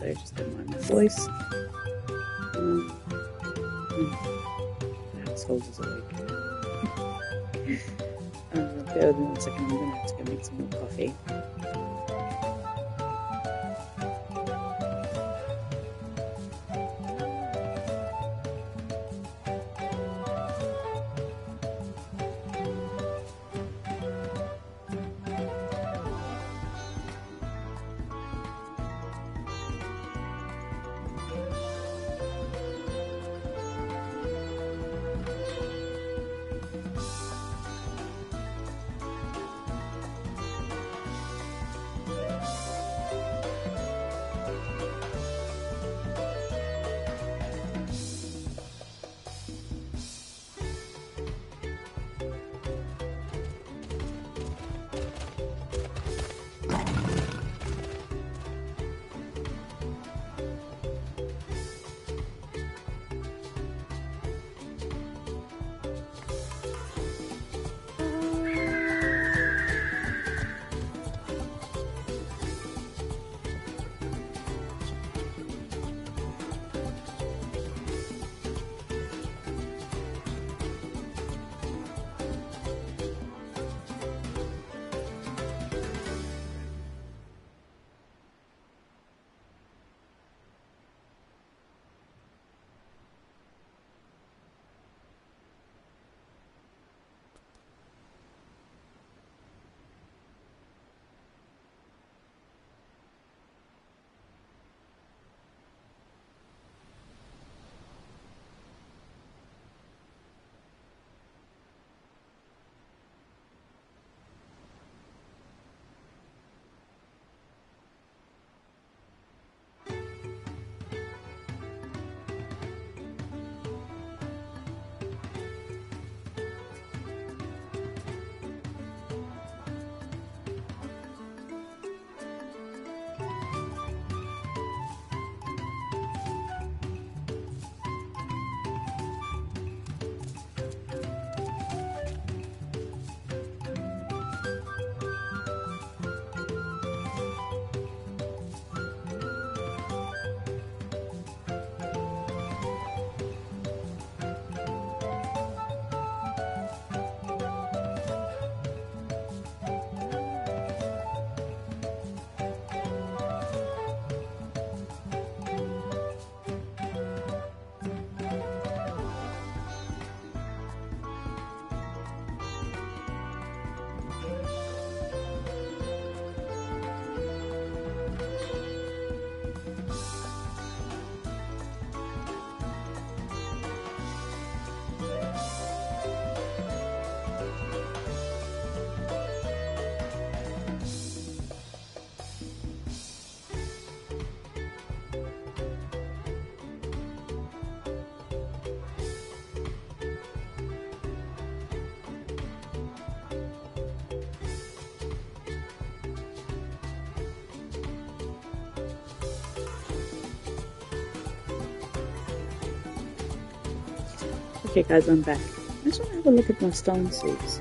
so just don't mind my voice. The household is awake. Bear with me 1 second, I'm going to have to go make some more coffee. Okay guys, I'm back. I just want to have a look at my stone suits.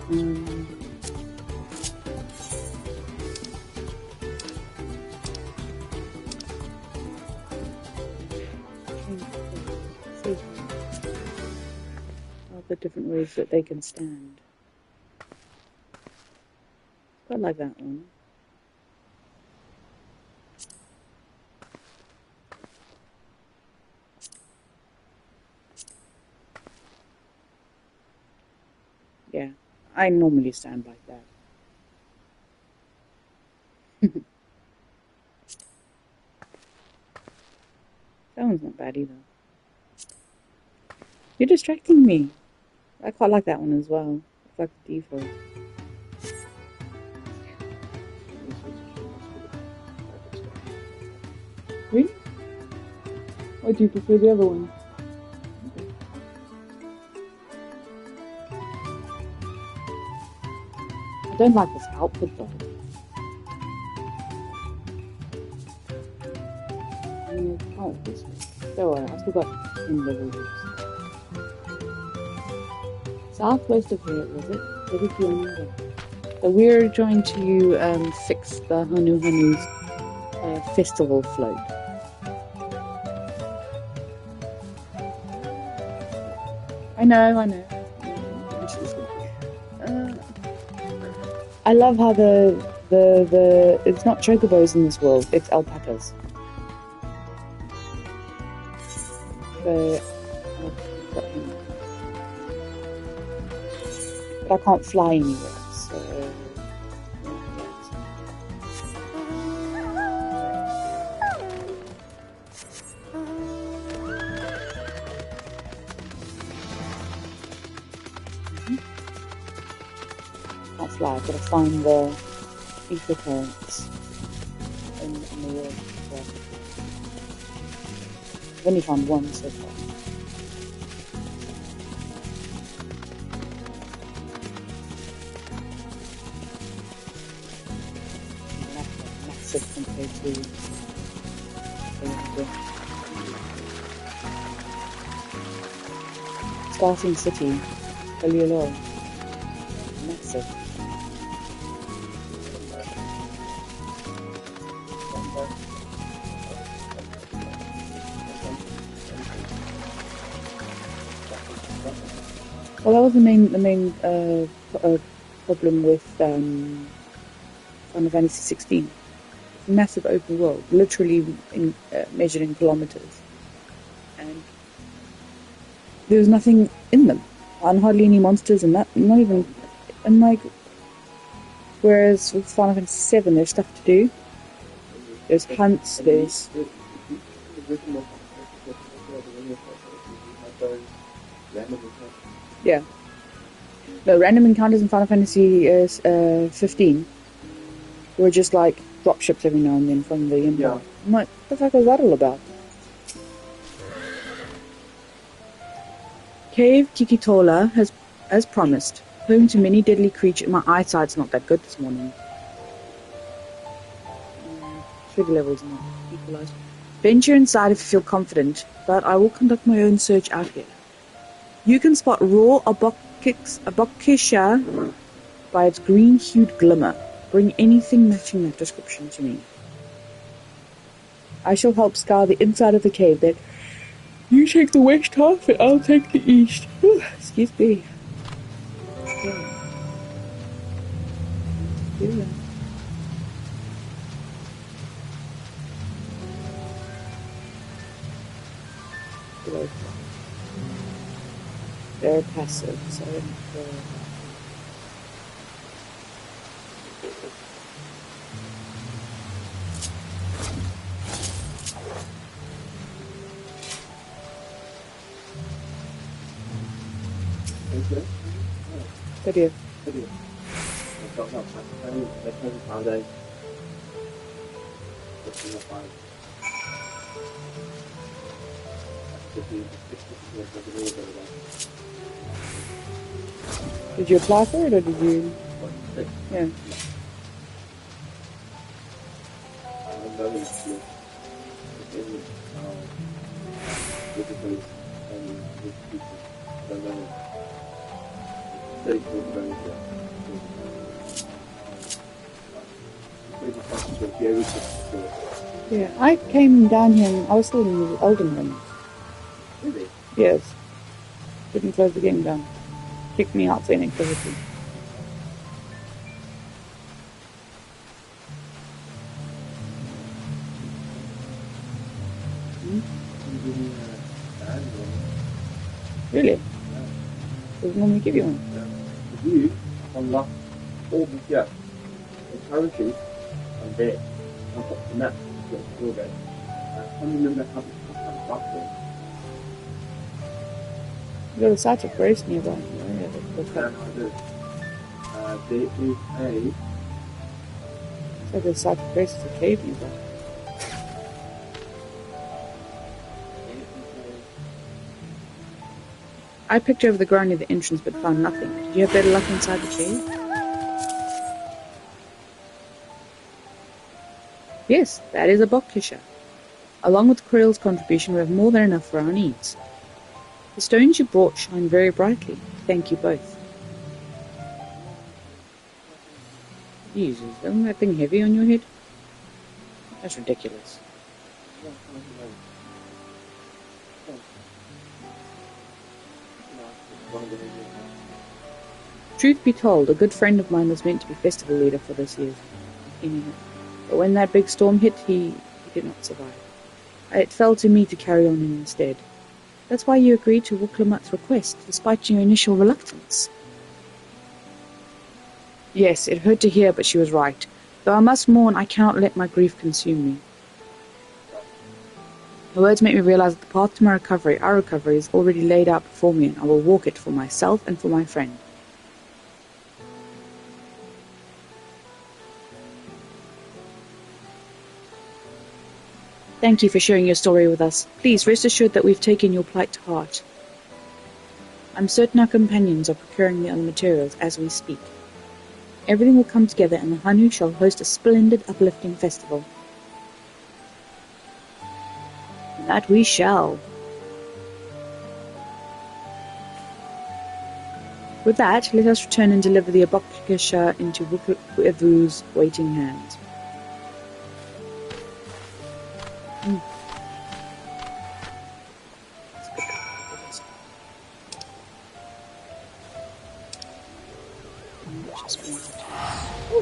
See all the different ways that they can stand. I like that one. Yeah, I normally stand like that. That one's not bad either. You're distracting me. I quite like that one as well. It's like the default. Really? Why do you prefer the other one? I don't like this outfit though. Oh, this one. Don't worry, I still got 10 levels. Southwest of here, was it? Where did you remember? So we're trying to fix the Hanu Hanu's festival float. I know. I love how the it's not chocobos in this world, it's alpacas. So, but I can't fly anywhere, so can't fly. I've got to find the ether currents in the world. I've only found one so far. Massive compared to starting city, Hello. Massive. Well, that was the main problem with Final Fantasy 16. Massive open world, literally measured in kilometers, and there was nothing in them, and hardly any monsters, and that not even, and like, whereas with Final Fantasy 7, there's stuff to do. There's hunts. There's yeah. No, random encounters in Final Fantasy 15 were just like dropships every now and then from the Empire. Yeah. I'm like, what the fuck is that all about? Cave Kikitola has, as promised, home to many deadly creatures. My eyesight's not that good this morning. Trigger levels not equalized. Venture inside if you feel confident, but I will conduct my own search out here. You can spot raw Abokisha by its green-hued glimmer. Bring anything matching that description to me. I shall help scour the inside of the cave. Then you take the west half and I'll take the east. Whew, excuse me. Yeah. They're passive, so Good deal. Did you apply for it or did you? Yeah. Yeah, I came down here and I was still in the Elden Ring. Really? Yes. Didn't close the game down. Kicked me out for inactivity. Really? Yeah. Doesn't normally give you one. Yeah. You unlock all the gear. The parachute and there. On top of the map, you've got the gate. I can't remember how to unlock them. You got a site of grace nearby. Yeah, I do. There is a... So the site of grace is a cave nearby. I picked over the ground near the entrance but found nothing. Did you have better luck inside the cave? Yes, that is a Bokkisha. Along with Krill's contribution, we have more than enough for our needs. The stones you brought shine very brightly. Thank you both. Jesus, isn't that thing heavy on your head? That's ridiculous. it's one of the regular ones. Truth be told, a good friend of mine was meant to be festival leader for this year's Inina. But when that big storm hit, he did not survive. It fell to me to carry on instead. That's why you agreed to Wuklamat's request, despite your initial reluctance. Yes, it hurt to hear, but she was right. Though I must mourn, I cannot let my grief consume me. Her words make me realize that the path to my recovery, our recovery, is already laid out before me, and I will walk it for myself and for my friend. Thank you for sharing your story with us. Please rest assured that we've taken your plight to heart. I'm certain our companions are procuring the other materials as we speak. Everything will come together and the Hanu shall host a splendid uplifting festival. And that we shall. With that, let us return and deliver the Abokikasha into Wukuevu's waiting hands.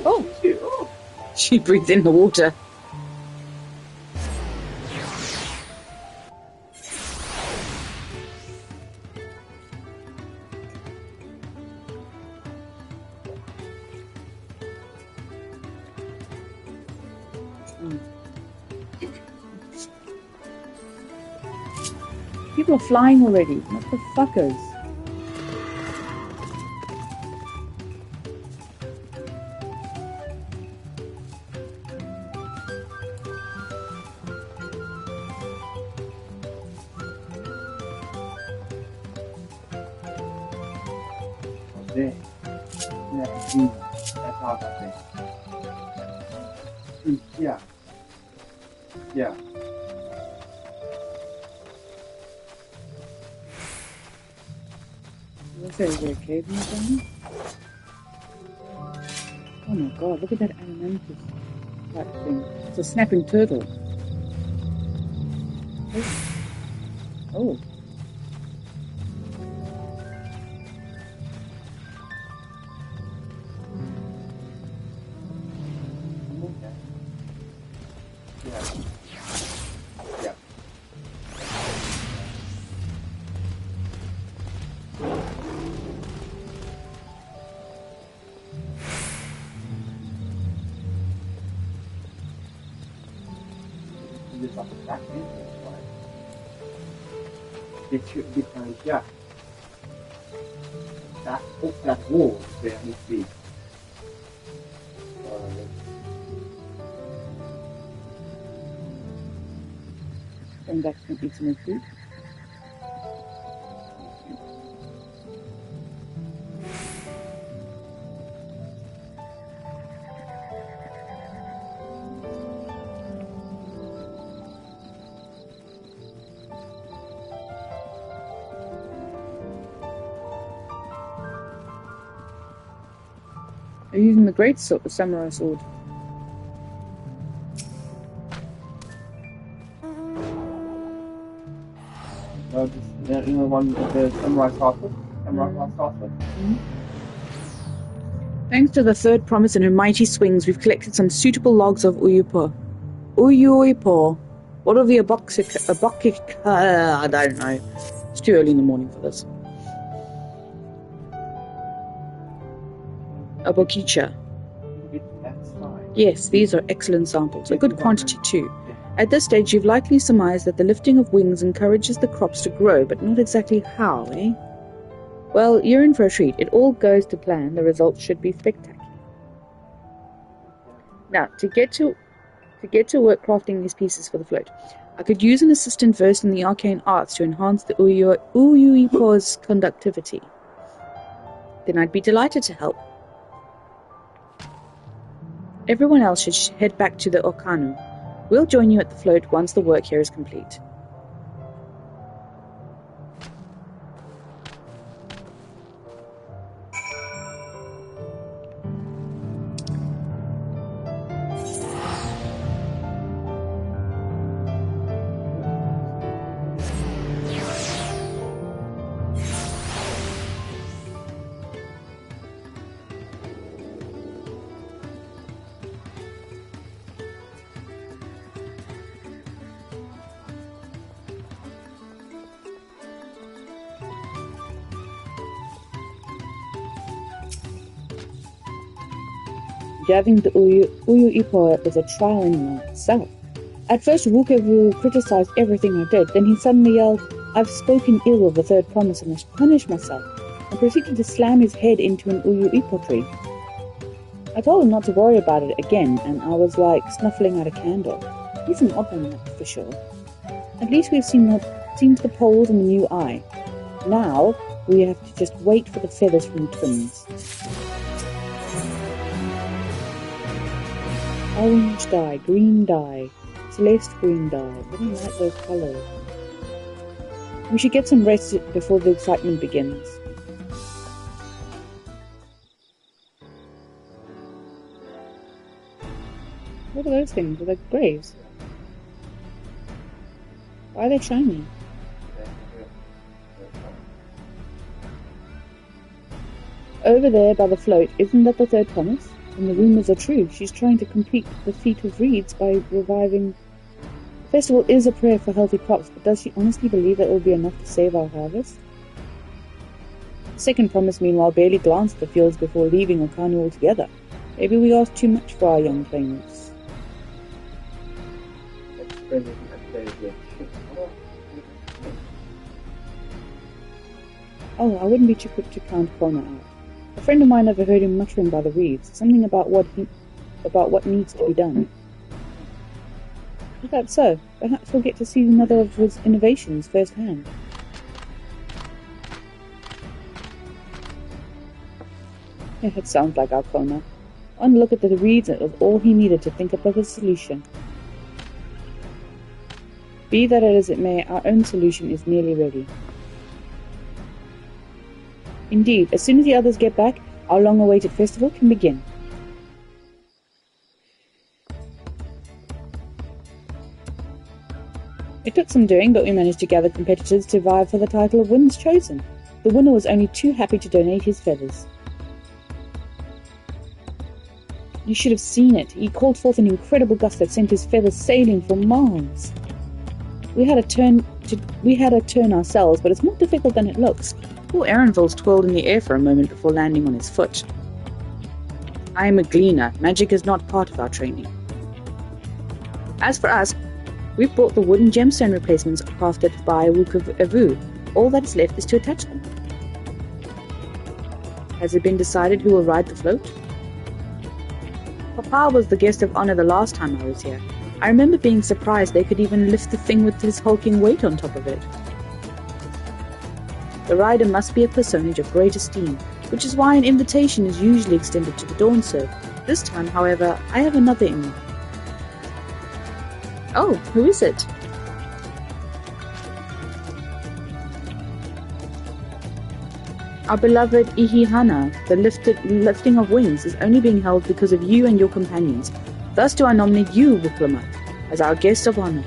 Oh! She breathed in the water. People are flying already. What the fuckers? There. That's how I think. Yeah. Yeah. What's that? Is there a cave in the down? Oh my god, look at that animantus type thing. It's a snapping turtle. Oh. It should be kind of, yeah. That up that wall there must be. Going back to eat some more food. They're using the great samurai sword. No, just, you know, one of the samurai castle. Thanks to the third promise and her mighty swings, we've collected some suitable logs of Uyupo. Uyuipo. What are the Abokik? I don't know. It's too early in the morning for this. Abokicha. Yes, these are excellent samples. A good quantity too. At this stage, you've likely surmised that the lifting of wings encourages the crops to grow, but not exactly how, eh? Well, you're in for a treat. It all goes to plan. The results should be spectacular. Now, to get to work crafting these pieces for the float, I could use an assistant versed in the arcane arts to enhance the Uyuipo's conductivity. Then I'd be delighted to help. Everyone else should head back to the Okanu. We'll join you at the float once the work here is complete. gathering the Uyu Ipo was a trial in itself. At first, Wukevu criticized everything I did, then he suddenly yelled, "I've spoken ill of the third promise and must punish myself," and proceeded to slam his head into an Uyu Ipo tree. I told him not to worry about it again, and I was like snuffling at a candle. He's an odd one, that's for sure. At least we've seen to the poles and the new eye. Now, we have to just wait for the feathers from the twins. Orange dye, green dye, celeste green dye. I don't like those colours. We should get some rest before the excitement begins. What are those things? Are they graves? Why are they shiny? Over there by the float, isn't that the third promise? And the rumours are true. She's trying to complete the feat of reeds by reviving. The festival is a prayer for healthy crops, but does she honestly believe that it will be enough to save our harvest? The second promise, meanwhile, barely glanced at the fields before leaving Okanu altogether. Maybe we asked too much for our young things. Oh, I wouldn't be too quick to count Kona out. A friend of mine overheard him muttering by the reeds, something about what needs to be done. Is that so? Perhaps we'll get to see another of his innovations firsthand. Yeah, it sounds like our Kona. One look at the reeds, it was all he needed to think up of a solution. Be that as it may, our own solution is nearly ready. Indeed, as soon as the others get back, our long-awaited festival can begin. It took some doing, but we managed to gather competitors to vie for the title of Winner's Chosen. The winner was only too happy to donate his feathers. You should have seen it. He called forth an incredible gust that sent his feathers sailing for miles. We had a turn ourselves, but it's more difficult than it looks. Poor Aaronville's twirled in the air for a moment before landing on his foot. I am a gleaner. Magic is not part of our training. As for us, we've brought the wooden gemstone replacements crafted by Wukevu. All that is left is to attach them. Has it been decided who will ride the float? Papa was the guest of honor the last time I was here. I remember being surprised they could even lift the thing with his hulking weight on top of it. The rider must be a personage of great esteem, which is why an invitation is usually extended to the Dawntrail. This time, however, I have another in mind. Oh, who is it? Our beloved Ihihana, the lifting of wings, is only being held because of you and your companions. Thus do I nominate you, Wuklamat, as our guest of honor.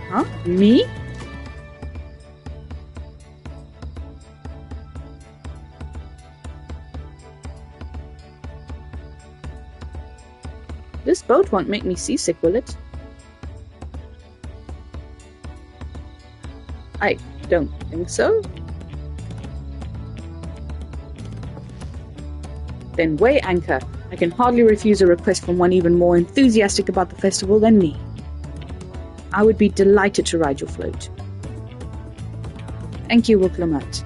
Huh? Me? This boat won't make me seasick, will it? I don't think so. Then weigh anchor. I can hardly refuse a request from one even more enthusiastic about the festival than me. I would be delighted to ride your float. Thank you, Wuklamat.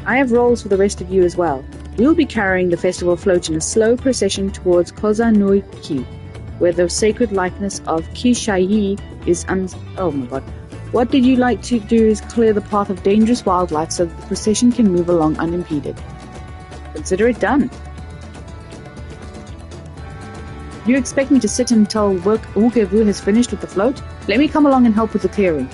I have roles for the rest of you as well. We will be carrying the festival float in a slow procession towards Koza Nui Ki, where the sacred likeness of Kishayi is Oh my god. What did you like to do is clear the path of dangerous wildlife so that the procession can move along unimpeded. Consider it done. You expect me to sit until Wukevu has finished with the float? Let me come along and help with the clearing.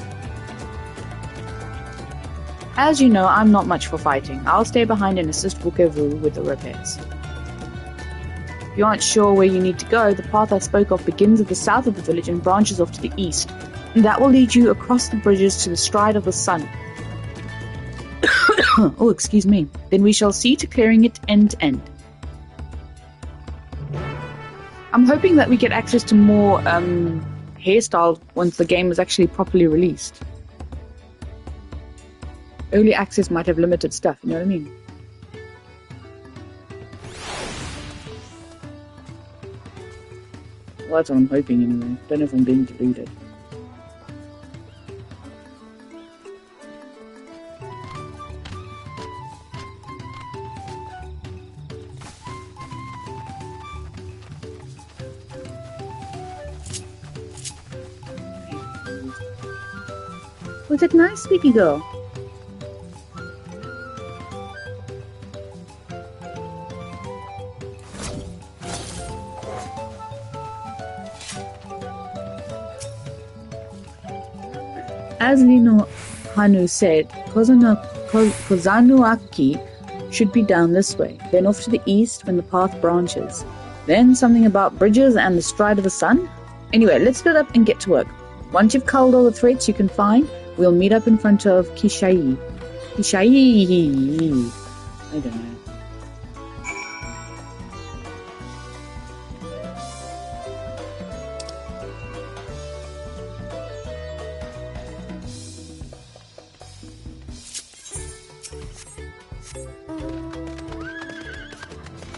As you know, I'm not much for fighting. I'll stay behind and assist Wukevu with the repairs. If you aren't sure where you need to go, the path I spoke of begins at the south of the village and branches off to the east. And that will lead you across the bridges to the stride of the sun. Oh, excuse me. Then we shall see to clearing it end to end. I'm hoping that we get access to more hairstyles once the game is actually properly released. Early access might have limited stuff, you know what I mean? Well, that's what I'm hoping anyway. Don't know if I'm being deluded. Was it nice, sweetie girl? As Lino Hanu said, Kozanuaki should be down this way, then off to the east when the path branches. Then something about bridges and the stride of the sun? Anyway, let's split up and get to work. Once you've culled all the threats you can find, we'll meet up in front of Kishai. Kishai. I don't know.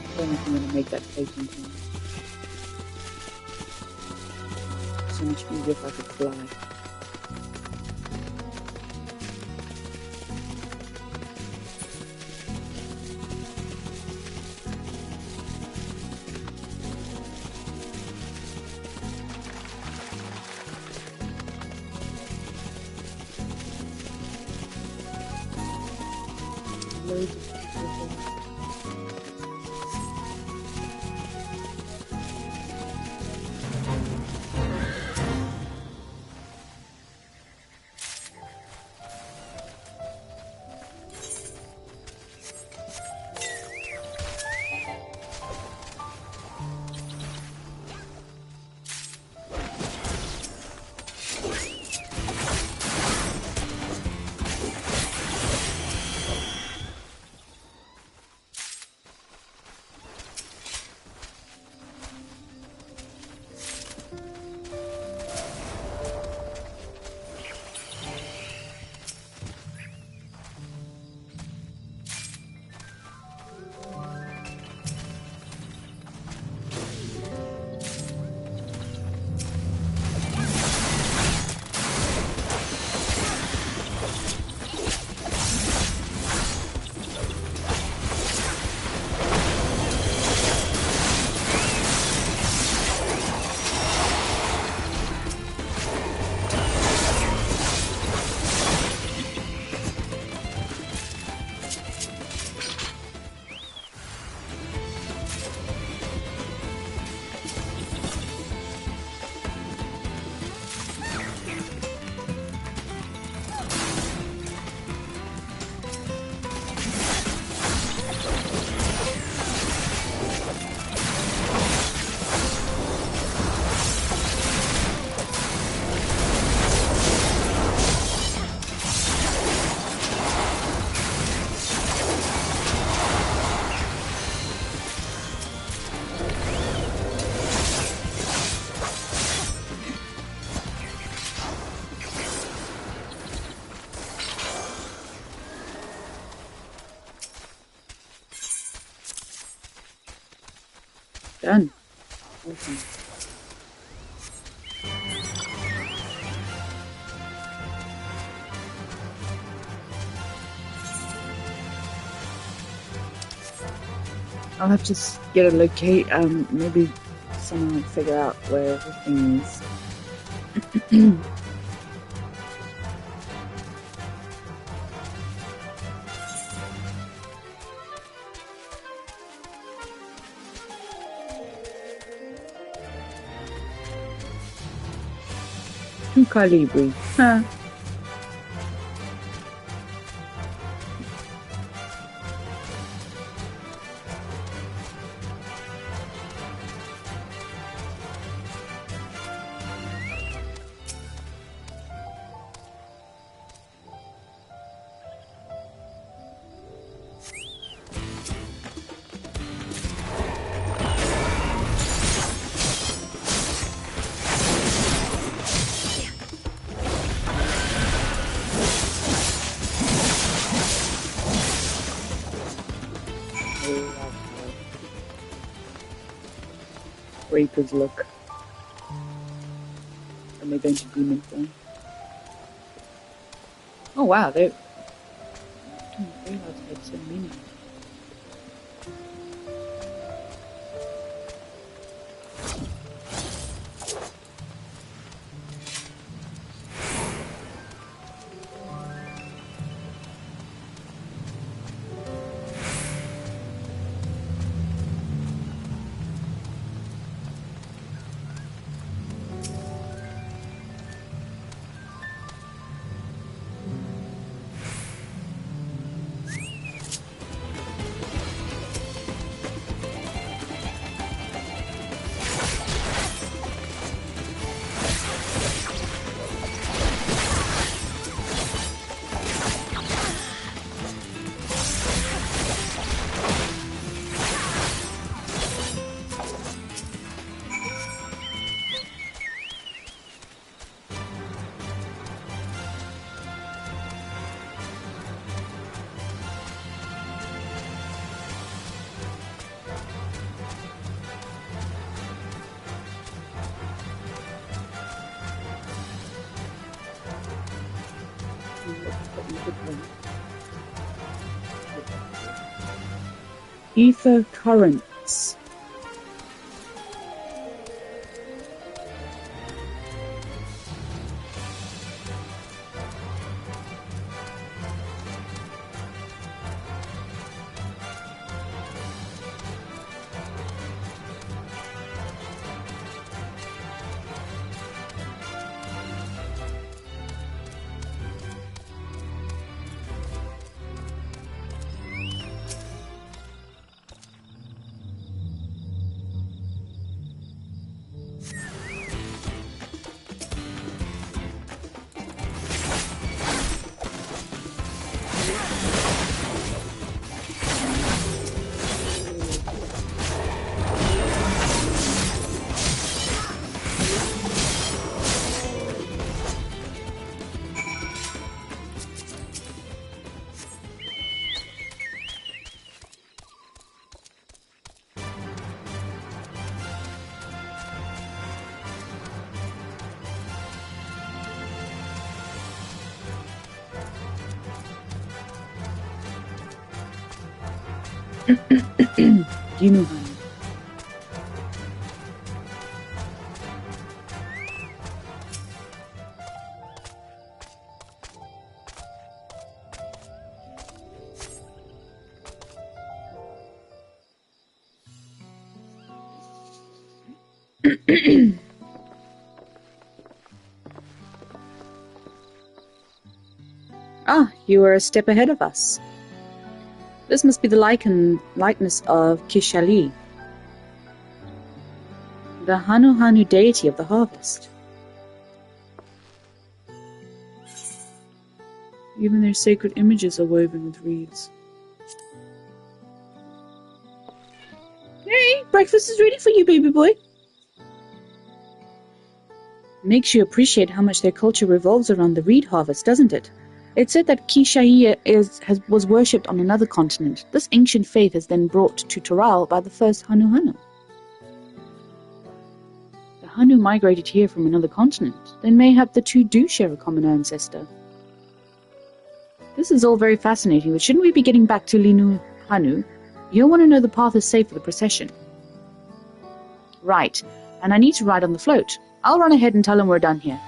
I don't know if I'm going to make that cake in time. So much easier if I could fly. Loads of people. Done. Awesome. I'll have to get a locate, maybe someone will figure out where everything is. Two Calibri. Huh. Reaper's look. when they go into demon form. Oh wow, I didn't realize they had so many. Ether currents. Ginuhan. Ah, you are a step ahead of us. This must be the likeness of Kishali, the Hanu deity of the harvest. Even their sacred images are woven with reeds. Hey, breakfast is ready for you, baby boy. Makes you appreciate how much their culture revolves around the reed harvest, doesn't it? It's said that Kishai was worshipped on another continent. This ancient faith is then brought to Toral by the first Hanu. The Hanu migrated here from another continent. Then mayhap the two do share a common ancestor. This is all very fascinating, but shouldn't we be getting back to Linu Hanu? You'll want to know the path is safe for the procession. Right, and I need to ride on the float. I'll run ahead and tell him we're done here.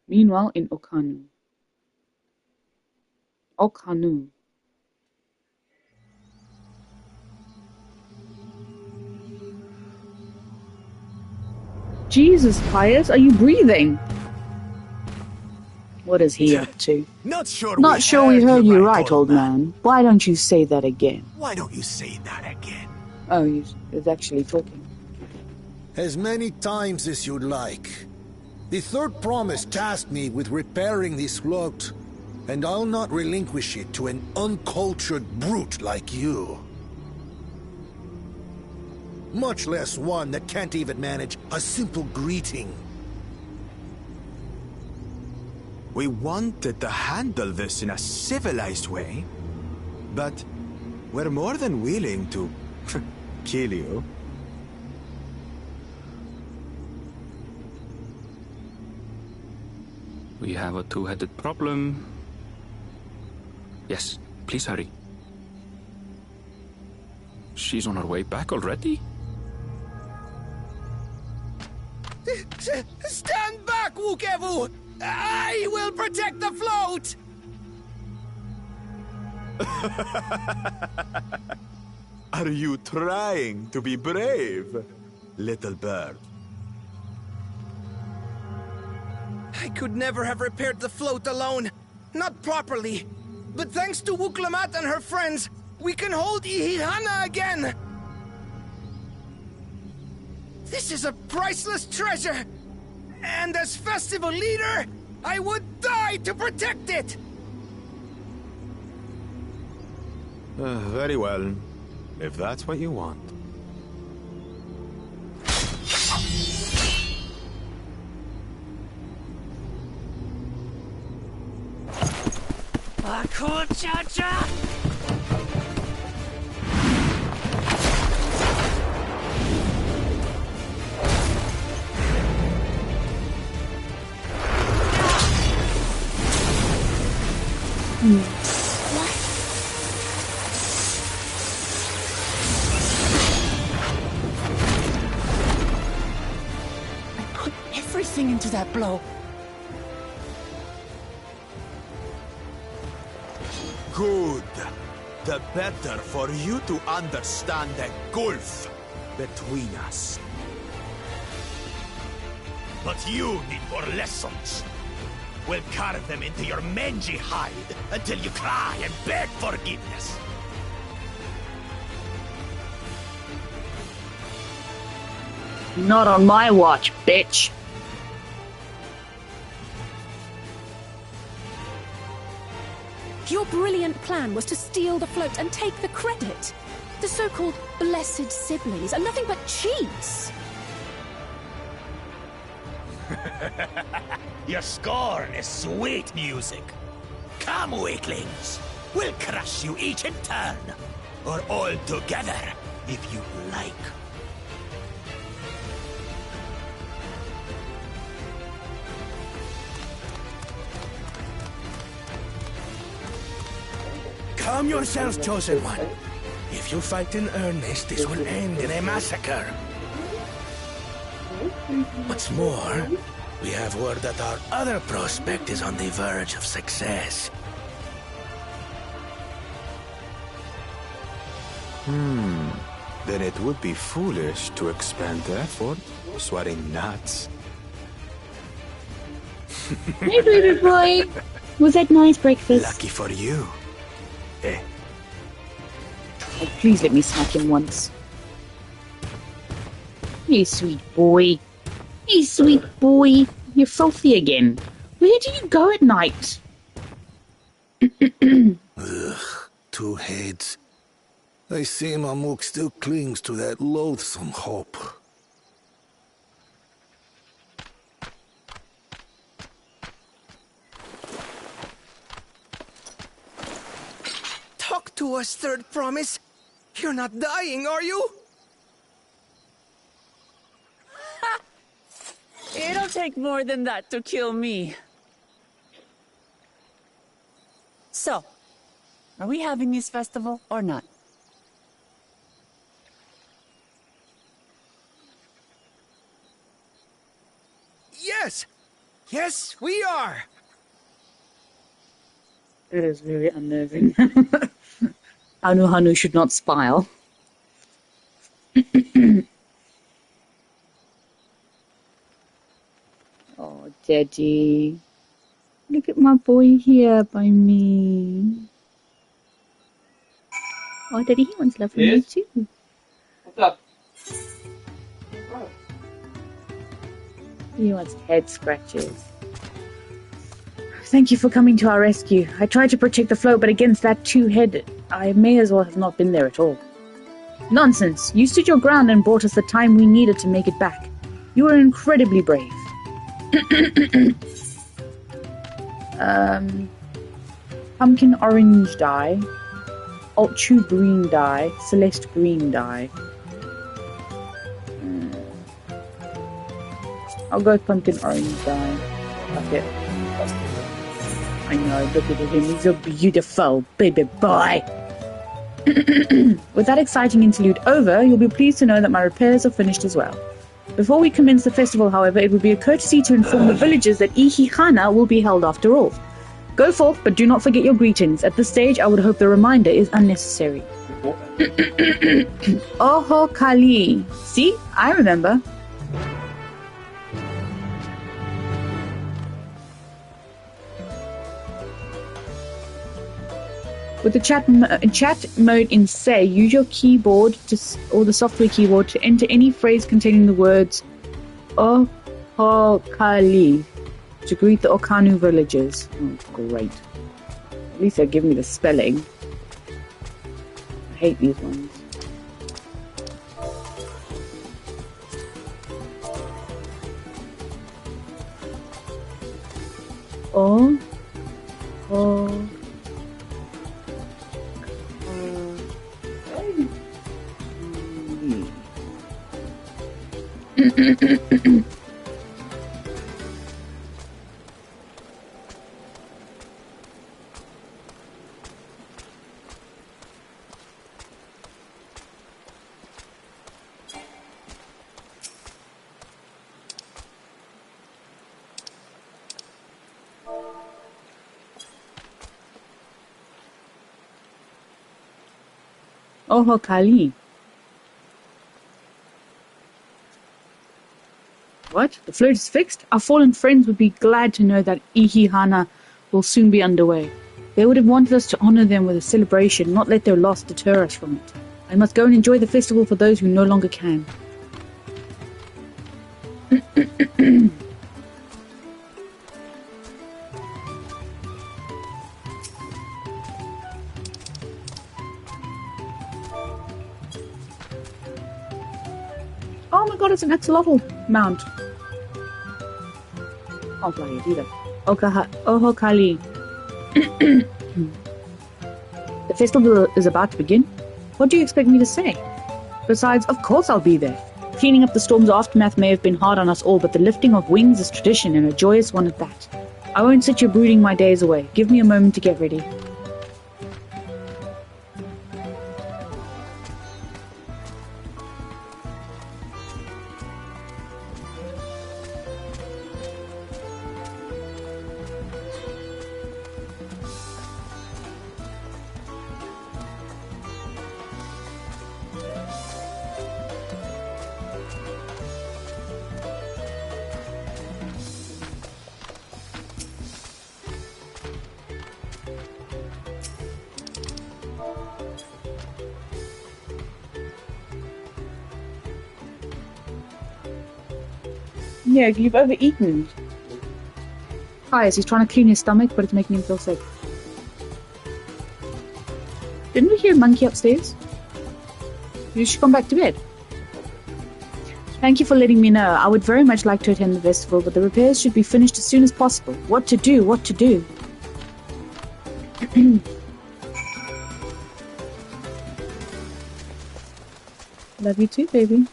Meanwhile, in Okhanu. Jesus, Pius, are you breathing? What is he up to? Not sure we heard you right, old man. Why don't you say that again? Why don't you say that again? Oh, he's actually talking. As many times as you'd like. The third promise tasked me with repairing this float, and I'll not relinquish it to an uncultured brute like you. Much less one that can't even manage a simple greeting. We wanted to handle this in a civilized way, but we're more than willing to kill you. We have a two-headed problem. Yes, please hurry. She's on her way back already? Stand back, Wukevu! I will protect the float! Are you trying to be brave, little bird? I could never have repaired the float alone. Not properly. But thanks to Wuklamat and her friends, we can hold Ihihana again! This is a priceless treasure! And as festival leader, I would die to protect it! Very well, if that's what you want. Cool cha-cha! I put everything into that blow. Good. The better for you to understand the gulf between us. But you need more lessons. We'll carve them into your mangy hide until you cry and beg forgiveness. Not on my watch, bitch. Your brilliant plan was to steal the float and take the credit. The so-called blessed siblings are nothing but cheats. Your scorn is sweet music. Come, weaklings. We'll crush you each in turn. Or all together, if you like. Calm yourselves, Chosen One. If you fight in earnest, this will end in a massacre. What's more, we have word that our other prospect is on the verge of success. Then it would be foolish to expend effort sweating nuts. Hey, baby boy. Was that nice breakfast? Lucky for you. Eh? Oh, please let me smack him once. You sweet boy. You sweet boy. You're filthy again. Where do you go at night? Ugh, two heads. I see Mamuk still clings to that loathsome hope. Talk to us, Third Promise. You're not dying, are you? It'll take more than that to kill me. So, are we having this festival or not? Yes! Yes, we are! It is very unnerving. Anu Hanu should not smile. Oh, Daddy. Look at my boy here by me. Oh, Daddy, he wants love from me Yes? too. What's up? He wants head scratches. Thank you for coming to our rescue. I tried to protect the float, but against that two-head, I may as well have not been there at all. Nonsense! You stood your ground and brought us the time we needed to make it back. You were incredibly brave. Pumpkin orange dye, ultra green dye, celeste green dye. I'll go with pumpkin orange dye. Fuck it. I know, look at him, he's so beautiful, baby boy. With that exciting interlude over, you'll be pleased to know that my repairs are finished as well. Before we commence the festival, however, it would be a courtesy to inform the villagers that Ihihana will be held after all. Go forth, but do not forget your greetings. At this stage, I would hope the reminder is unnecessary. Oho Kali. See? I remember. With the chat mode in Say, use your keyboard or the software keyboard to enter any phrase containing the words Ohokali to greet the Okanu villagers. Oh, great. At least they'll give me the spelling. I hate these ones. Oh. Ohokali. What? The float is fixed? Our fallen friends would be glad to know that Ihihana will soon be underway. They would have wanted us to honor them with a celebration, not let their loss deter us from it. I must go and enjoy the festival for those who no longer can. Oh my god, it's an axolotl mount. I'll fly it either. Ohokali. The festival is about to begin. What do you expect me to say? Besides, of course I'll be there. Cleaning up the storm's aftermath may have been hard on us all, but the lifting of wings is tradition and a joyous one at that. I won't sit here brooding my days away. Give me a moment to get ready. Yeah, you've overeaten. Yes, he's trying to clean his stomach, but it's making him feel sick. Didn't we hear a monkey upstairs? You should come back to bed. Thank you for letting me know. I would very much like to attend the festival, but the repairs should be finished as soon as possible. What to do? What to do? Love you too, baby.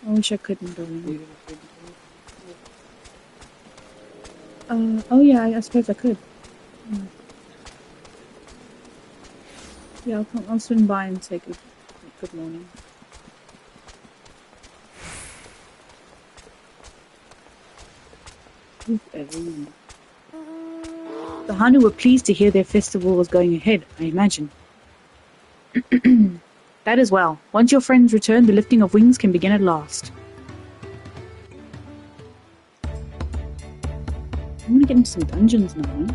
I wish I couldn't, darling. Oh yeah, I suppose I could. Yeah, I'll swing by and say good morning. The Hanu were pleased to hear their festival was going ahead, I imagine. That as well. Once your friends return, the lifting of wings can begin at last. I want to get into some dungeons now.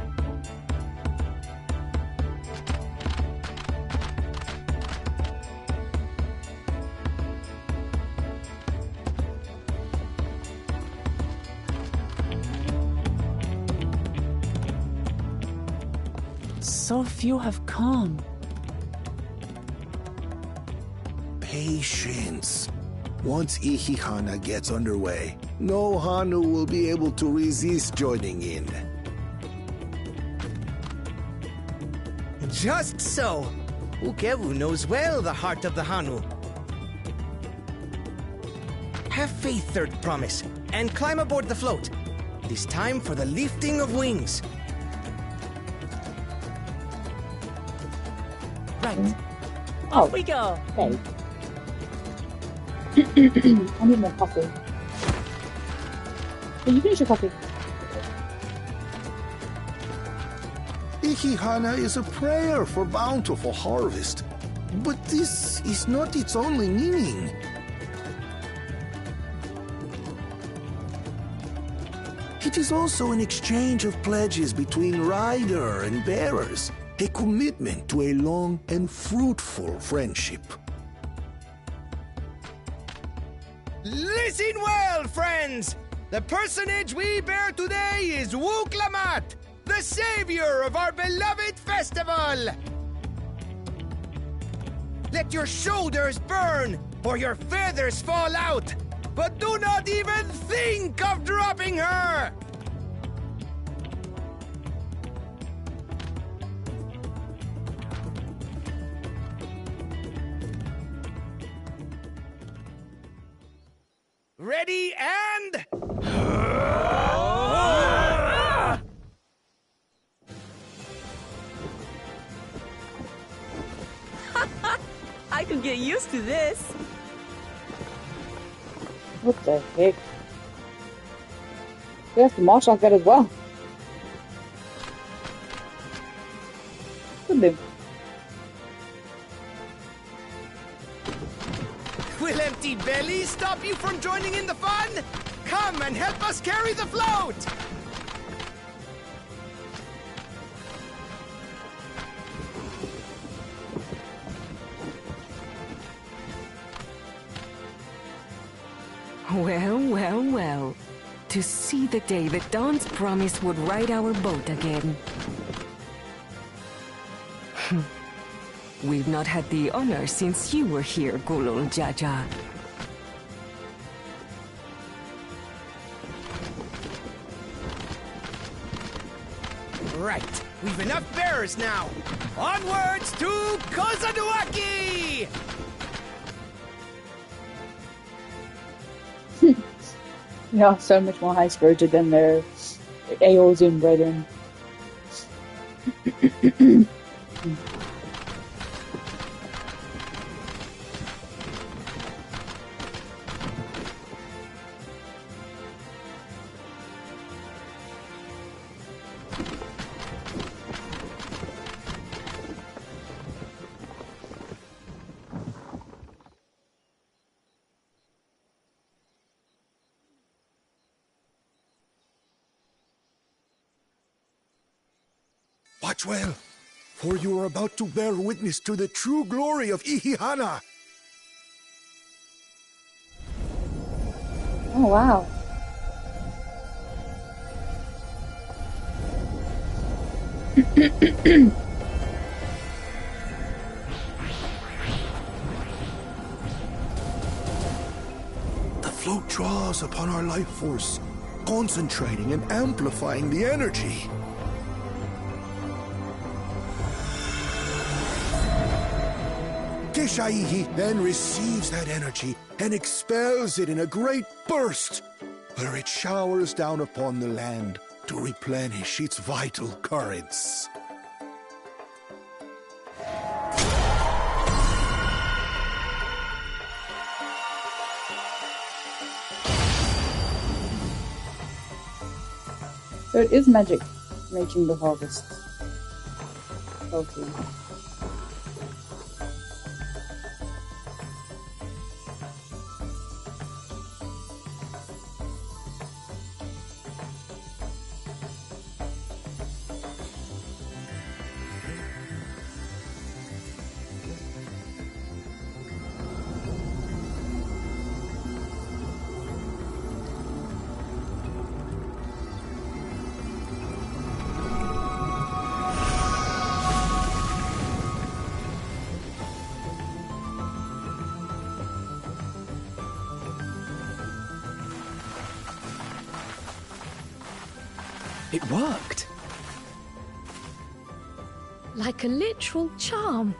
So few have come. Patience. Once Ihihana gets underway, no Hanu will be able to resist joining in. Just so. Ukewu knows well the heart of the Hanu. Have faith, Third Promise, and climb aboard the float. It is time for the lifting of wings. Right. Oh, Off we go. okay. I need more coffee. Did you finish your coffee? Ihihana is a prayer for bountiful harvest. But this is not its only meaning. It is also an exchange of pledges between rider and bearers, a commitment to a long and fruitful friendship. Listen well, friends! The personage we bear today is Wuklamat, the savior of our beloved festival! Let your shoulders burn, or your feathers fall out, but do not even think of dropping her! Ready and... I could get used to this. What the heck? You have to march like that as well. Couldn't do. Will empty bellies stop you from joining in the fun? Come and help us carry the float! Well, well, well. To see the day that Dawn's promise would ride our boat again. We've not had the honor since you were here, Gulul Jaja. Right, we've enough bearers now. Onwards to Kozanuaki! Yeah, so much more high-spirited than their Aeolzun brethren. Watch well, for you are about to bear witness to the true glory of Ihihana. Oh, wow. The float draws upon our life force, concentrating and amplifying the energy. Keshaihi then receives that energy and expels it in a great burst, where it showers down upon the land to replenish its vital currents. So it is magic making the harvest. Okay. It worked. Like a literal charm.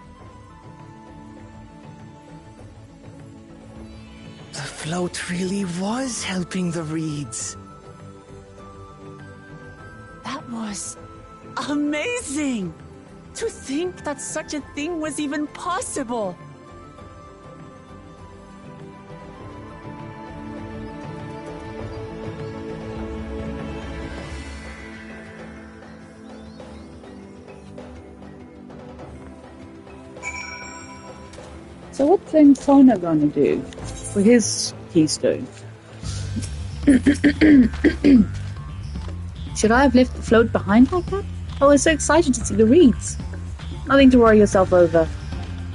The float really was helping the reeds. That was amazing! To think that such a thing was even possible! So what's then Sona gonna do for his keystone? Should I have left the float behind like that? I was so excited to see the reeds. Nothing to worry yourself over.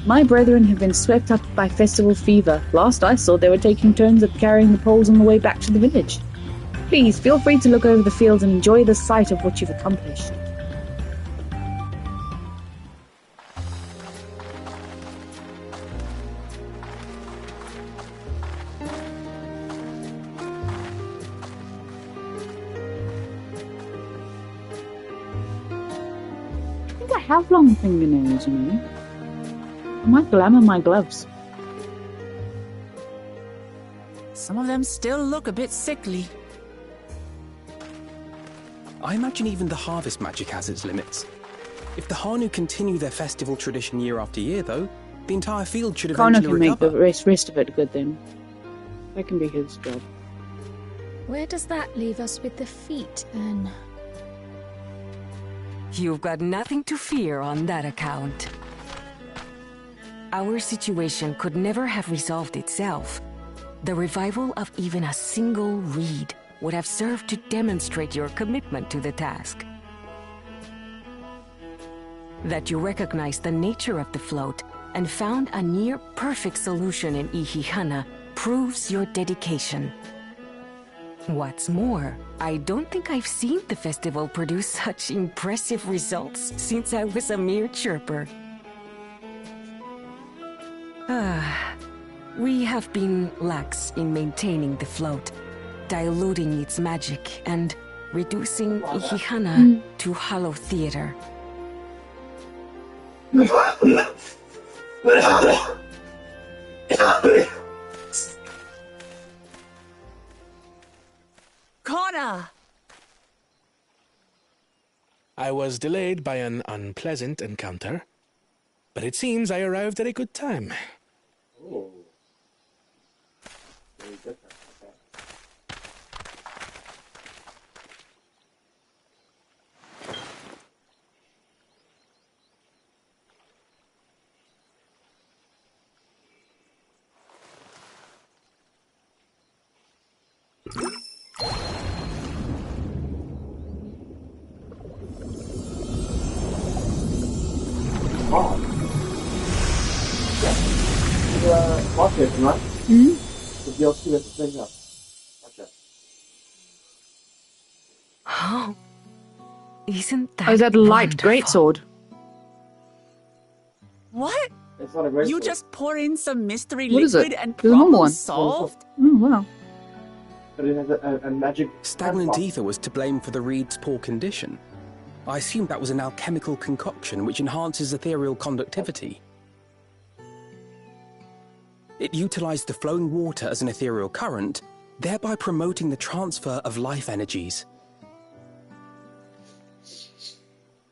My brethren have been swept up by festival fever. Last I saw, they were taking turns at carrying the poles on the way back to the village. Please, feel free to look over the fields and enjoy the sight of what you've accomplished. I have long fingernails, you know. I might glamour my gloves. Some of them still look a bit sickly. I imagine even the harvest magic has its limits. If the Hanu continue their festival tradition year after year, though, the entire field should Kana eventually can recover. make the rest of it good then. That can be his job. Where does that leave us with the feet, then? You've got nothing to fear on that account. Our situation could never have resolved itself. The revival of even a single reed would have served to demonstrate your commitment to the task. That you recognize the nature of the float and found a near-perfect solution in Ihihana proves your dedication. What's more, I don't think I've seen the festival produce such impressive results since I was a mere chirper. We have been lax in maintaining the float, diluting its magic and reducing Ihihana to hollow theater. Kana! I was delayed by an unpleasant encounter, but it seems I arrived at a good time. Oh. Very good. Wow. You watch it, right? The DLC with the thing up. Gotcha. Oh, isn't that Oh, is that a light wonderful? greatsword? What? It's not a great You sword. just pour in some mystery What is liquid it? and The normal problem one. solved? Oh, wow. But it has a magic... Stagnant handbox. ether was to blame for the reed's poor condition. I assumed that was an alchemical concoction which enhances ethereal conductivity. It utilized the flowing water as an ethereal current, thereby promoting the transfer of life energies.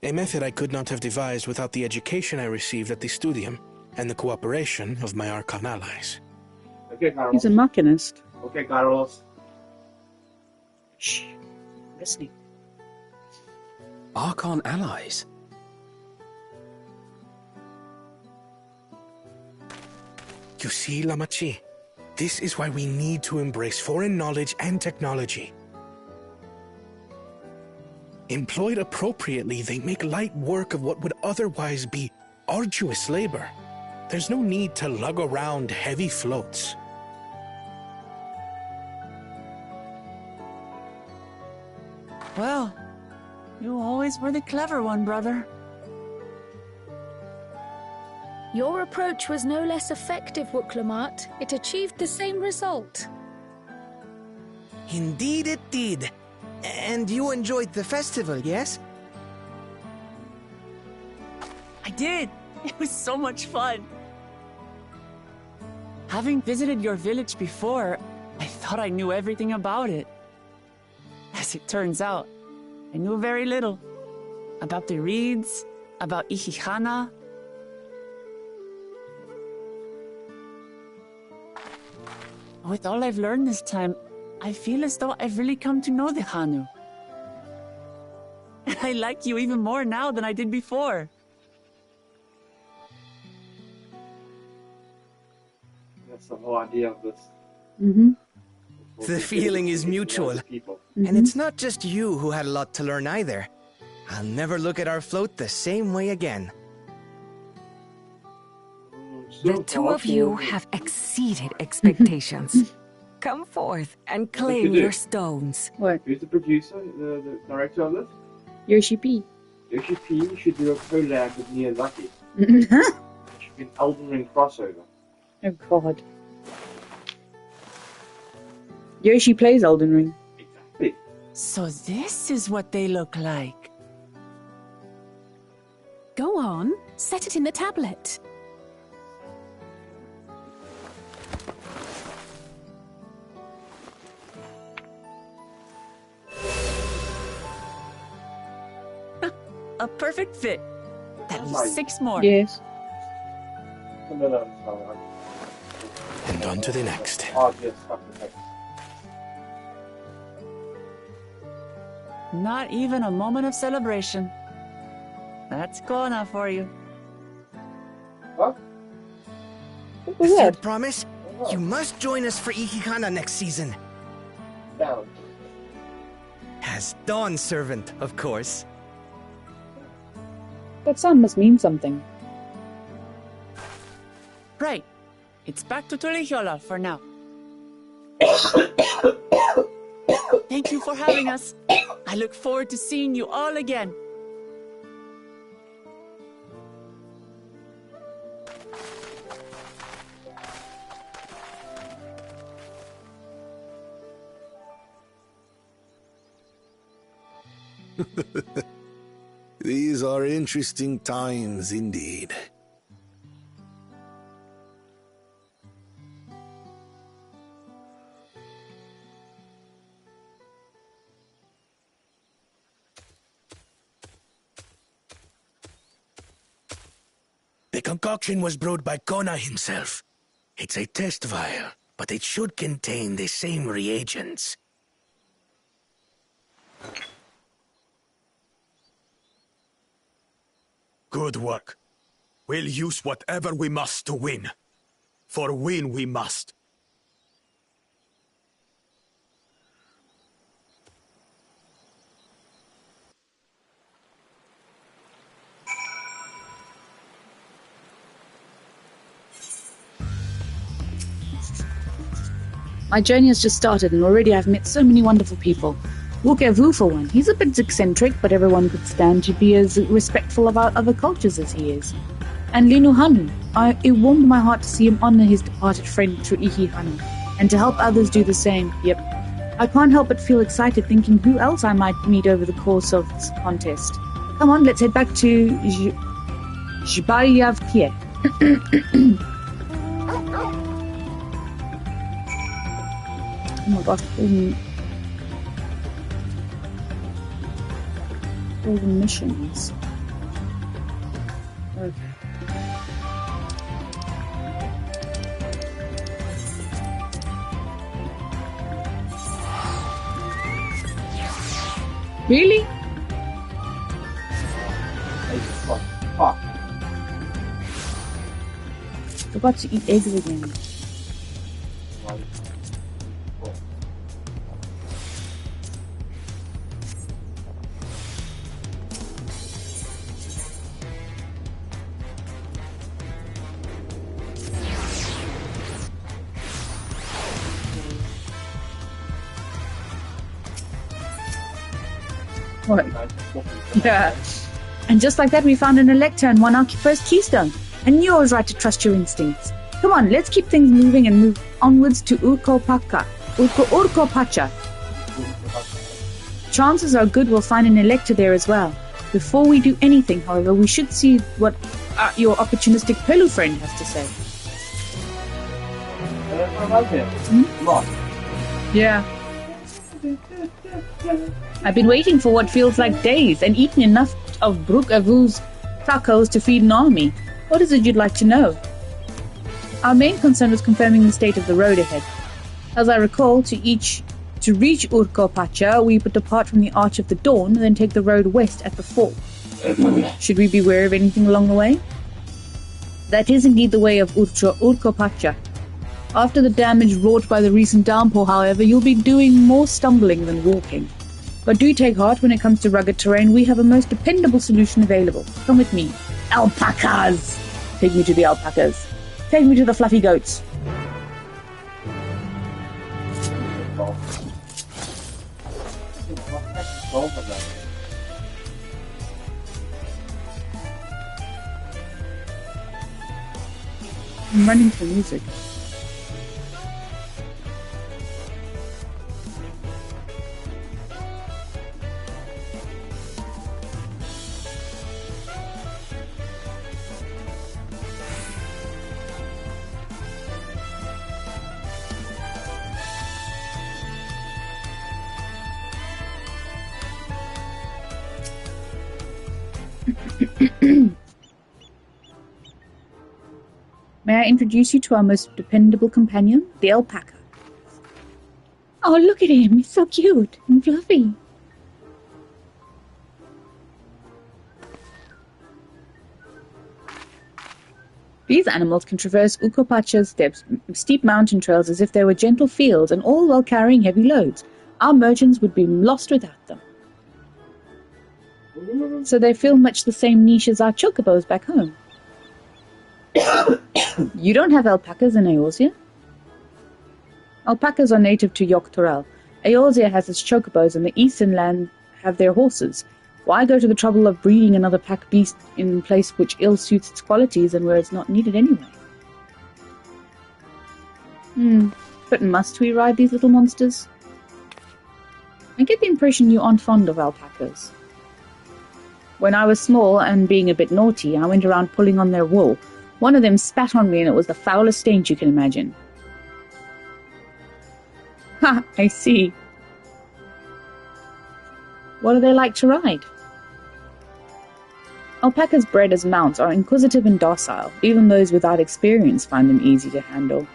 A method I could not have devised without the education I received at the studium and the cooperation of my Archon allies. Okay, Carlos. He's a machinist. Okay, Carlos. Shh. I'm listening. Archon allies? You see, Lamachi, this is why we need to embrace foreign knowledge and technology. Employed appropriately, they make light work of what would otherwise be arduous labor. There's no need to lug around heavy floats. Well, you always were the clever one, brother. Your approach was no less effective, Wooklamat. It achieved the same result. Indeed it did. And you enjoyed the festival, yes? I did. It was so much fun. Having visited your village before, I thought I knew everything about it. As it turns out, I knew very little. About the reeds, about Ihihana. With all I've learned this time, I feel as though I've really come to know the Hanu. And I like you even more now than I did before. That's the whole idea of this. Mm-hmm. The feeling is mutual. Mm-hmm. And it's not just you who had a lot to learn either. I'll never look at our float the same way again. The two of you have exceeded expectations. Come forth and claim your stones. What? Who's the producer, the director of this? Yoshi P. Yoshi P should do a collab with Miyazaki. It should be an Elden Ring crossover. Oh god. Yoshi plays Elden Ring. Exactly. So this is what they look like. Go on, set it in the tablet. A perfect fit. That leaves 6 more. Yes. And on to the next. Not even a moment of celebration. That's Kona for you. What? What was that? Third promise? You must join us for Ihihana next season. Down. As Dawn Servant, of course. That sound must mean something. Right. It's back to Tulihiola for now. Thank you for having us. I look forward to seeing you all again. These are interesting times indeed. The concoction was brewed by Kona himself. It's a test vial, but it should contain the same reagents. Good work. We'll use whatever we must to win. For win we must. My journey has just started and already I've met so many wonderful people. Wukevu for one. He's a bit eccentric, but everyone could stand to be as respectful of our other cultures as he is. And Linu Hanu. It warmed my heart to see him honor his departed friend through Ihihana, and to help others do the same. Yep. I can't help but feel excited thinking who else I might meet over the course of this contest. Come on, let's head back to Zhbayavkie. Oh my gosh, all the missions. Okay. Really? Forgot to eat eggs again. What? Yeah. And just like that, we found an Elector and won our first keystone. I knew I was right to trust your instincts. Come on, let's keep things moving and move onwards to Urko Pacha. chances are good we'll find an elector there as well. Before we do anything, however, we should see what your opportunistic Pelu friend has to say. What? Yeah. I've been waiting for what feels like days and eaten enough of Brook Avu's tacos to feed an army. What is it you'd like to know? Our main concern was confirming the state of the road ahead. As I recall, to reach Urkopacha, we would depart from the Arch of the Dawn, then take the road west at the fall. Should we be aware of anything along the way? That is indeed the way of Urkopacha. After the damage wrought by the recent downpour, however, you'll be doing more stumbling than walking. But do take heart, when it comes to rugged terrain, we have a most dependable solution available. Come with me. Alpacas! Take me to the alpacas. Take me to the fluffy goats. I'm running for music. May I introduce you to our most dependable companion, the alpaca? Oh, look at him. He's so cute and fluffy. These animals can traverse Urkopacha's steep mountain trails as if they were gentle fields, and all while carrying heavy loads. Our merchants would be lost without them. So they fill much the same niche as our chocobos back home. You don't have alpacas in Eorzea? Alpacas are native to Yogg-Torel. Eorzea has its chocobos, and the eastern land have their horses. Why go to the trouble of breeding another pack beast in a place which ill suits its qualities and where it's not needed anyway? But must we ride these little monsters? I get the impression you aren't fond of alpacas. When I was small and being a bit naughty, I went around pulling on their wool. One of them spat on me and it was the foulest stench you can imagine. Ha, I see. What do they like to ride? Alpacas bred as mounts are inquisitive and docile. Even those without experience find them easy to handle.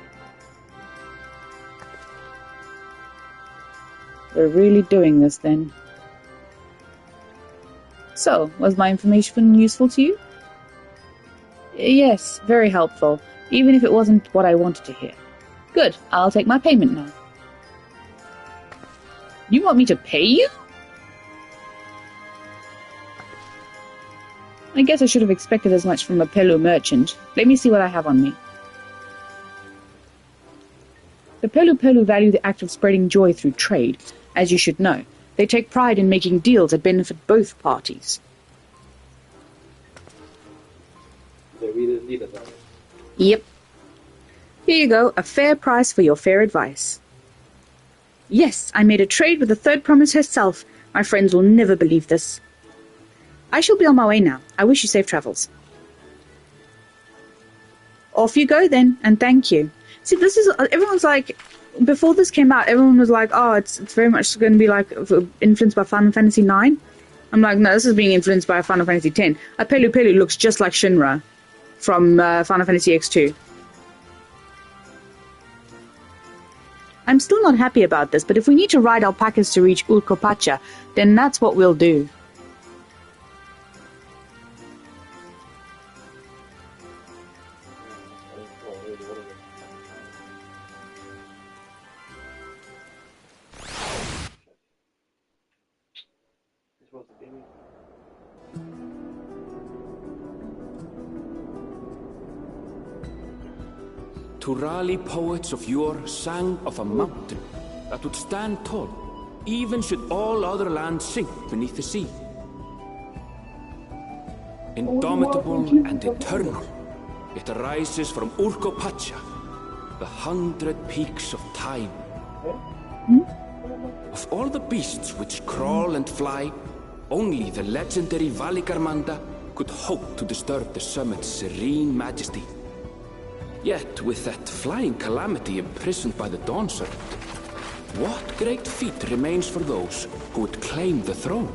We're really doing this then. So, was my information useful to you? Yes, very helpful, even if it wasn't what I wanted to hear. Good, I'll take my payment now. You want me to pay you? I guess I should have expected as much from a Pelu merchant. Let me see what I have on me. The Pelu value the act of spreading joy through trade, as you should know. They take pride in making deals that benefit both parties. Yep. Here you go, a fair price for your fair advice. Yes, I made a trade with the third promise herself. My friends will never believe this. I shall be on my way now. I wish you safe travels. Off you go then, and thank you. See, this is, everyone's like, before this came out, everyone was like, oh, it's very much going to be like influenced by Final Fantasy 9. I'm like, no, this is being influenced by Final Fantasy 10. A Pelu looks just like Shinra from Final Fantasy X2. I'm still not happy about this, but if we need to ride alpacas to reach Urkopacha, then that's what we'll do. Turali poets of yore sang of a mountain that would stand tall, even should all other lands sink beneath the sea. Indomitable and eternal, it arises from Urkopacha, the 100 peaks of time. Of all the beasts which crawl and fly, only the legendary Valigarmanda could hope to disturb the summit's serene majesty. Yet, with that flying calamity imprisoned by the Dawn Serpent, what great feat remains for those who would claim the throne?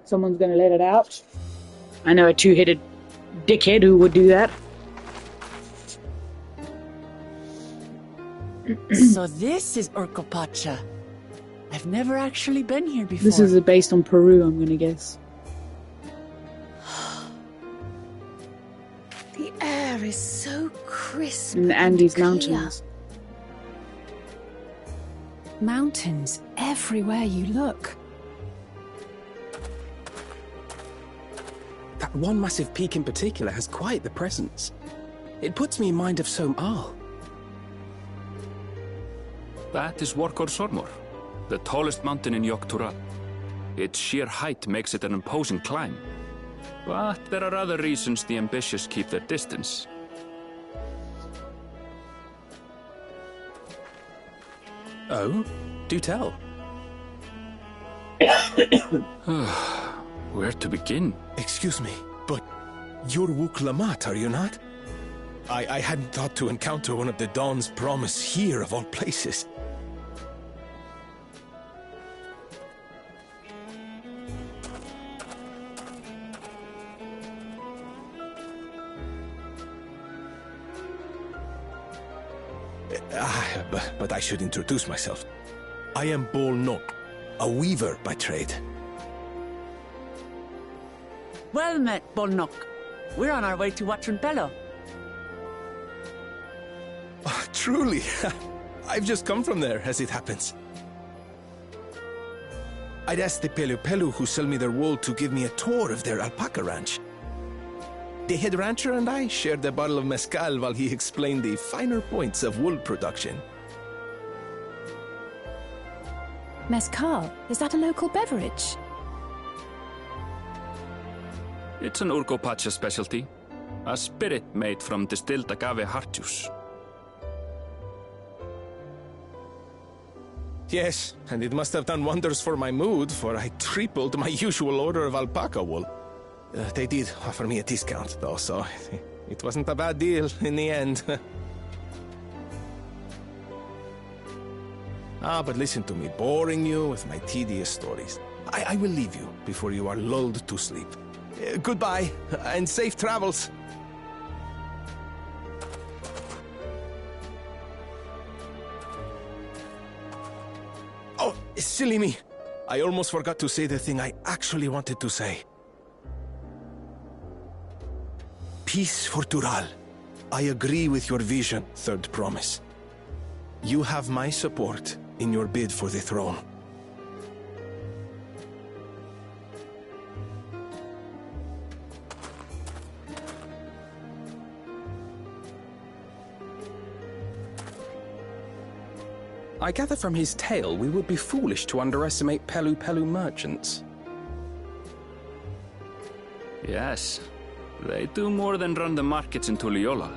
Someone's gonna let it out. I know a two-headed dickhead who would do that. So this is Urkopacha. I've never actually been here before. This is based on Peru, I'm gonna guess. The air is so crisp. In the Andes clear. Mountains. Mountains everywhere you look. That one massive peak in particular has quite the presence. It puts me in mind of Som-Al. That is Workor Sormor, the tallest mountain in Yogg-Tural. Its sheer height makes it an imposing climb. But there are other reasons the ambitious keep their distance. Oh? Do tell. Where to begin? Excuse me, but you're Wuk-Lamat, are you not? I hadn't thought to encounter one of the Dawn's promise here, of all places. But I should introduce myself. I am Bol Nok, a weaver by trade. Well met, Bolnok. We're on our way to Watrunpelo. Oh, truly. I've just come from there, as it happens. I'd asked the Pelu who sell me their wool to give me a tour of their alpaca ranch. The head rancher and I shared a bottle of mezcal while he explained the finer points of wool production. Mezcal, is that a local beverage? It's an Urkopacha specialty. A spirit made from distilled agave heart juice. Yes, and it must have done wonders for my mood, for I tripled my usual order of alpaca wool. They did offer me a discount, though, so it wasn't a bad deal in the end. But listen to me, boring you with my tedious stories. I will leave you before you are lulled to sleep. Goodbye, and safe travels. Oh, silly me. I almost forgot to say the thing I actually wanted to say. Peace for Tural. I agree with your vision, Third Promise. You have my support in your bid for the throne. I gather from his tale we would be foolish to underestimate Pelu merchants. Yes. They do more than run the markets in Tuliyola.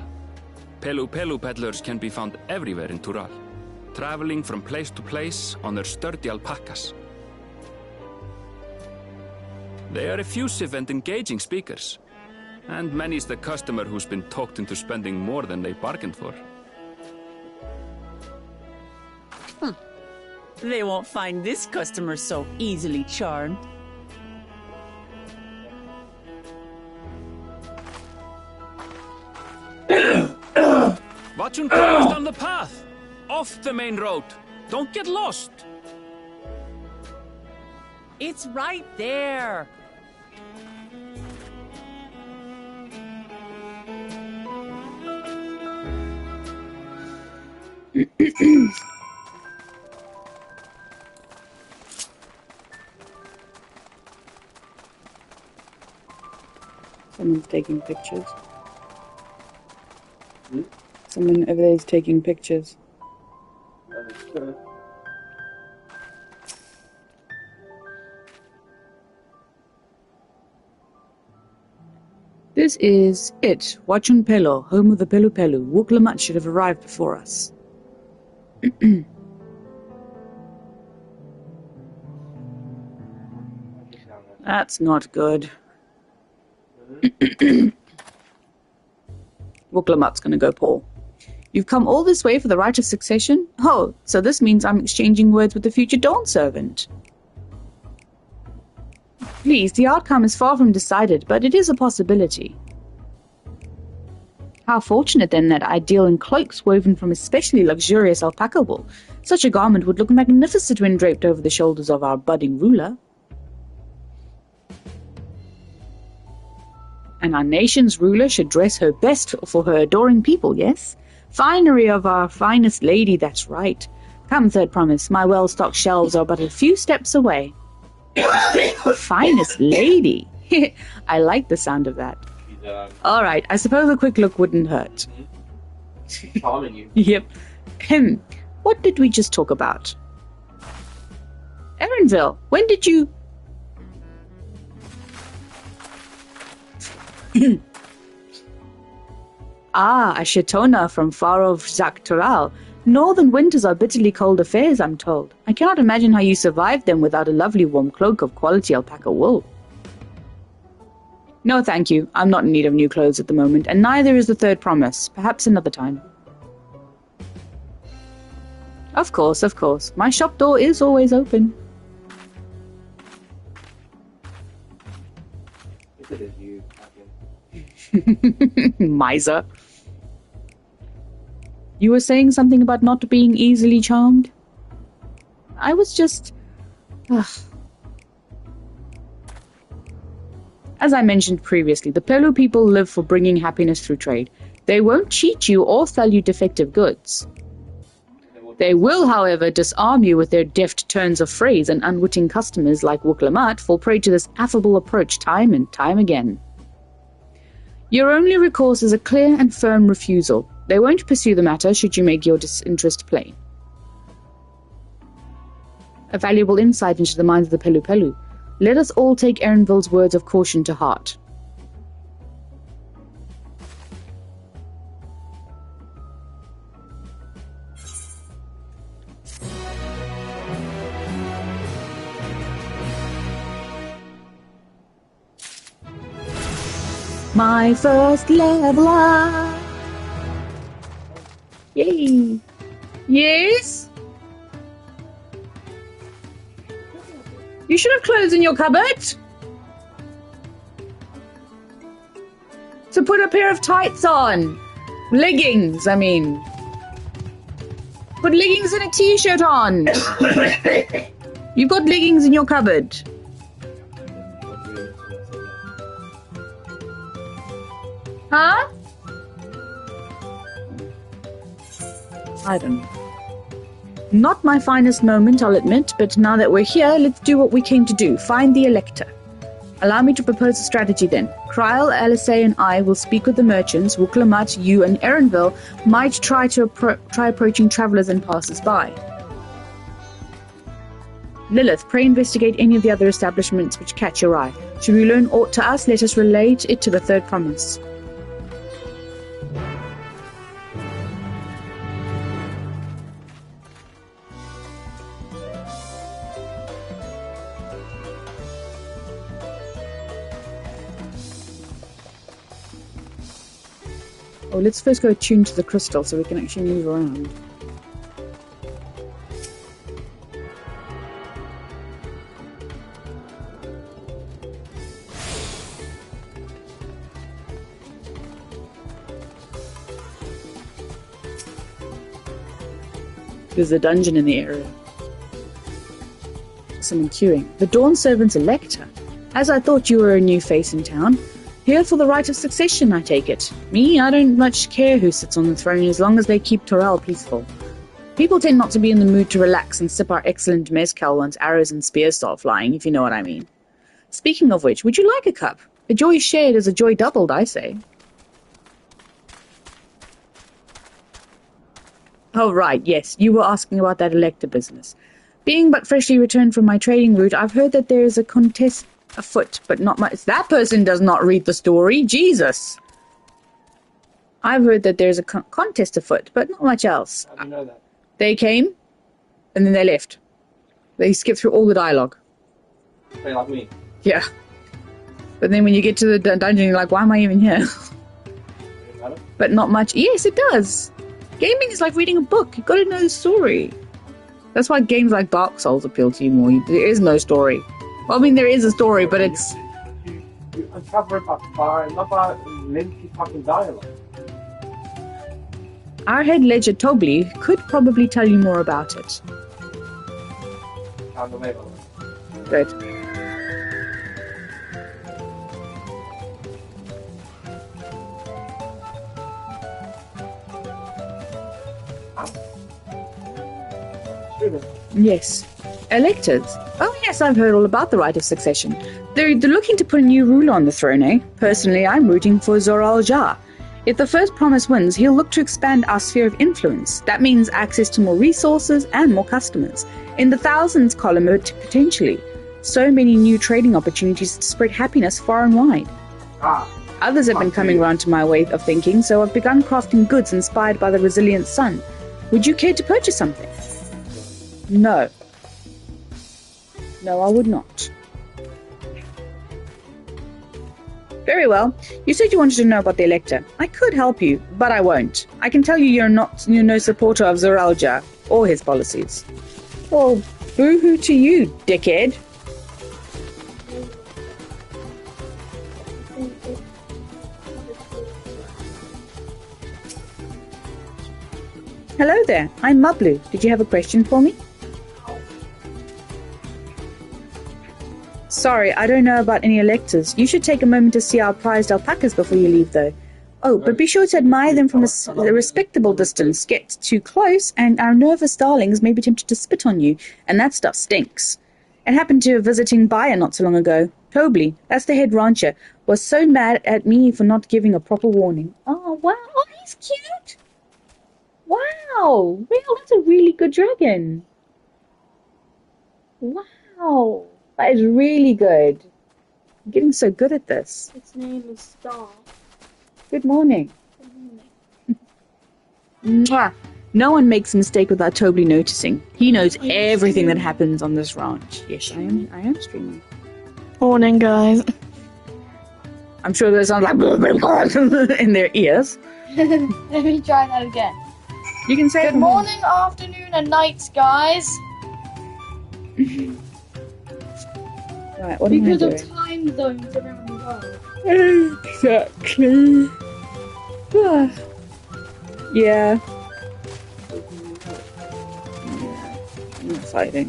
Pelu peddlers can be found everywhere in Tural, traveling from place to place on their sturdy alpacas. They are effusive and engaging speakers, and many's the customer who's been talked into spending more than they bargained for. They won't find this customer so easily charmed. Watrunpelo is down the path! Off the main road! Don't get lost! It's right there! Someone's taking pictures. Someone over there is taking pictures. This is it. Wachun Pelo, home of the Pelu Pelu. Wuklamat should have arrived before us. That's not good. Wuklamat's gonna go Paul. You've come all this way for the right of succession? Oh, so this means I'm exchanging words with the future Dawn servant. Please, the outcome is far from decided, but it is a possibility. How fortunate then that I deal in cloaks woven from especially luxurious alpaca wool. Such a garment would look magnificent when draped over the shoulders of our budding ruler. And our nation's ruler should dress her best for her adoring people, yes? Finery of our finest lady, that's right. Come, third promise, my well-stocked shelves are but a few steps away. Finest lady? I like the sound of that. All right, I suppose a quick look wouldn't hurt. Charming you. Yep. What did we just talk about? Erenville, when did you... Ah, a Shetona from far off Zaktoral. Northern winters are bitterly cold affairs, I'm told. I cannot imagine how you survived them without a lovely warm cloak of quality alpaca wool. No, thank you. I'm not in need of new clothes at the moment, and neither is the third promise. Perhaps another time. Of course, of course. My shop door is always open. If it is you, Miser. You were saying something about not being easily charmed? I was just... As I mentioned previously, the Pelu people live for bringing happiness through trade. They won't cheat you or sell you defective goods. They will, however, disarm you with their deft turns of phrase, and unwitting customers like Wuklamat fall prey to this affable approach time and time again. Your only recourse is a clear and firm refusal. They won't pursue the matter should you make your disinterest plain. A valuable insight into the minds of the Pelu Pelu. Let us all take Erenville's words of caution to heart. My first level up. Yay. Yes? You should have clothes in your cupboard. To put a pair of tights on. Leggings, I mean. Put leggings and a t-shirt on. You've got leggings in your cupboard. Huh? I don't know. Not my finest moment, I'll admit, but now that we're here, let's do what we came to do. Find the Elector. Allow me to propose a strategy then. Kryl, Alisay, and I will speak with the merchants. Wuklamat, you, and Erenville might try approaching travelers and passers-by. Lilith, pray investigate any of the other establishments which catch your eye. Should we learn aught to us, let us relate it to the third promise. Oh, let's first go attune to the crystal so we can actually move around. There's a dungeon in the area. Someone queuing. The Dawn Servant's Elector. As I thought you were a new face in town. Here for the right of succession, I take it. Me, I don't much care who sits on the throne as long as they keep Torel peaceful. People tend not to be in the mood to relax and sip our excellent mezcal once arrows and spears start flying, if you know what I mean. Speaking of which, would you like a cup? A joy shared is a joy doubled, I say. Oh, right, yes, you were asking about that Elector business. Being but freshly returned from my trading route, I've heard that there is a afoot, but not much. That person does not read the story. Jesus. I've heard that there's a contest afoot, but not much else. How do you know that? They came, and then they left. They skipped through all the dialogue. Play like me. Yeah. But then when you get to the dungeon, you're like, why am I even here? But not much. Yes, it does. Gaming is like reading a book. You've got to know the story. That's why games like Dark Souls appeal to you more. There is no story. Well, I mean, there is a story, but it's... You uncover it by not by lengthy fucking dialogue. Our head ledger, Tobli, could probably tell you more about it. Found the way, Good. Yes. Electors. Oh yes, I've heard all about the right of succession. They're looking to put a new ruler on the throne, eh? Personally, I'm rooting for Zoral Jah. If the first promise wins, he'll look to expand our sphere of influence. That means access to more resources and more customers. In the thousands column, potentially. So many new trading opportunities to spread happiness far and wide. Others have been coming round to my way of thinking, so I've begun crafting goods inspired by the resilient sun. Would you care to purchase something? No. No, I would not. Very well. You said you wanted to know about the Elector. I could help you, but I won't. I can tell you you're no supporter of Zoral Jah or his policies. Well, boo-hoo to you, dickhead. Hello there, I'm Mablu. Did you have a question for me? Sorry, I don't know about any electors. You should take a moment to see our prized alpacas before you leave, though. Oh, but be sure to admire them from a respectable distance. Get too close, and our nervous darlings may be tempted to spit on you, and that stuff stinks. It happened to a visiting buyer not so long ago. Tobli, that's the head rancher, was so mad at me for not giving a proper warning. Oh, wow. Oh, he's cute. Wow. Real, that's a really good dragon. Wow. That is really good. I'm getting so good at this. Its name is Star. Good morning. Good morning. Mwah. No one makes a mistake without Tobli noticing. He knows everything that happens on this ranch. Yes, I am streaming. Morning, guys. I'm sure that sounds like in their ears. Let me try that again. You can say good morning, afternoon, and nights, guys. Right, what am I doing? Because of time zones around the world. Exactly. Yeah. I'm fighting.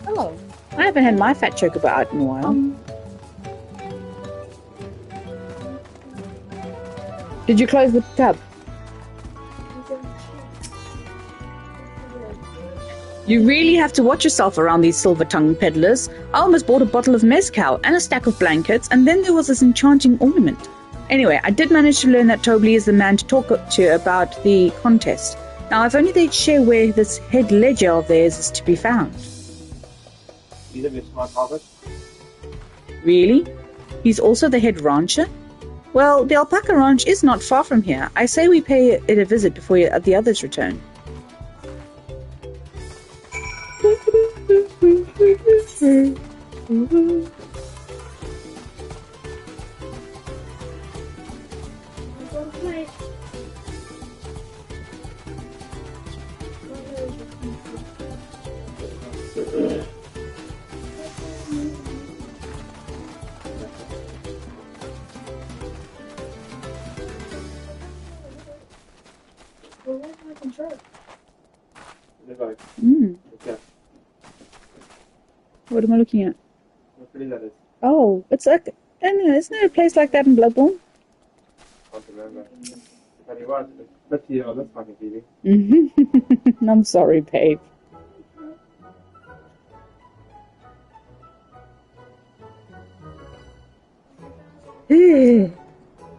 Hello. I haven't had my fat chocobo out in a while. Did you close the tub? You really have to watch yourself around these silver-tongued peddlers. I almost bought a bottle of mezcal and a stack of blankets, and then there was this enchanting ornament. Anyway, I did manage to learn that Tobli is the man to talk to about the contest. Now, if only they'd share where this head ledger of theirs is to be found. You live in Smart Harvest? Really? He's also the head rancher? Well, the alpaca ranch is not far from here. I say we pay it a visit before the others return. What am I looking at? What city that is? Oh, it's like, I don't know, isn't there a place like that in Bloodborne? I can't remember. If anyone, let's see on this fucking TV. I'm sorry, babe.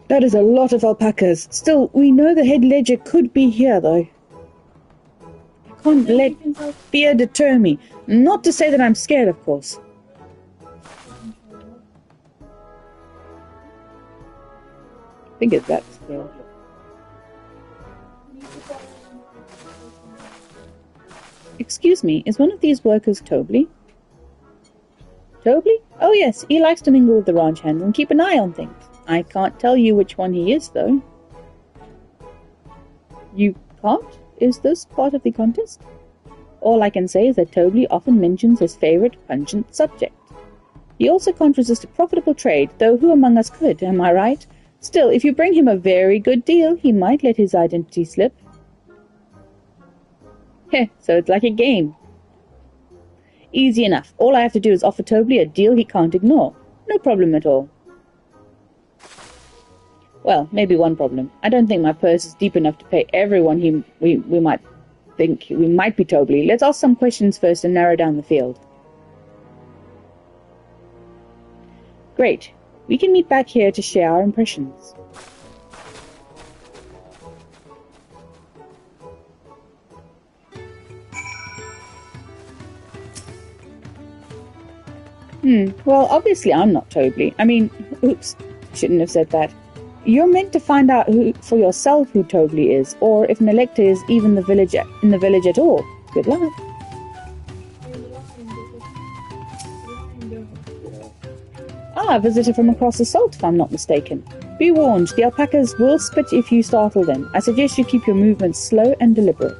That is a lot of alpacas. Still, we know the head ledger could be here, though. can't let fear deter me. Not to say that I'm scared, of course. I think it's that scary. Excuse me, is one of these workers Tobley? Tobley? Oh yes, he likes to mingle with the ranch hands and keep an eye on things. I can't tell you which one he is, though. You can't? Is this part of the contest? All I can say is that Tobley often mentions his favorite pungent subject. He also can't resist a profitable trade, though who among us could, am I right? Still, if you bring him a very good deal, he might let his identity slip. Heh, so it's like a game. Easy enough. All I have to do is offer Tobley a deal he can't ignore. No problem at all. Well, maybe one problem. I don't think my purse is deep enough to pay everyone we might think we might be Tobley. Let's ask some questions first and narrow down the field. Great. We can meet back here to share our impressions. Well, obviously I'm not Tobley. I mean, oops, shouldn't have said that. You're meant to find out for yourself who Tobley is, or if an elector is even in the village at all. Good luck. A visitor from across the salt, if I'm not mistaken. Be warned, the alpacas will spit if you startle them. I suggest you keep your movements slow and deliberate.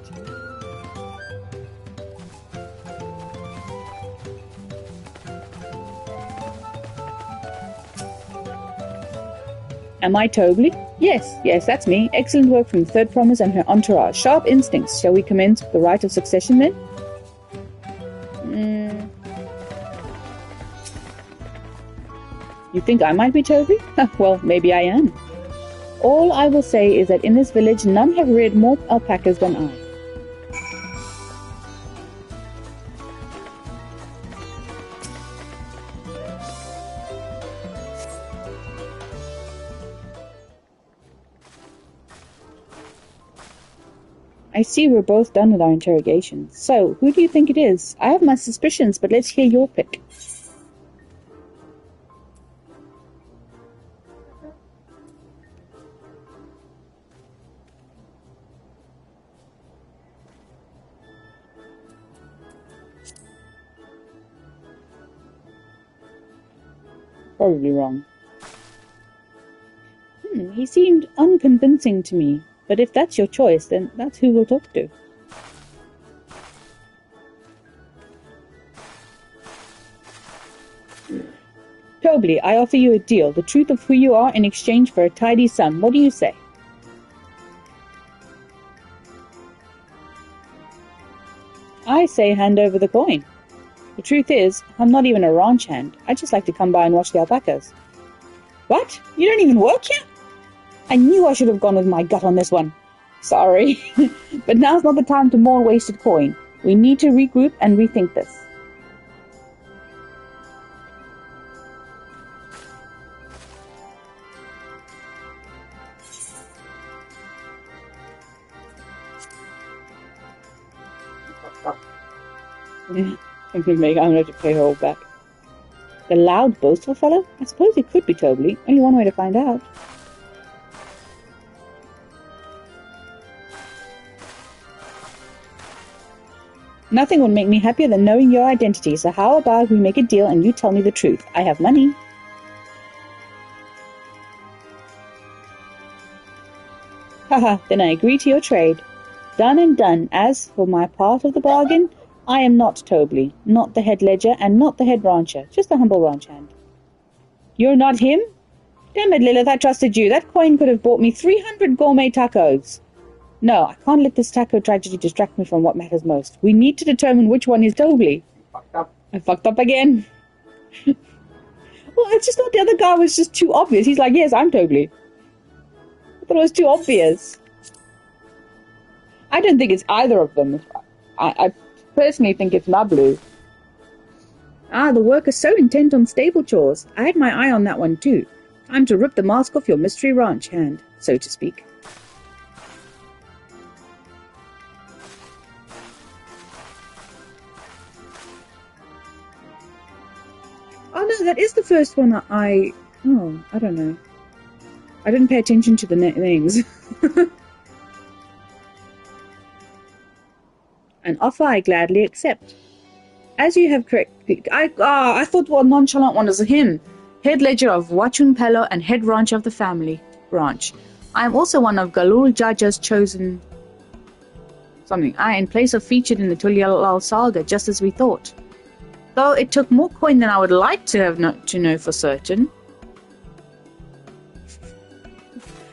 Am I Tobley? Yes, that's me. Excellent work from the Third Promise and her entourage. Sharp instincts. Shall we commence with the rite of succession then? You think I might be Tobley? Well, maybe I am. All I will say is that in this village none have reared more alpacas than I. I see we're both done with our interrogations. So, who do you think it is? I have my suspicions, but let's hear your pick. Probably wrong. He seemed unconvincing to me. But if that's your choice, then that's who we'll talk to. Tobley, I offer you a deal. The truth of who you are in exchange for a tidy sum. What do you say? I say hand over the coin. The truth is, I'm not even a ranch hand. I just like to come by and watch the alpacas. What? You don't even work here? I knew I should have gone with my gut on this one. Sorry. But now's not the time to mourn wasted coin. We need to regroup and rethink this. I'm going to have to pay her all back. The loud, boastful fellow? I suppose he could be Tobley. Only one way to find out. Nothing would make me happier than knowing your identity, so how about we make a deal and you tell me the truth? I have money. Haha, then I agree to your trade. Done and done. As for my part of the bargain, I am not Tobley, not the head ledger, and not the head rancher, just a humble ranch hand. You're not him? Damn it, Lilith, I trusted you. That coin could have bought me 300 gourmet tacos. No, I can't let this taco tragedy distract me from what matters most. We need to determine which one is Tobley. I fucked up again. Well, I just thought the other guy was just too obvious. He's like, yes, I'm Tobley. I thought it was too obvious. I don't think it's either of them. I personally think it's Mablu. Ah, the worker's so intent on stable chores. I had my eye on that one too. Time to rip the mask off your mystery ranch hand, so to speak. that is the first one that I don't know. I didn't pay attention to the names. An offer I gladly accept. As you have correctly... I thought the nonchalant one was him. Head ledger of Wachung Pelo and head rancher of the family branch. I am also one of Galul Jaja's chosen... something. In place of featured in the Tulial saga, just as we thought. Though it took more coin than I would like to have to know for certain.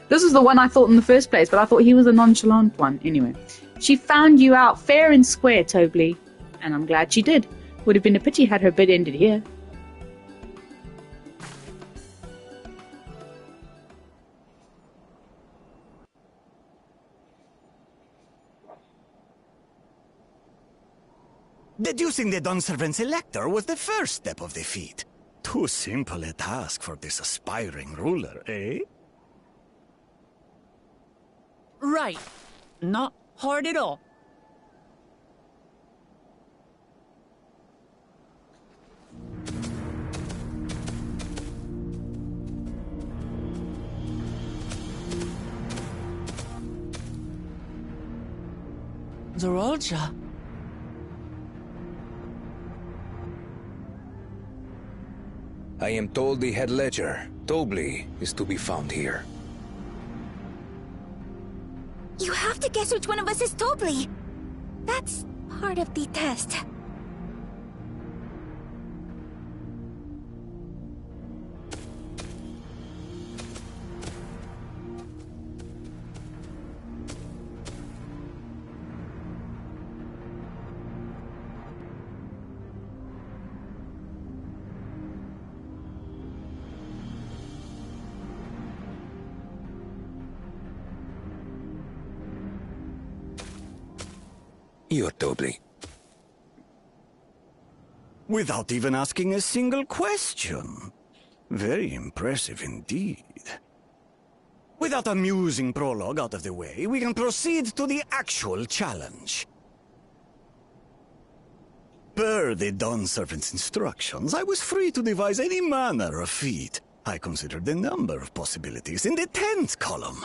This is the one I thought in the first place, but I thought he was a nonchalant one. Anyway. She found you out fair and square, Tobley. And I'm glad she did. Would have been a pity had her bid ended here. Deducing the Dawnservant's elector was the first step of the feat. Too simple a task for this aspiring ruler, eh? Right. Not hard at all. Zorolja. I am told the head ledger, Tobley, is to be found here. You have to guess which one of us is Tobley. That's part of the test. You're Tobley. Without even asking a single question. Very impressive indeed. With that amusing prologue out of the way, we can proceed to the actual challenge. Per the Dawnservant's instructions, I was free to devise any manner of feat. I considered a number of possibilities in the 10th column.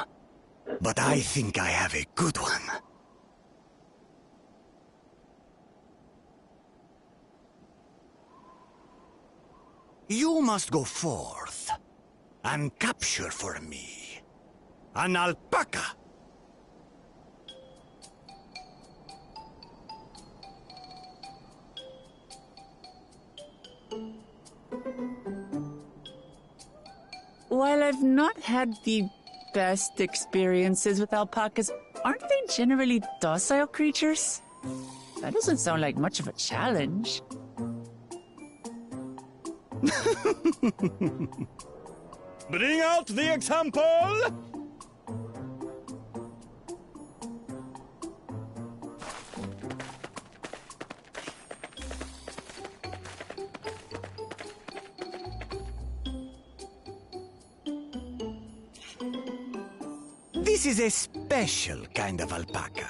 But I think I have a good one. You must go forth and capture for me an alpaca. While I've not had the best experiences with alpacas, aren't they generally docile creatures? That doesn't sound like much of a challenge. Bring out the example! This is a special kind of alpaca.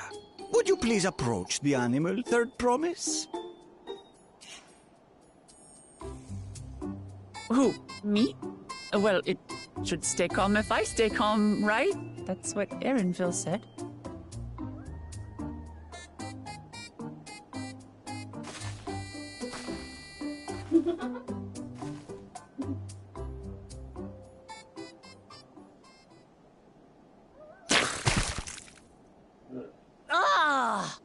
Would you please approach the animal, Third Promise? Who? Me? Well, it should stay calm if I stay calm, right? That's what Erinville said. Ah!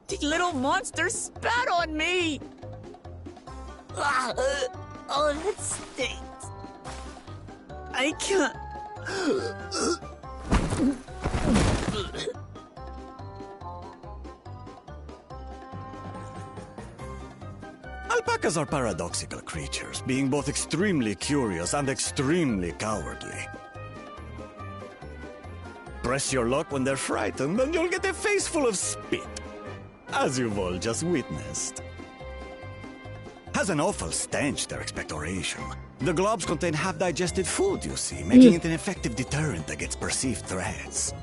The little monster spat on me! Oh, that stinks. I can't... Alpacas are paradoxical creatures, being both extremely curious and extremely cowardly. Press your luck when they're frightened, and you'll get a face full of spit, as you've all just witnessed. Has an awful stench, their expectoration. The globs contain half-digested food, you see, making it an effective deterrent against perceived threats.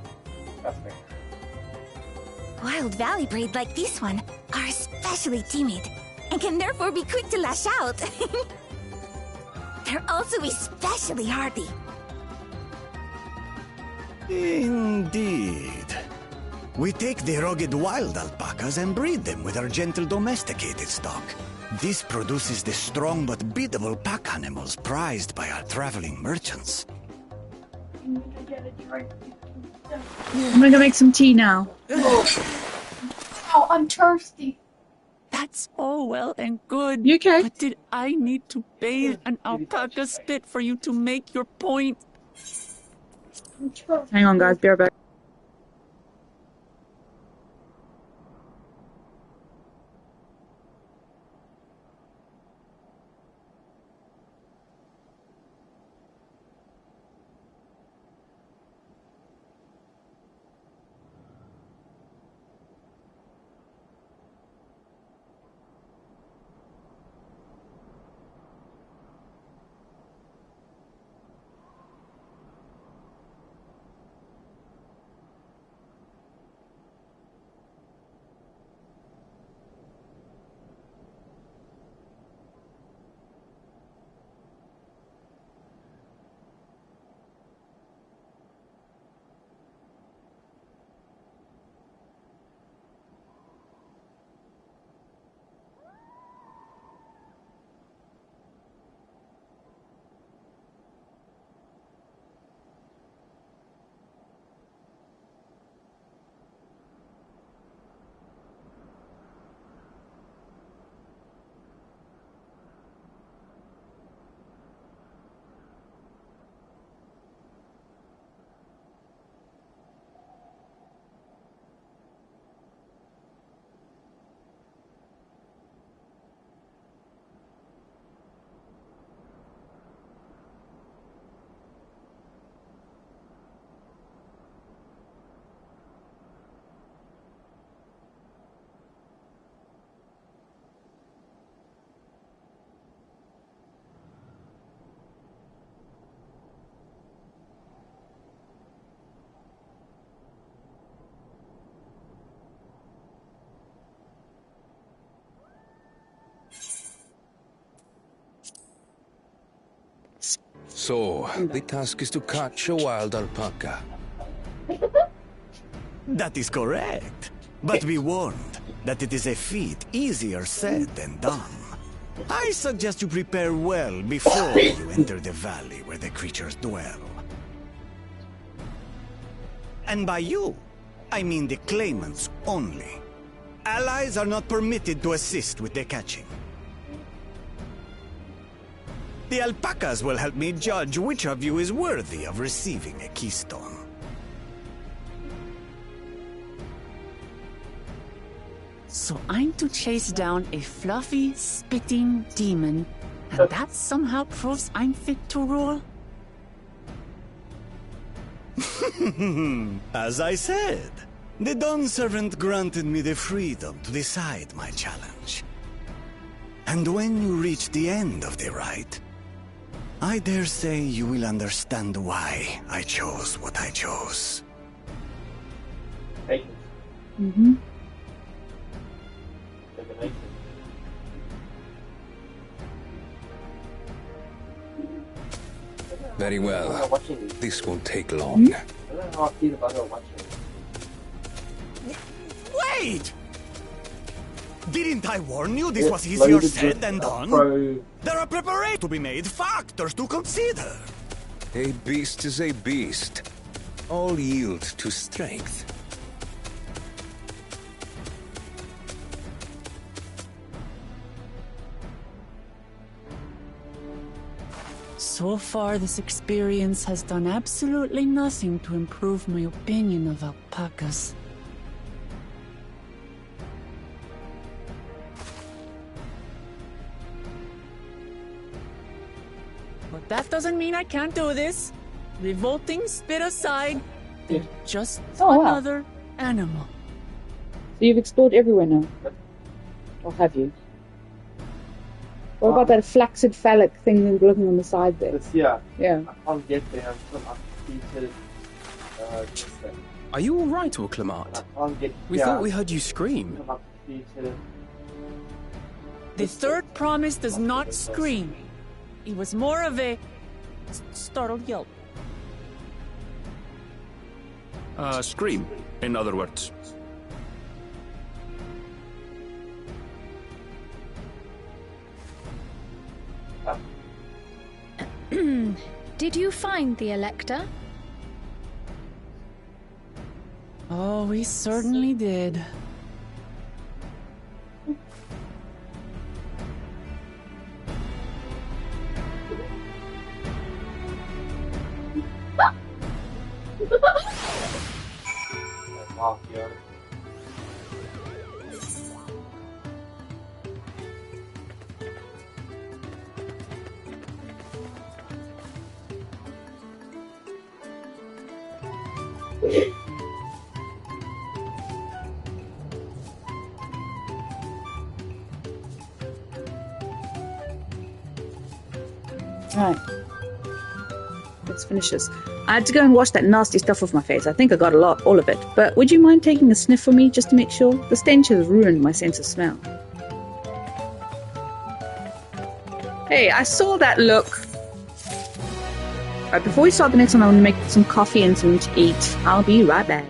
Wild valley breed like this one are especially timid. and can therefore be quick to lash out. They're also especially hardy. Indeed. We take the rugged wild alpacas and breed them with our gentle domesticated stock. This produces the strong but biddable pack animals prized by our traveling merchants. I'm gonna get a drink. I'm gonna go make some tea now. Oh, I'm thirsty. That's all well and good. You okay? But did I need to bathe an alpaca spit for you to make your point? I'm thirsty. Hang on, guys. Be right back. So, the task is to catch a wild alpaca. That is correct. But be warned that it is a feat easier said than done. I suggest you prepare well before you enter the valley where the creatures dwell. And by you, I mean the claimants only. Allies are not permitted to assist with the catching. The alpacas will help me judge which of you is worthy of receiving a keystone. So I'm to chase down a fluffy, spitting demon, and that somehow proves I'm fit to rule? As I said, the Dawn Servant granted me the freedom to decide my challenge. And when you reach the end of the rite, I dare say you will understand why I chose what I chose. Mm-hmm. Very well. This won't take long. I don't know how I feel about her watching. Wait! Didn't I warn you this was easier said than done? There are preparations to be made, factors to consider. A beast is a beast. All yield to strength. So far, this experience has done absolutely nothing to improve my opinion of alpacas. But that doesn't mean I can't do this. Revolting spit aside, they're just another animal. So you've explored everywhere now? Or have you? What about that flaccid phallic thing looking on the side there? Yeah. Yeah. I can't get there until I've completed this thing. Are you alright, Uklamat? I can't get We thought we heard you scream. Until I've completed The third promise does not scream. It was more of a startled yelp. Scream, in other words. Did you find the Elector? Oh, we certainly did. Right. Let's finish this. I had to go and wash that nasty stuff off my face. I think I got all of it. But would you mind taking a sniff for me just to make sure? The stench has ruined my sense of smell. Hey, I saw that look. Right, before we start the next one, I want to make some coffee and something to eat. I'll be right back.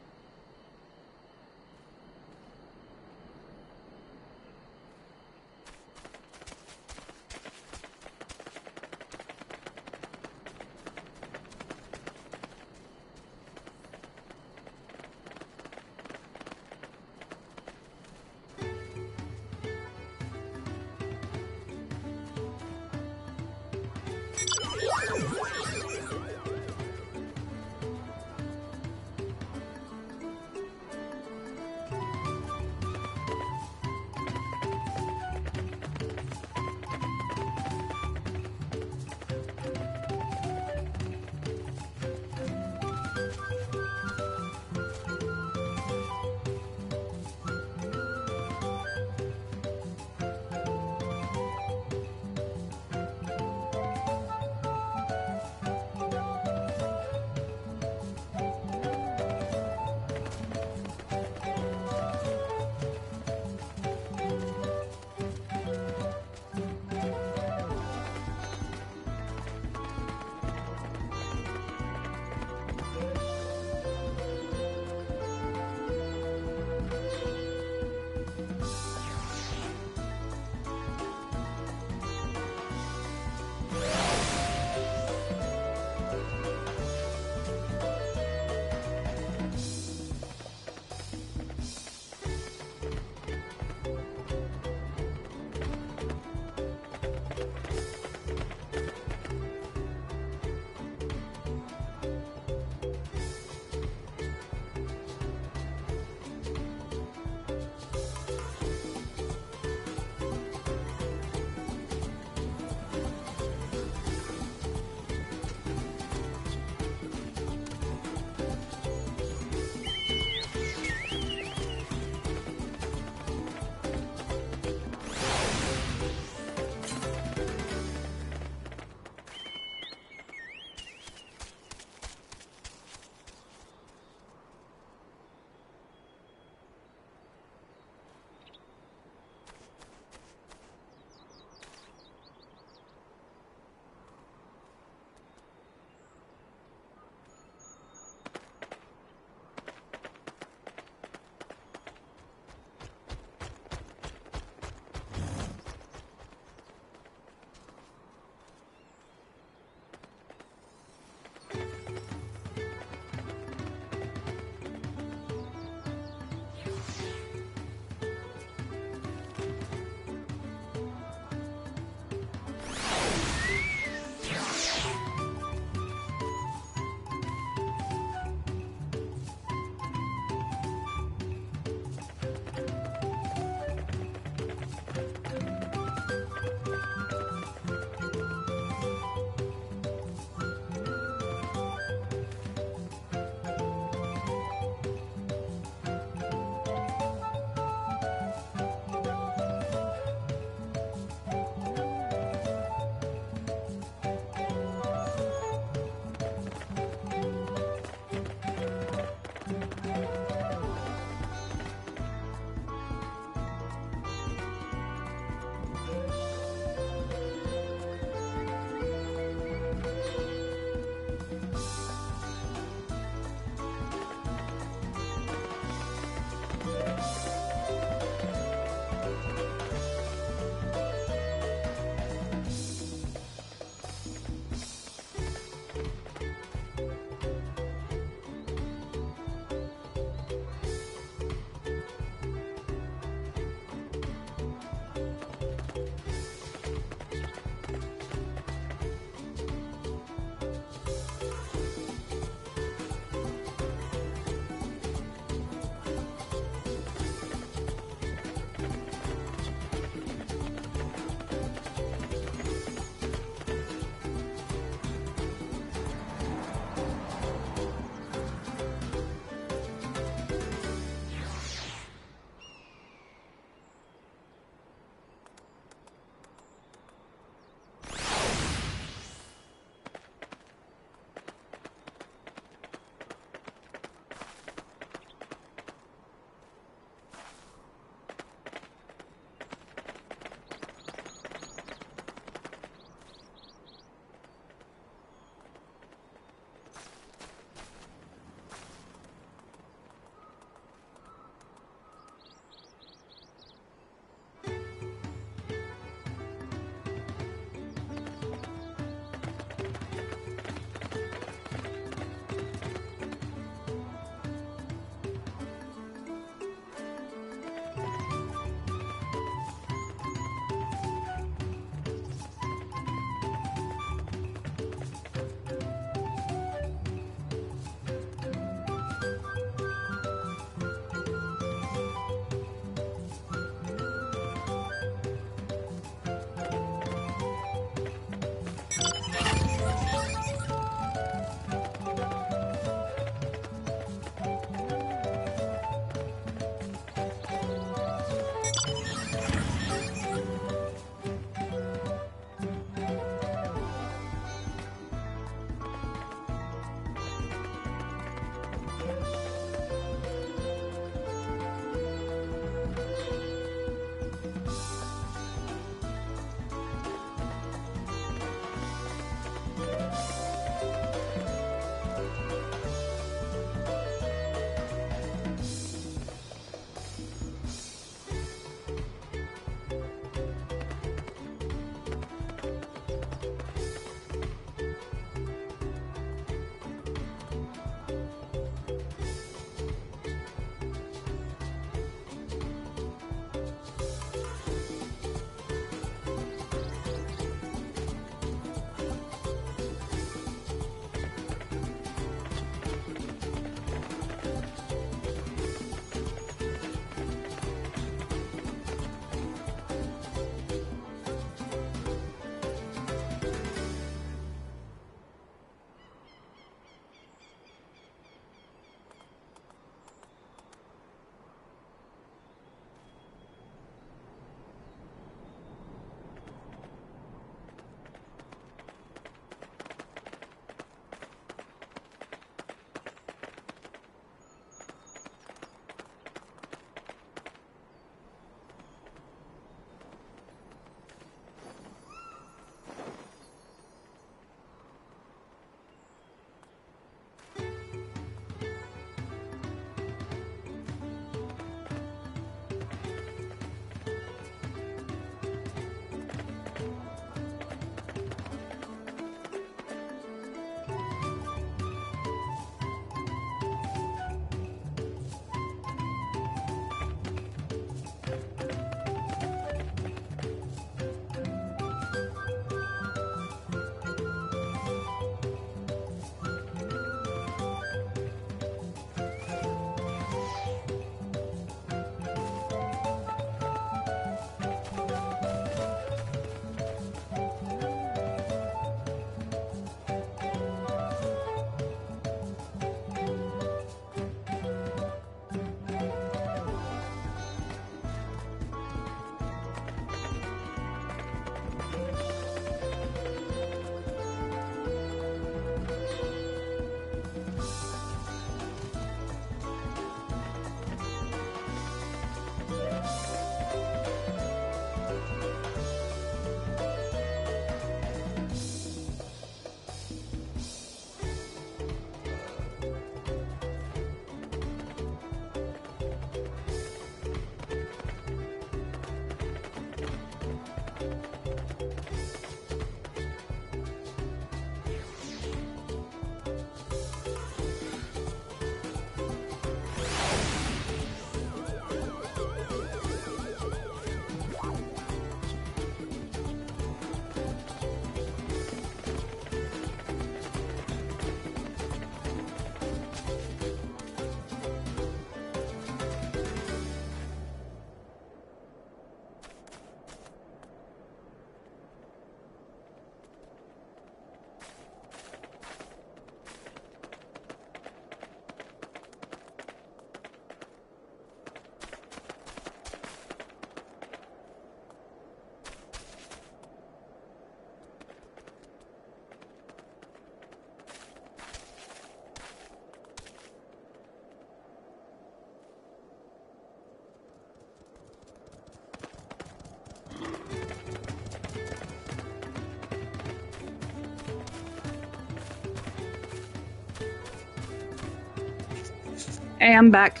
Hey, I'm back.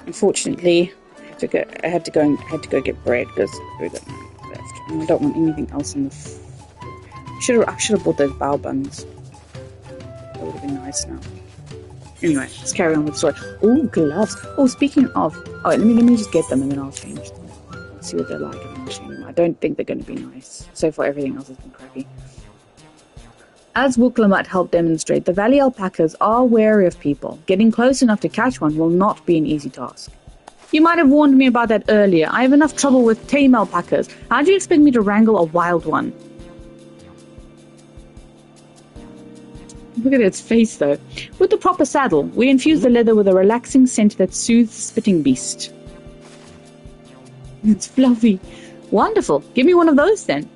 Unfortunately, I had to go get bread because we got nothing left. And I don't want anything else in the. I should have bought those bao buns. That would have been nice now. Anyway, let's carry on with the story. Oh, gloves. Oh, speaking of, let me just get them and then I'll change them. See what they're like. I don't think they're going to be nice. So far, everything else has been crappy. As Wuklamat helped demonstrate, the valley alpacas are wary of people. Getting close enough to catch one will not be an easy task. You might have warned me about that earlier. I have enough trouble with tame alpacas. How do you expect me to wrangle a wild one? Look at its face, though. With the proper saddle, we infuse the leather with a relaxing scent that soothes the spitting beast. It's fluffy. Wonderful. Give me one of those, then.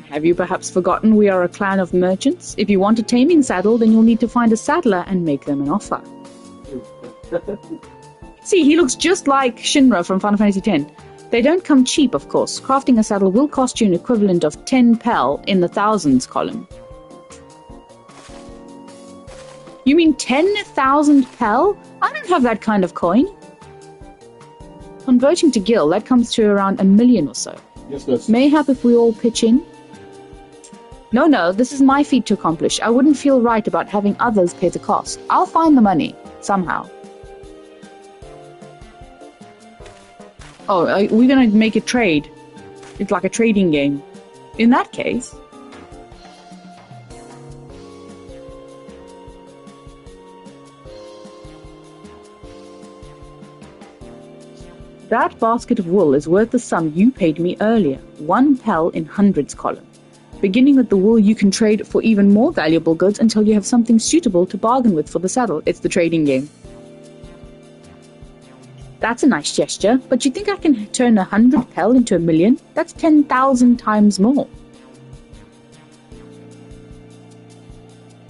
Have you perhaps forgotten we are a clan of merchants? If you want a taming saddle, then you'll need to find a saddler and make them an offer. See, he looks just like Shinra from Final Fantasy X. They don't come cheap, of course. Crafting a saddle will cost you an equivalent of 10 pel in the thousands column. You mean 10,000 pel? I don't have that kind of coin. Converting to gil, that comes to around 1 million or so. Yes, yes. Mayhap if we all pitch in. No, this is my feat to accomplish. I wouldn't feel right about having others pay the cost. I'll find the money, somehow. Oh, we're going to make a trade. It's like a trading game. In that case... That basket of wool is worth the sum you paid me earlier. 1 pel in hundreds column. Beginning with the wool, you can trade for even more valuable goods until you have something suitable to bargain with for the saddle. It's the trading game. That's a nice gesture, but you think I can turn 100 pel into 1 million? That's 10,000 times more.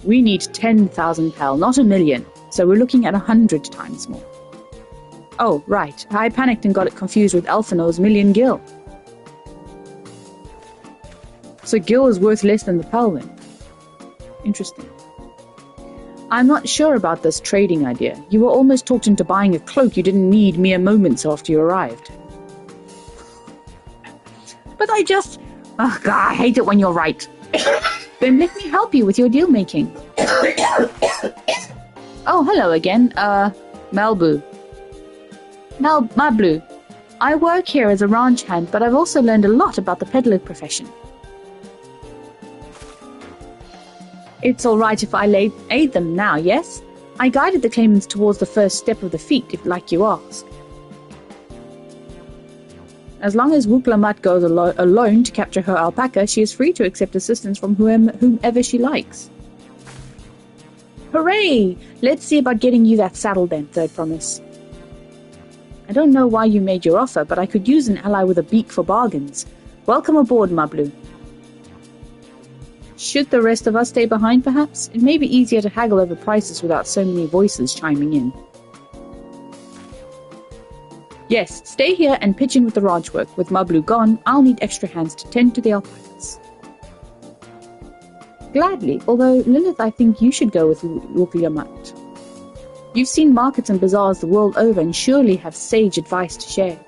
We need 10,000 pel, not 1 million, so we're looking at 100 times more. Oh, right. I panicked and got it confused with Elfino's million gil. So gil is worth less than the pel then. Interesting. I'm not sure about this trading idea. You were almost talked into buying a cloak you didn't need mere moments after you arrived. But I just... Oh, God, I hate it when you're right. Then let me help you with your deal-making. Oh, hello again. Mablu. I work here as a ranch hand, but I've also learned a lot about the peddler profession. It's all right if I aid them now, yes? I guided the claimants towards the first step of the feat, if like you ask. As long as Wuklamat goes alone to capture her alpaca, she is free to accept assistance from whomever she likes. Hooray! Let's see about getting you that saddle then, third promise. I don't know why you made your offer, but I could use an ally with a beak for bargains. Welcome aboard, Mablu. Should the rest of us stay behind, perhaps? It may be easier to haggle over prices without so many voices chiming in. Yes, stay here and pitch in with the ranch work. With Mablu gone, I'll need extra hands to tend to the alpacas. Gladly, although Lilith, I think you should go with Wuklamat. You've seen markets and bazaars the world over and surely have sage advice to share.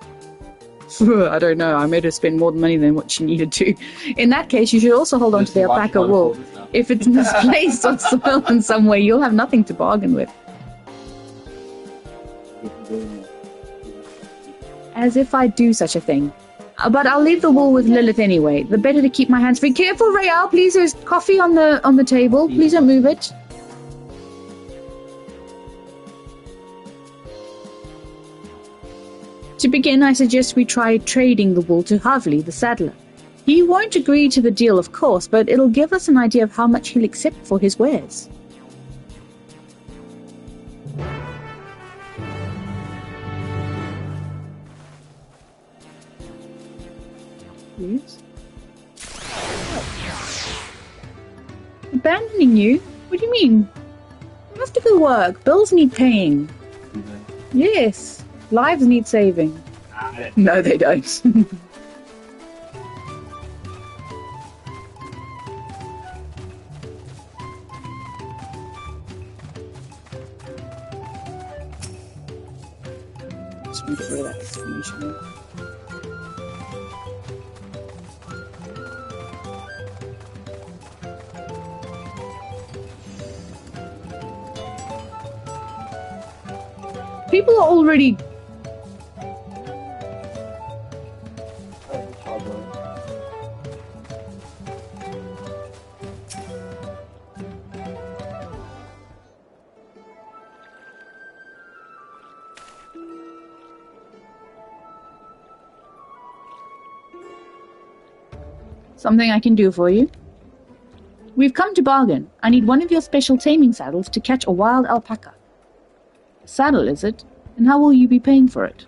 I don't know, I made her spend more money than what she needed to. In that case, you should also hold on to the alpaca wool. If it's misplaced or soiled in some way, you'll have nothing to bargain with. As if I'd do such a thing. But I'll leave the wool with Lilith anyway. The better to keep my hands free. Careful, Rael, please, there's coffee on the table. Please don't move it. To begin, I suggest we try trading the wool to Havli, the saddler. He won't agree to the deal, of course, but it'll give us an idea of how much he'll accept for his wares. Yes? Abandoning you? What do you mean? I have to go work. Bills need paying. Yes. Lives need saving. No, they don't. actually. People are already... Something I can do for you? We've come to bargain. I need one of your special taming saddles to catch a wild alpaca. A saddle, is it? And how will you be paying for it?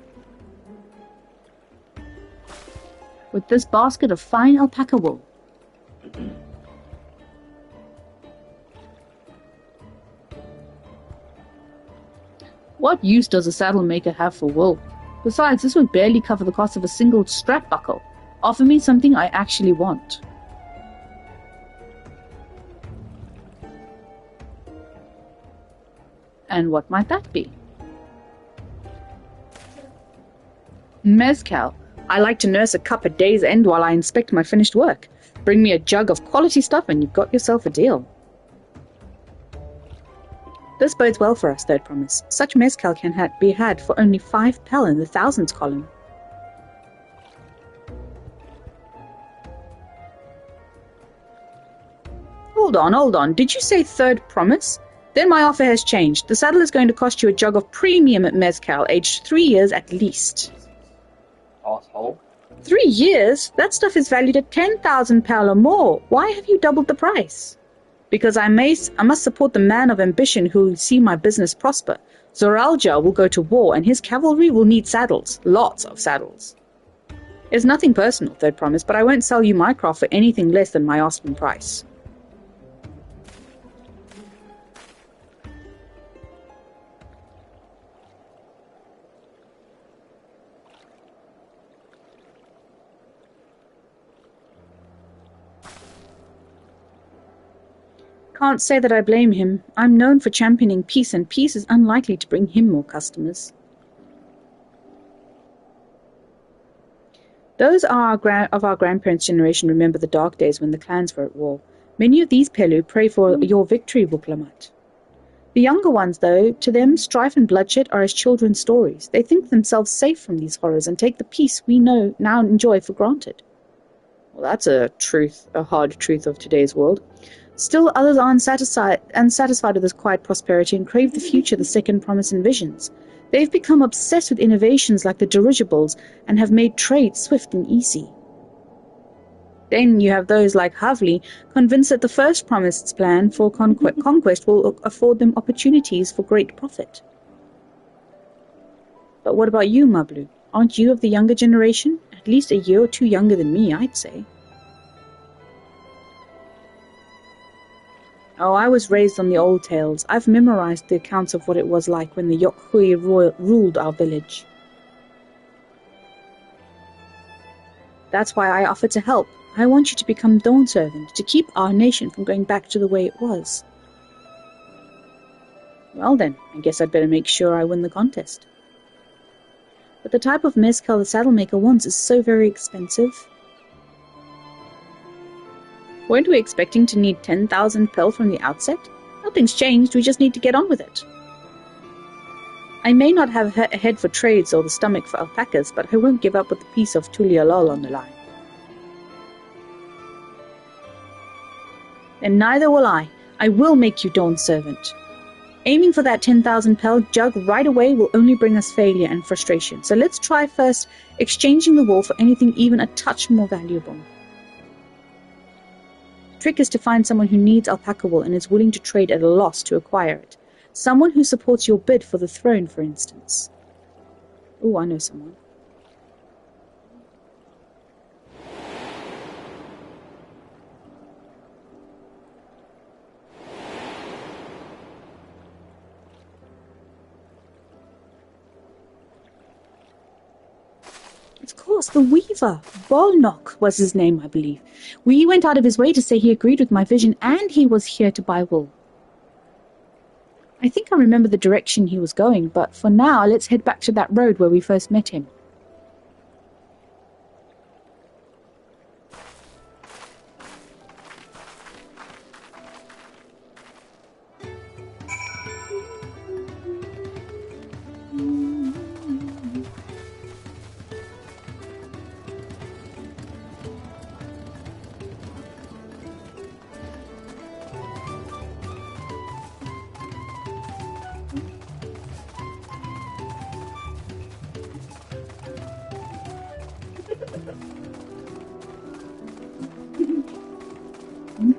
With this basket of fine alpaca wool. What use does a saddle maker have for wool? Besides, this would barely cover the cost of a single strap buckle. Offer me something I actually want. And what might that be? Mezcal. I like to nurse a cup at day's end while I inspect my finished work. Bring me a jug of quality stuff and you've got yourself a deal. This bodes well for us, Third Promise. Such mezcal can be had for only 5 pel in the thousands column. Hold on. Did you say Third Promise? Then my offer has changed. The saddle is going to cost you a jug of premium mezcal, aged 3 years at least. Asshole. 3 years? That stuff is valued at 10,000 pel or more. Why have you doubled the price? Because I must support the man of ambition who will see my business prosper. Zoralja will go to war, and his cavalry will need saddles. Lots of saddles. It's nothing personal, Third Promise, but I won't sell you my craft for anything less than my asking price. Can't say that I blame him. I'm known for championing peace, and peace is unlikely to bring him more customers. Those of our grandparents' generation remember the dark days when the clans were at war. Many of these Pelu pray for your victory, Wuklamat. The younger ones, though, to them strife and bloodshed are as children's stories. They think themselves safe from these horrors and take the peace we now enjoy for granted. Well, that's a hard truth of today's world. Still, others are unsatisfied with this quiet prosperity and crave the future the Second Promise envisions. They've become obsessed with innovations like the dirigibles and have made trade swift and easy. Then you have those like Havli, convinced that the First Promise's plan for conquest will afford them opportunities for great profit. But what about you, Mablu? Aren't you of the younger generation? At least a year or two younger than me, I'd say. Oh, I was raised on the old tales. I've memorized the accounts of what it was like when the Yokhui ruled our village. That's why I offer to help. I want you to become Dawn Servant, to keep our nation from going back to the way it was. Well then, I guess I'd better make sure I win the contest. But the type of mezcal the saddle maker wants is so very expensive. Weren't we expecting to need 10,000 pel from the outset? Nothing's changed, we just need to get on with it. I may not have a head for trades or the stomach for alpacas, but I won't give up with the piece of Tulialol on the line. And neither will I. I will make you Dawn Servant. Aiming for that 10,000 pel jug right away will only bring us failure and frustration, so let's try first exchanging the wool for anything even a touch more valuable. The trick is to find someone who needs alpaca wool and is willing to trade at a loss to acquire it. Someone who supports your bid for the throne, for instance. Oh, I know someone. Of course, the Weaver. Bolnock was his name, I believe. We went out of his way to say he agreed with my vision, and he was here to buy wool. I think I remember the direction he was going, but for now, let's head back to that road where we first met him.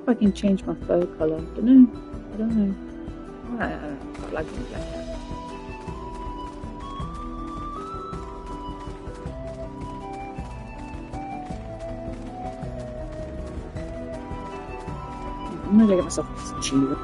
if I can change my fur color. I don't know. I like it like that. I'm gonna get myself a cheetah.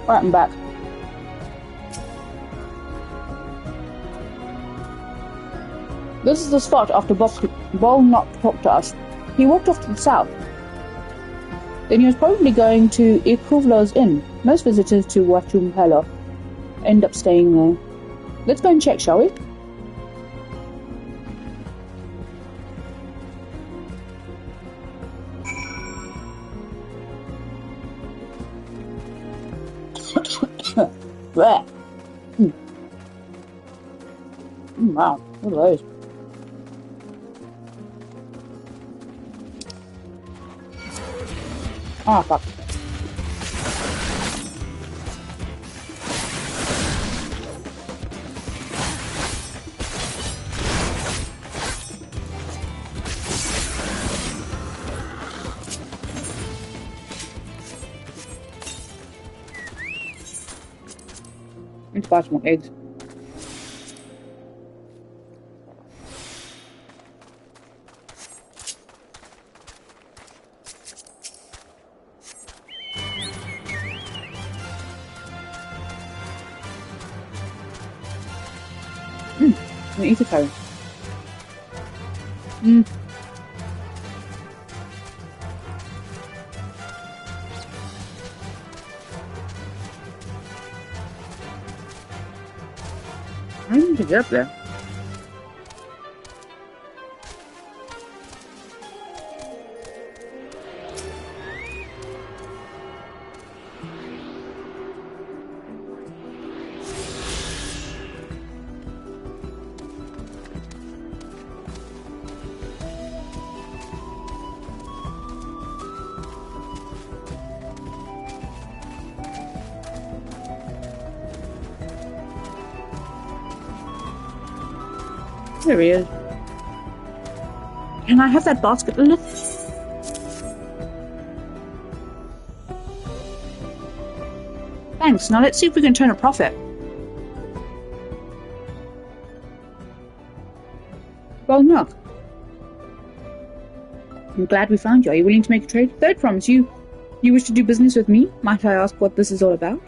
Right, I'm back. This is the spot after Bolnock talked to us. He walked off to the south. Then he was probably going to Ikuvlo's Inn. Most visitors to Wachumpelo end up staying there. Let's go and check, shall we? Wow, what are those? Ah, fuck. I need to buy some more eggs. I'm gonna eat a curry. I need to get up there. There he is. Can I have that basket, Lilith? Thanks. Now let's see if we can turn a profit. Well, no. I'm glad we found you. Are you willing to make a trade? Third promise. You wish to do business with me? Might I ask what this is all about?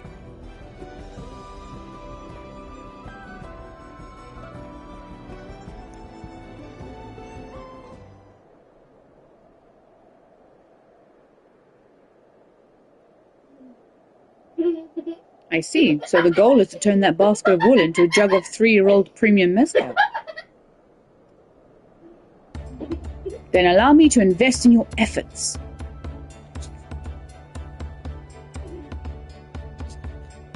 I see. So the goal is to turn that basket of wool into a jug of 3-year-old premium mezcal. Then allow me to invest in your efforts.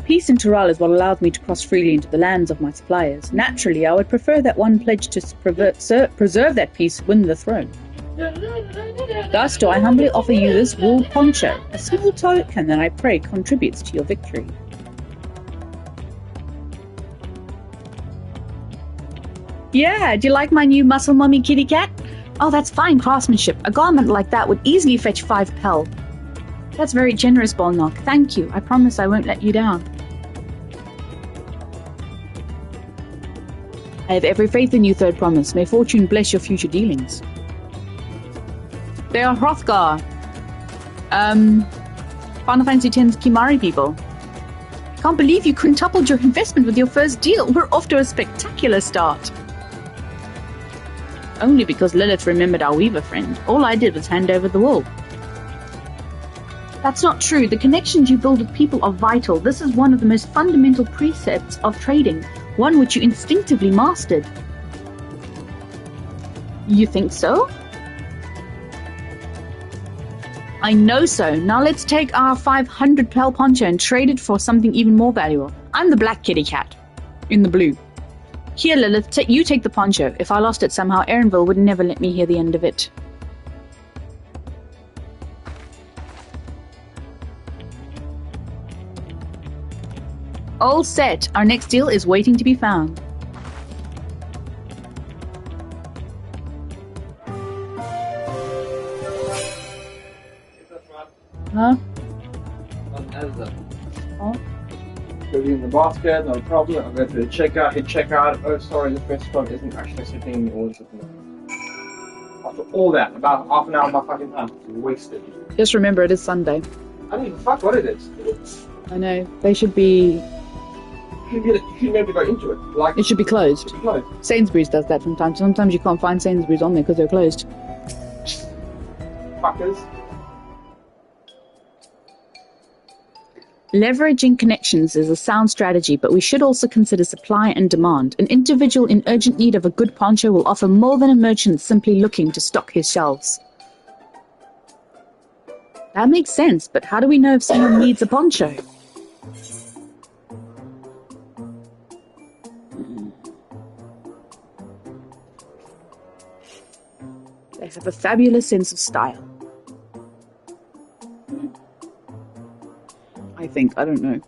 Peace in Tural is what allows me to cross freely into the lands of my suppliers. Naturally, I would prefer that one pledge to preserve that peace win the throne. Thus do I humbly offer you this wool poncho, a small token that I pray contributes to your victory. Yeah, do you like my new muscle mummy kitty cat? Oh, that's fine craftsmanship. A garment like that would easily fetch 5 pel. That's very generous, Bolnock. Thank you. I promise I won't let you down. I have every faith in you, Third Promise. May fortune bless your future dealings. They are Hrothgar. Final Fantasy X's Kimari people. Can't believe you quintupled your investment with your first deal. We're off to a spectacular start. Only because Lilith remembered our Weaver friend. All I did was hand over the wool. That's not true. The connections you build with people are vital. This is one of the most fundamental precepts of trading, one which you instinctively mastered. You think so? I know so. Now let's take our 500 pel poncho and trade it for something even more valuable. I'm the black kitty cat. In the blue. Here, Lilith, you take the poncho. If I lost it somehow, Erenville would never let me hear the end of it. All set. Our next deal is waiting to be found. Huh? Oh. Put it in the basket, no problem. I'm going to checkout, hit checkout. Oh, sorry, this restaurant isn't actually sitting in the order. After all that, about half an hour of my fucking time wasted. Just remember, it is Sunday. I don't give a fuck what it is. I know. They should be... You should maybe go into it. Like, it should be closed. It should be closed. Sainsbury's does that from time to time. Sometimes you can't find Sainsbury's on there because they're closed. Fuckers. Leveraging connections is a sound strategy, but we should also consider supply and demand. An individual in urgent need of a good poncho will offer more than a merchant simply looking to stock his shelves. That makes sense, but how do we know if someone needs a poncho? They have a fabulous sense of style. I think. I don't know.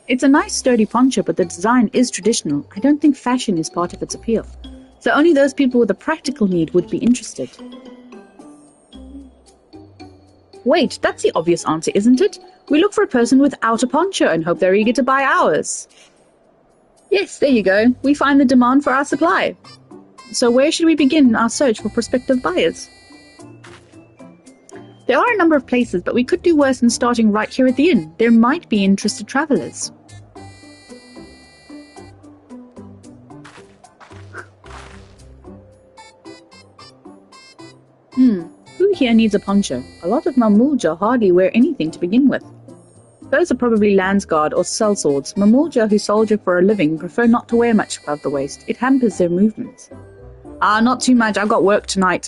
It's a nice sturdy poncho, but the design is traditional. I don't think fashion is part of its appeal. So only those people with a practical need would be interested. Wait, that's the obvious answer, isn't it? We look for a person without a poncho and hope they're eager to buy ours. Yes, there you go. We find the demand for our supply. So where should we begin our search for prospective buyers? There are a number of places, but we could do worse than starting right here at the inn. There might be interested travelers. Who here needs a poncho? A lot of Mamulja hardly wear anything to begin with. Those are probably Landsguard or sellswords. Mamulja who soldier for a living prefer not to wear much above the waist. It hampers their movements. Not too much. I've got work tonight.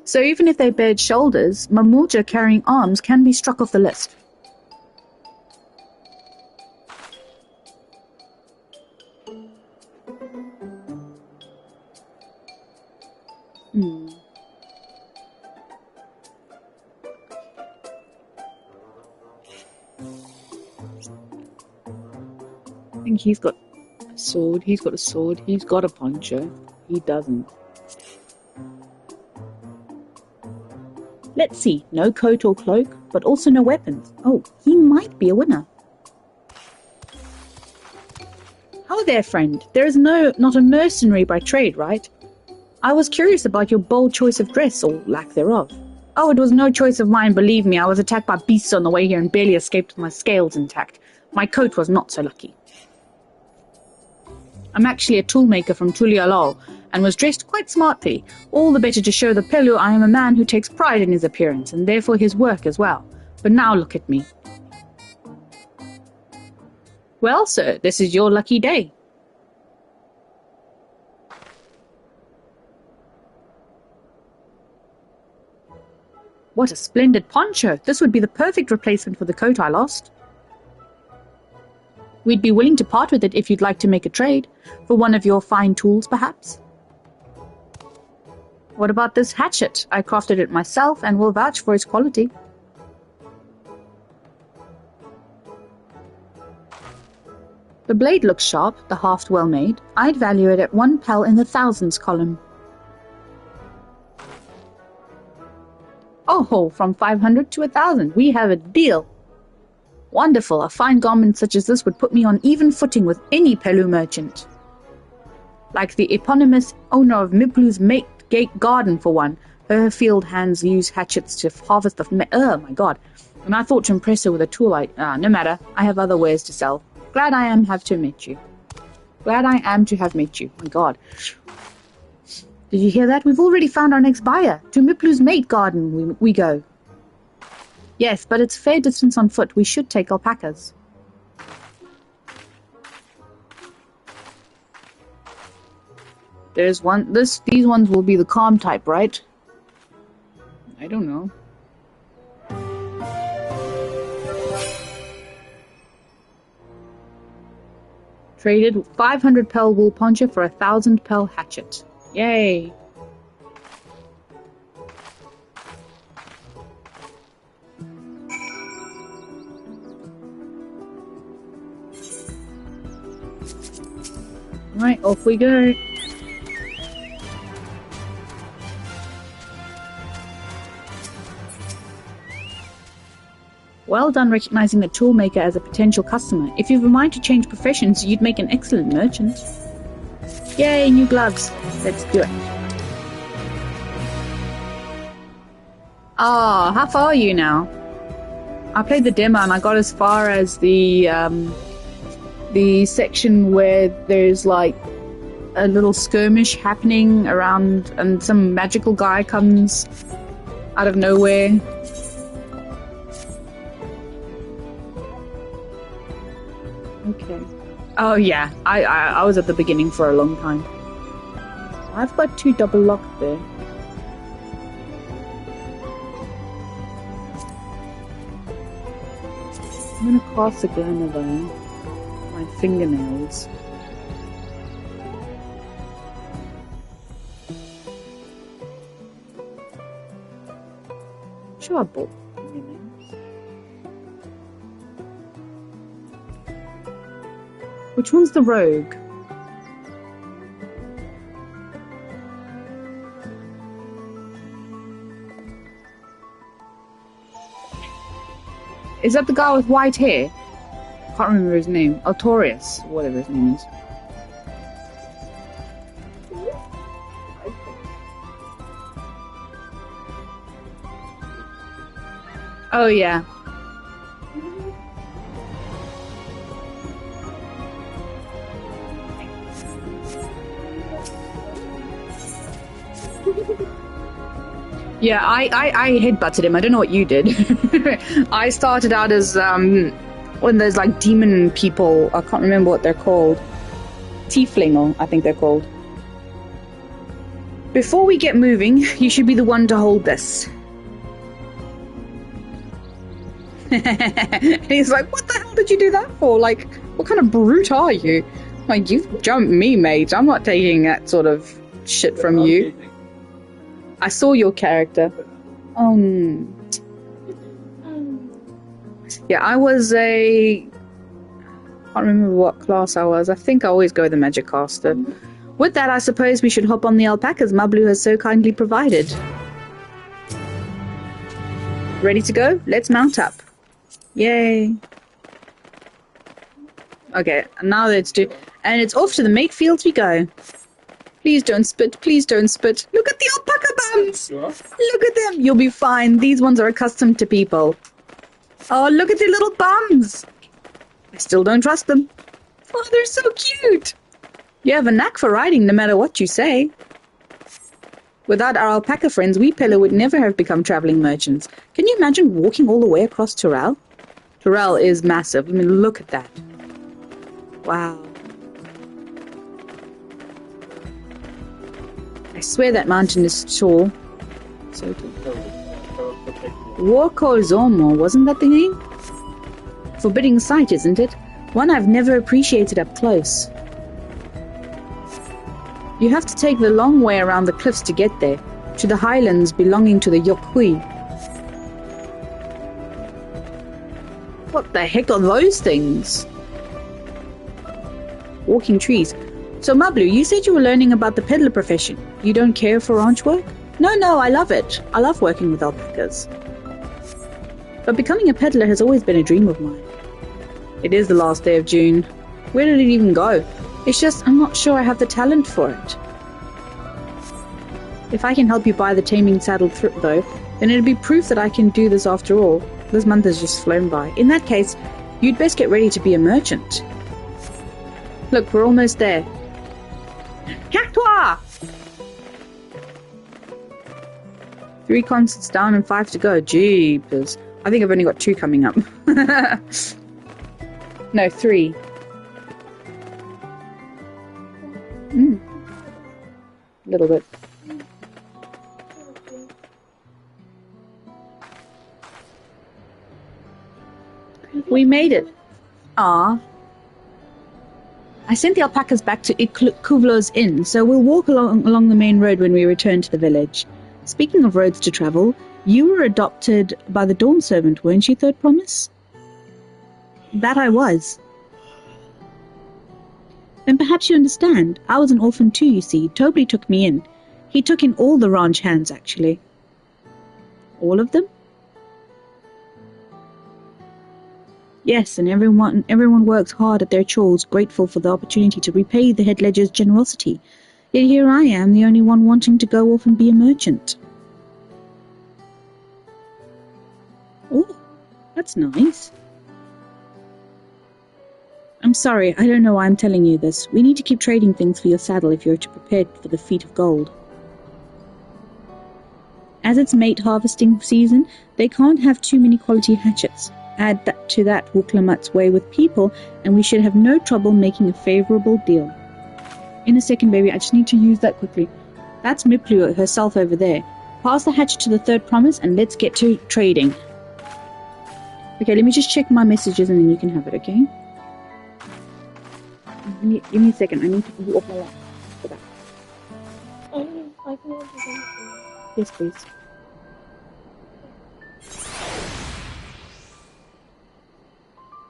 So even if they bared shoulders, Mamulja carrying arms can be struck off the list. I think he's got a sword, he's got a sword, he's got a poncho. He doesn't. Let's see, no coat or cloak, but also no weapons. Oh, he might be a winner. How there, friend? There is not a mercenary by trade, right? I was curious about your bold choice of dress, or lack thereof. Oh, it was no choice of mine, believe me. I was attacked by beasts on the way here and barely escaped with my scales intact. My coat was not so lucky. I'm actually a toolmaker from Tulialol, and was dressed quite smartly, all the better to show the Pelu I am a man who takes pride in his appearance, and therefore his work as well. But now look at me. Well, sir, this is your lucky day. What a splendid poncho! This would be the perfect replacement for the coat I lost. We'd be willing to part with it if you'd like to make a trade, for one of your fine tools, perhaps. What about this hatchet? I crafted it myself and will vouch for its quality. The blade looks sharp, the haft well made. I'd value it at 1 pel in the thousands column. Oh, from 500 to 1,000. We have a deal. Wonderful. A fine garment such as this would put me on even footing with any Pelu merchant. Like the eponymous owner of Miplu's Gate Garden, for one. Her field hands use hatchets to harvest the... Oh, my God. And I thought to impress her with a tool no matter. I have other wares to sell. Glad I am have to meet you. Glad I am to have met you. My God. Did you hear that? We've already found our next buyer. To Miplu's Mate Garden we go. Yes, but it's fair distance on foot. We should take alpacas. There's one. These ones will be the calm type, right? I don't know. Traded 500 pel wool poncho for 1,000 pel hatchet. Yay! Right, off we go. Well done recognizing the toolmaker as a potential customer. If you've a mind to change professions, you'd make an excellent merchant. Yay, new gloves. Let's do it. Ah, how far are you now? I played the demo and I got as far as the section where there's like a little skirmish happening around and some magical guy comes out of nowhere. Okay. Oh yeah, I was at the beginning for a long time. I've got 2 double locked there. I'm gonna cast a glimmer though. My fingernails. Sure, I bought fingernails. Which one's the rogue? Is that the guy with white hair? Can't remember his name. Altorius, whatever his name is. Oh yeah. Yeah, I headbutted him. I don't know what you did. I started out as when there's like demon people. I can't remember what they're called. Tiefling, I think they're called. Before we get moving, you should be the one to hold this. And he's like, what the hell did you do that for? Like, what kind of brute are you? Like, you've jumped me, mate. I'm not taking that sort of shit from you. I saw your character. Yeah, I was a... I can't remember what class I was. I think I always go the Magic Caster. With that, I suppose we should hop on the alpacas Mablu has so kindly provided. Ready to go? Let's mount up. Yay. Okay, now let's do... And it's off to the mate fields we go. Please don't spit. Please don't spit. Look at the alpaca bums. Look at them. You'll be fine. These ones are accustomed to people. Oh, look at their little bums. I still don't trust them. Oh, they're so cute. You have a knack for riding no matter what you say. Without our alpaca friends, we Pelu would never have become traveling merchants. Can you imagine walking all the way across Tural? Tural is massive. I mean, look at that. Wow. I swear that mountain is tall. So tall. Warkorzomo, wasn't that the name? Forbidding sight, isn't it? One I've never appreciated up close. You have to take the long way around the cliffs to get there, to the highlands belonging to the Yokhui. What the heck are those things? walking trees. So Mablu, you said you were learning about the peddler profession. You don't care for ranch work? No, I love it. I love working with alpacas. But becoming a peddler has always been a dream of mine. It is the last day of June. Where did it even go? It's just, I'm not sure I have the talent for it. If I can help you buy the taming saddle though, then it'll be proof that I can do this after all. This month has just flown by. In that case, you'd best get ready to be a merchant. Look, we're almost there. Cactua! 3 concerts down and 5 to go. Jeepers. I think I've only got 2 coming up. No, 3. A little bit. We made it. Ah. I sent the alpacas back to Kuvlo's inn, so we'll walk along the main road when we return to the village. Speaking of roads to travel, you were adopted by the Dawn Servant, weren't you, Third Promise? That I was. Then perhaps you understand. I was an orphan too, you see. Toby took me in. He took in all the ranch hands, actually. All of them? Yes, and everyone works hard at their chores, grateful for the opportunity to repay the head ledger's generosity. Yet here I am, the only one wanting to go off and be a merchant. Oh, that's nice. I'm sorry, I don't know why I'm telling you this. We need to keep trading things for your saddle if you're to prepare for the feat of gold. As it's mate harvesting season, they can't have too many quality hatchets. Add that to that Wuklamat's way with people, and we should have no trouble making a favorable deal. In a second, baby, I just need to use that quickly. That's Miplu herself over there. Pass the hatchet to the Third Promise, and let's get to trading. Okay, let me just check my messages, and then you can have it, okay? Give me a second. I need to put you off my lap. Go back. I can order them. Yes, please.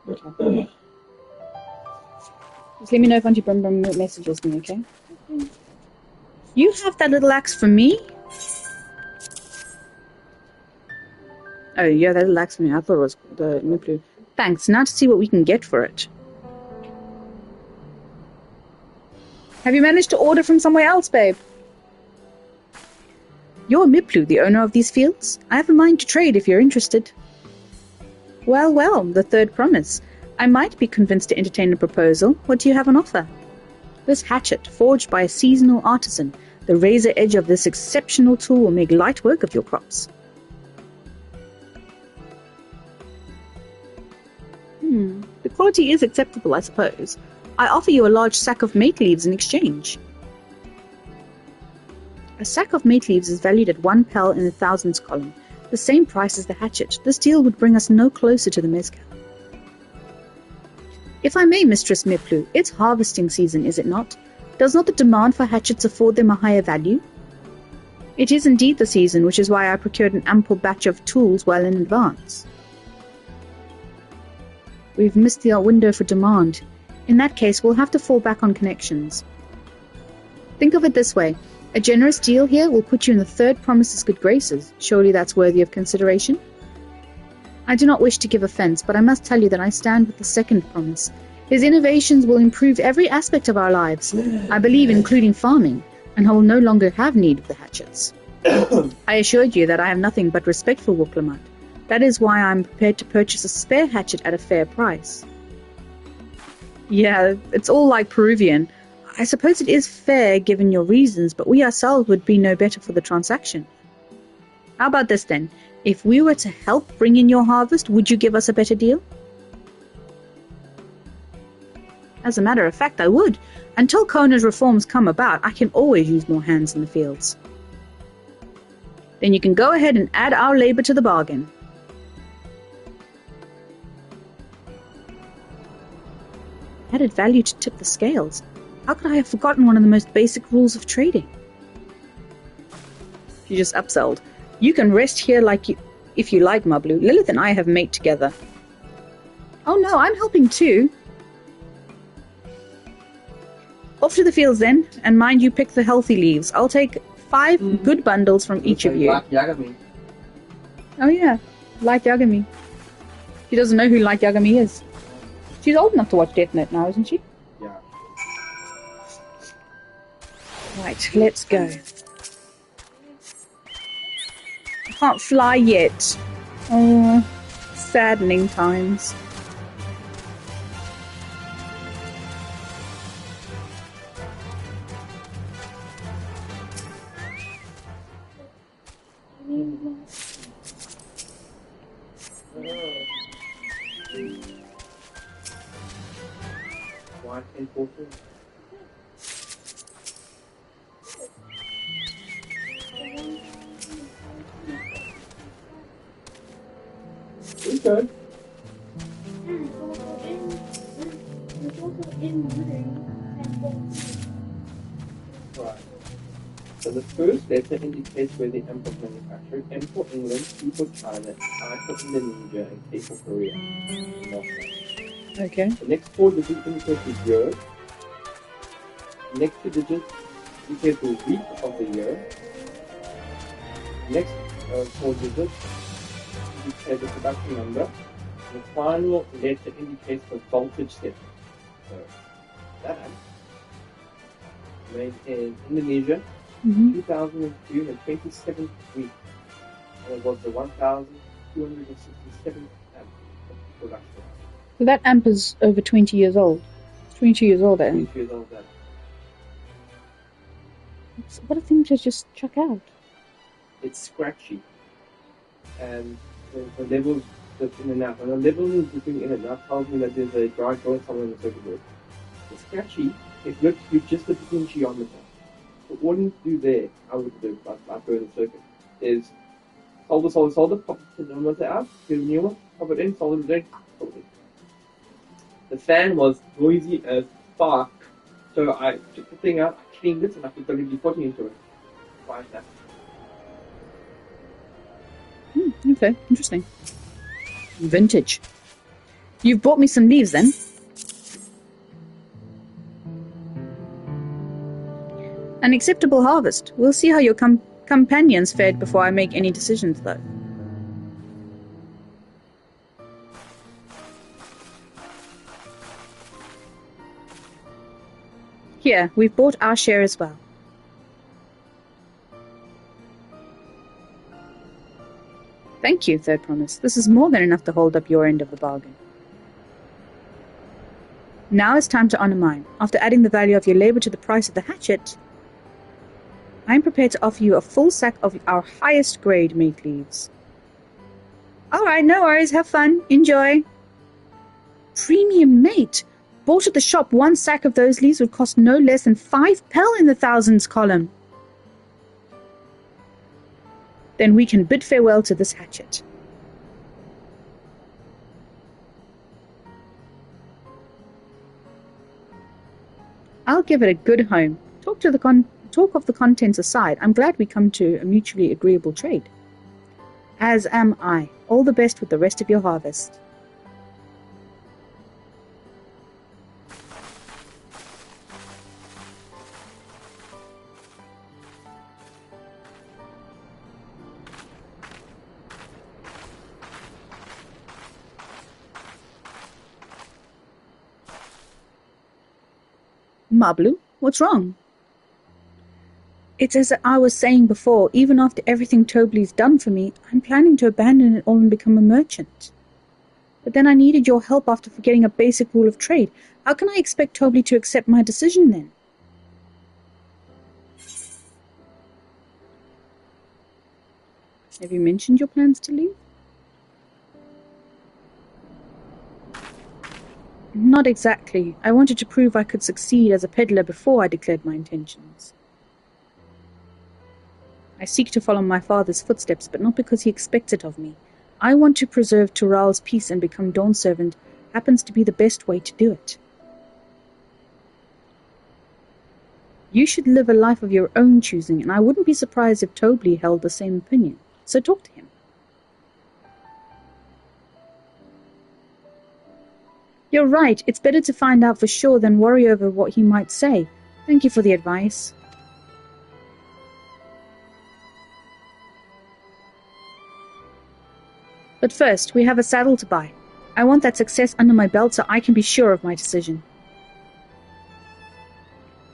Okay. Just let me know if Auntie Brum Brum messages me, okay? You have that little axe for me? Oh, yeah, that little axe for me. I thought it was the Miplu. Thanks. Now to see what we can get for it. Have you managed to order from somewhere else, babe? You're Miplu, the owner of these fields? I have a mind to trade if you're interested. Well, the Third Promise. I might be convinced to entertain a proposal. What do you have on offer? This hatchet, forged by a seasonal artisan. The razor edge of this exceptional tool will make light work of your crops. The quality is acceptable, I suppose. I offer you a large sack of mate leaves in exchange. A sack of mate leaves is valued at 1 pel in the thousands column, the same price as the hatchet. This deal would bring us no closer to the mezcal. If I may, Mistress Miplu, it's harvesting season, is it not? Does not the demand for hatchets afford them a higher value? It is indeed the season, which is why I procured an ample batch of tools well in advance. We've missed the window for demand. In that case, we'll have to fall back on connections. Think of it this way. A generous deal here will put you in the Third Promise's good graces. Surely that's worthy of consideration? I do not wish to give offense, but I must tell you that I stand with the Second Promise. His innovations will improve every aspect of our lives, I believe including farming, and I will no longer have need of the hatchets. I assured you that I have nothing but respect for Wuklamat. That is why I am prepared to purchase a spare hatchet at a fair price. Yeah, it's all like Peruvian. I suppose it is fair given your reasons, but we ourselves would be no better for the transaction. How about this then? If we were to help bring in your harvest, would you give us a better deal? As a matter of fact, I would. Until Kona's reforms come about, I can always use more hands in the fields. Then you can go ahead and add our labor to the bargain. Added value to tip the scales. How could I have forgotten one of the most basic rules of trading? She just upselled. You can rest here if you like, Mablu. Lilith and I have mate together. Oh no, I'm helping too. Off to the fields then, and mind you pick the healthy leaves. I'll take 5 good bundles from each of you. Like Yagami. Oh yeah, Light Yagami. She doesn't know who Light Yagami is. She's old enough to watch Death Note now, isn't she? Yeah. Right, let's go. I can't fly yet. Oh, saddening times. Why 10-14? Okay. Right. So the first letter indicates where the amp was manufactured. M for England, C for China, I for Indonesia, and K for Korea. Okay. The next 4 digits indicate the year. The next 2 digits indicate the week of the year. The next 4 digits indicate the production number. The final letter indicates the voltage setting. So that amp made in Indonesia, 2002, the 27th week, and it was the 1,267th amp of production. So that amp is over 20 years old. It's 22 years old, 22 years old, What a thing to just chuck out. It's scratchy, and the levels that's in and out. And the level is between in and out tells me that there's a dry joint somewhere in the circuit board. The scratchy is literally just the potentiometer. So all you need to do there, I would do, like the circuit, is solder, pop the potentiometer out, get a new one, pop it in, solder it in, pop it in. The fan was noisy as fuck, so I took the thing out, I cleaned it, and I put WD-40 into it. Like that. Okay, interesting. Vintage. You've brought me some leaves then. An acceptable harvest. We'll see how your companions fared before I make any decisions, though. Here, we've bought our share as well. Thank you, Third Promise. This is more than enough to hold up your end of the bargain. Now it's time to honor mine. After adding the value of your labor to the price of the hatchet, I am prepared to offer you a full sack of our highest grade mate leaves. Alright, no worries, have fun, enjoy. Premium mate! Bought at the shop, 1 sack of those leaves would cost no less than 5 pel in the thousands column. Then we can bid farewell to this hatchet. I'll give it a good home. Talk of the contents aside, I'm glad we come to a mutually agreeable trade. As am I. All the best with the rest of your harvest. Mablu, what's wrong? It's as I was saying before, even after everything Tobley's done for me, I'm planning to abandon it all and become a merchant. But then I needed your help after forgetting a basic rule of trade. How can I expect Tobley to accept my decision then? Have you mentioned your plans to leave? Not exactly. I wanted to prove I could succeed as a peddler before I declared my intentions. I seek to follow my father's footsteps, but not because he expects it of me. I want to preserve Tural's peace and become Dawn's servant happens to be the best way to do it. You should live a life of your own choosing, and I wouldn't be surprised if Tobley held the same opinion. So talk to him. You're right, it's better to find out for sure than worry over what he might say. Thank you for the advice. But first, we have a saddle to buy. I want that success under my belt so I can be sure of my decision.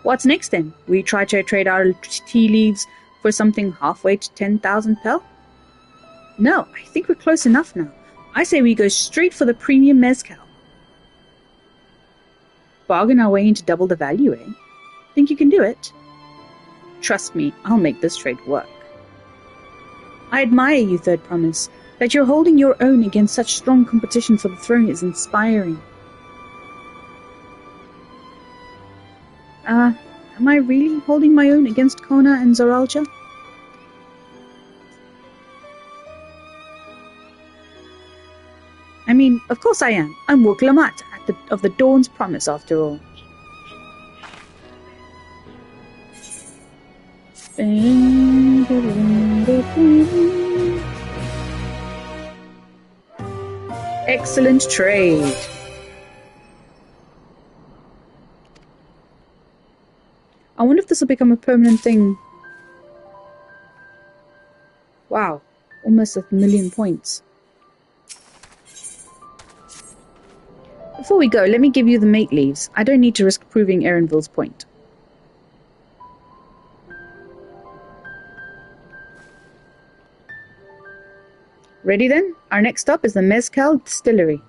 What's next then? We try to trade our tea leaves for something halfway to 10,000 pel? No, I think we're close enough now. I say we go straight for the premium mezcal. Bargain our way into double the value, eh? Think you can do it? Trust me, I'll make this trade work. I admire you, Third Promise. That you're holding your own against such strong competition for the throne is inspiring. Am I really holding my own against Kona and Zoralja? I mean, of course I am. I'm Wuklamat of the Dawn's Promise, after all. Excellent trade. I wonder if this will become a permanent thing. Wow, almost 1,000,000 points. Before we go, let me give you the mate leaves. I don't need to risk proving Erenville's point. Ready then? Our next stop is the Mezcal Distillery.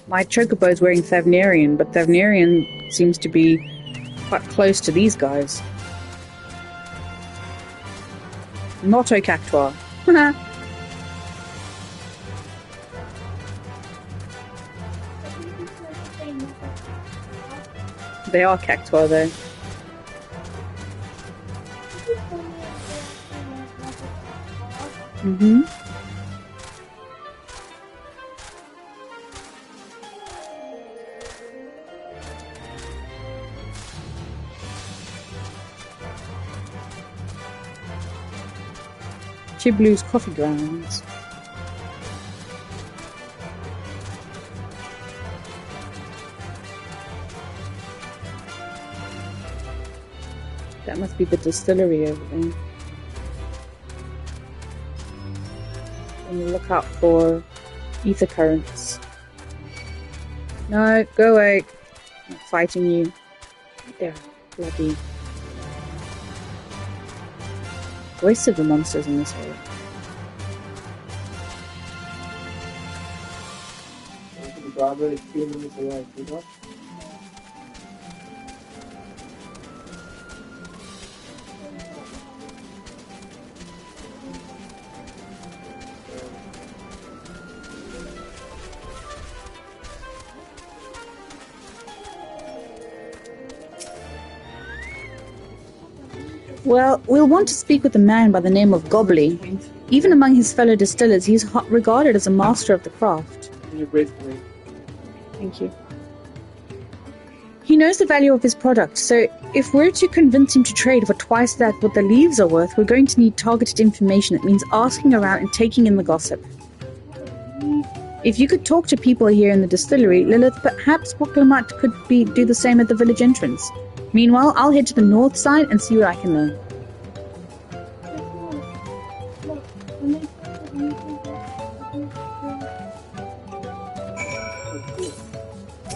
My chocobo is wearing Thavnerian, but Thavnerian seems to be quite close to these guys. Not Cactuar. They are Cactuar though. Mm-hmm. Chiblu's coffee grounds. That must be the distillery over there. And look out for ether currents. No, go away. I'm not fighting you. They're bloody. Waste of the monsters in this area. Well, we'll want to speak with a man by the name of Gobley. Even among his fellow distillers, he is regarded as a master of the craft. Thank you. He knows the value of his product, so if we're to convince him to trade for twice that what the leaves are worth, we're going to need targeted information. That means asking around and taking in the gossip. If you could talk to people here in the distillery, Lilith, perhaps Wuklamat could do the same at the village entrance. Meanwhile, I'll head to the north side and see what I can learn.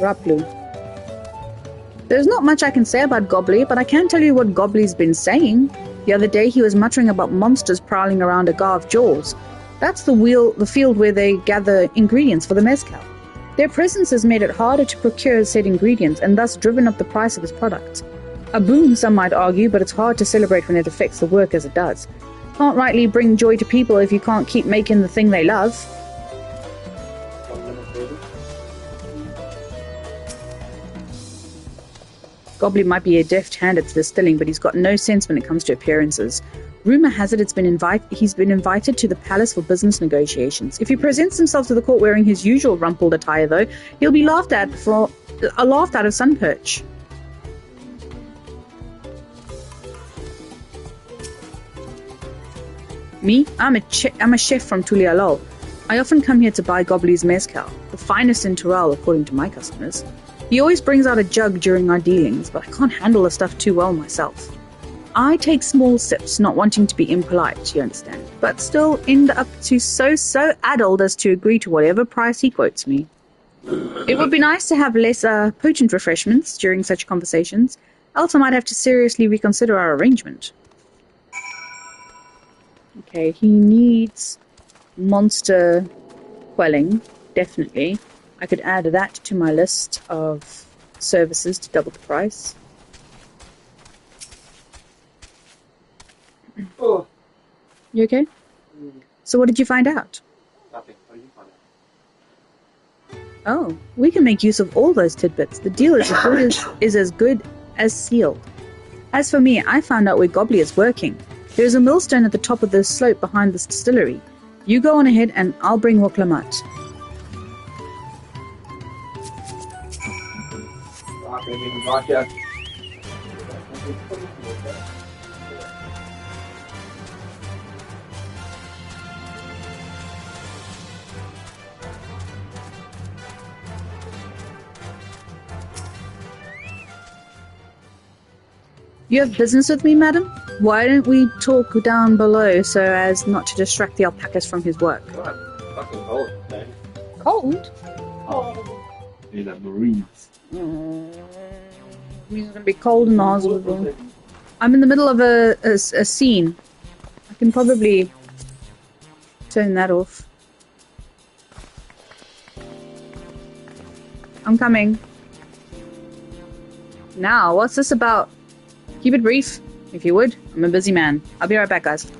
Raplu. There's not much I can say about Gobley, but I can tell you what Gobley's been saying. The other day he was muttering about monsters prowling around a Garv Jaws. That's the field where they gather ingredients for the mezcal. Their presence has made it harder to procure said ingredients and thus driven up the price of his products. A boon, some might argue, but it's hard to celebrate when it affects the work as it does. Can't rightly bring joy to people if you can't keep making the thing they love. Goblin might be a deft hand at distilling, but he's got no sense when it comes to appearances. Rumour has it he's been invited to the palace for business negotiations. If he presents himself to the court wearing his usual rumpled attire, though, he'll be laughed at of Sunperch. Me? I'm a chef from Tulialol. I often come here to buy Gobley's mezcal, the finest in Tural according to my customers. He always brings out a jug during our dealings, but I can't handle the stuff too well myself. I take small sips, not wanting to be impolite, you understand, but still end up to so addled as to agree to whatever price he quotes me. It would be nice to have less potent refreshments during such conversations, else I might have to seriously reconsider our arrangement. Okay, he needs monster quelling, definitely. I could add that to my list of services to double the price. Oh. You okay? So what did you find out? Nothing. What did you find out? Oh, we can make use of all those tidbits. The deal is as good as sealed. As for me, I found out where Gobley is working. There's a millstone at the top of the slope behind this distillery. You go on ahead and I'll bring Woklamat. You have business with me, madam? Why don't we talk down below so as not to distract the alpacas from his work? Fucking cold, man. Cold? Oh. You're the Marines. He's gonna be cold in the hospital. I'm in the middle of a scene. I can probably turn that off. I'm coming. Now, what's this about? Keep it brief, if you would. I'm a busy man. I'll be right back, guys.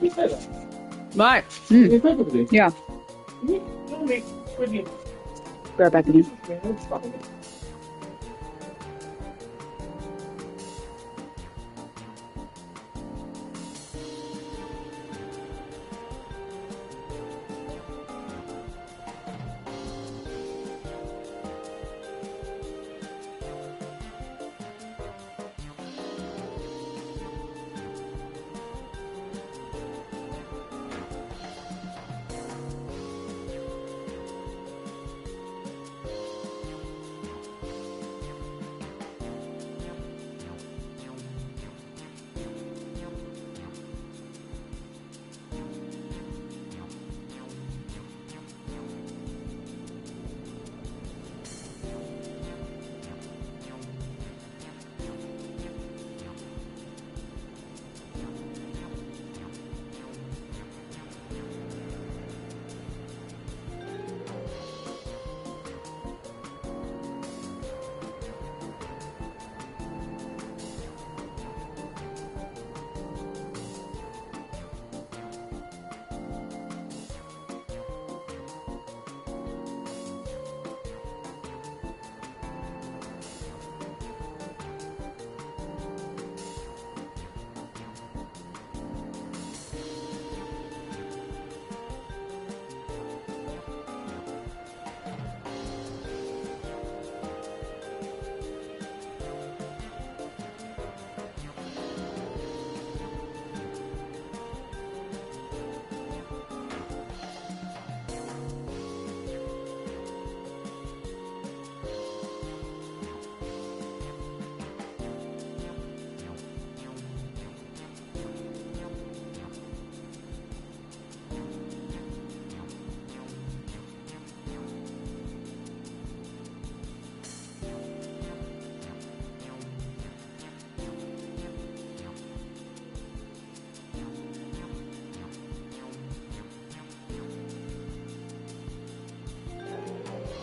You say that? Right. You perfectly. Yeah. You make brilliant. Go back again.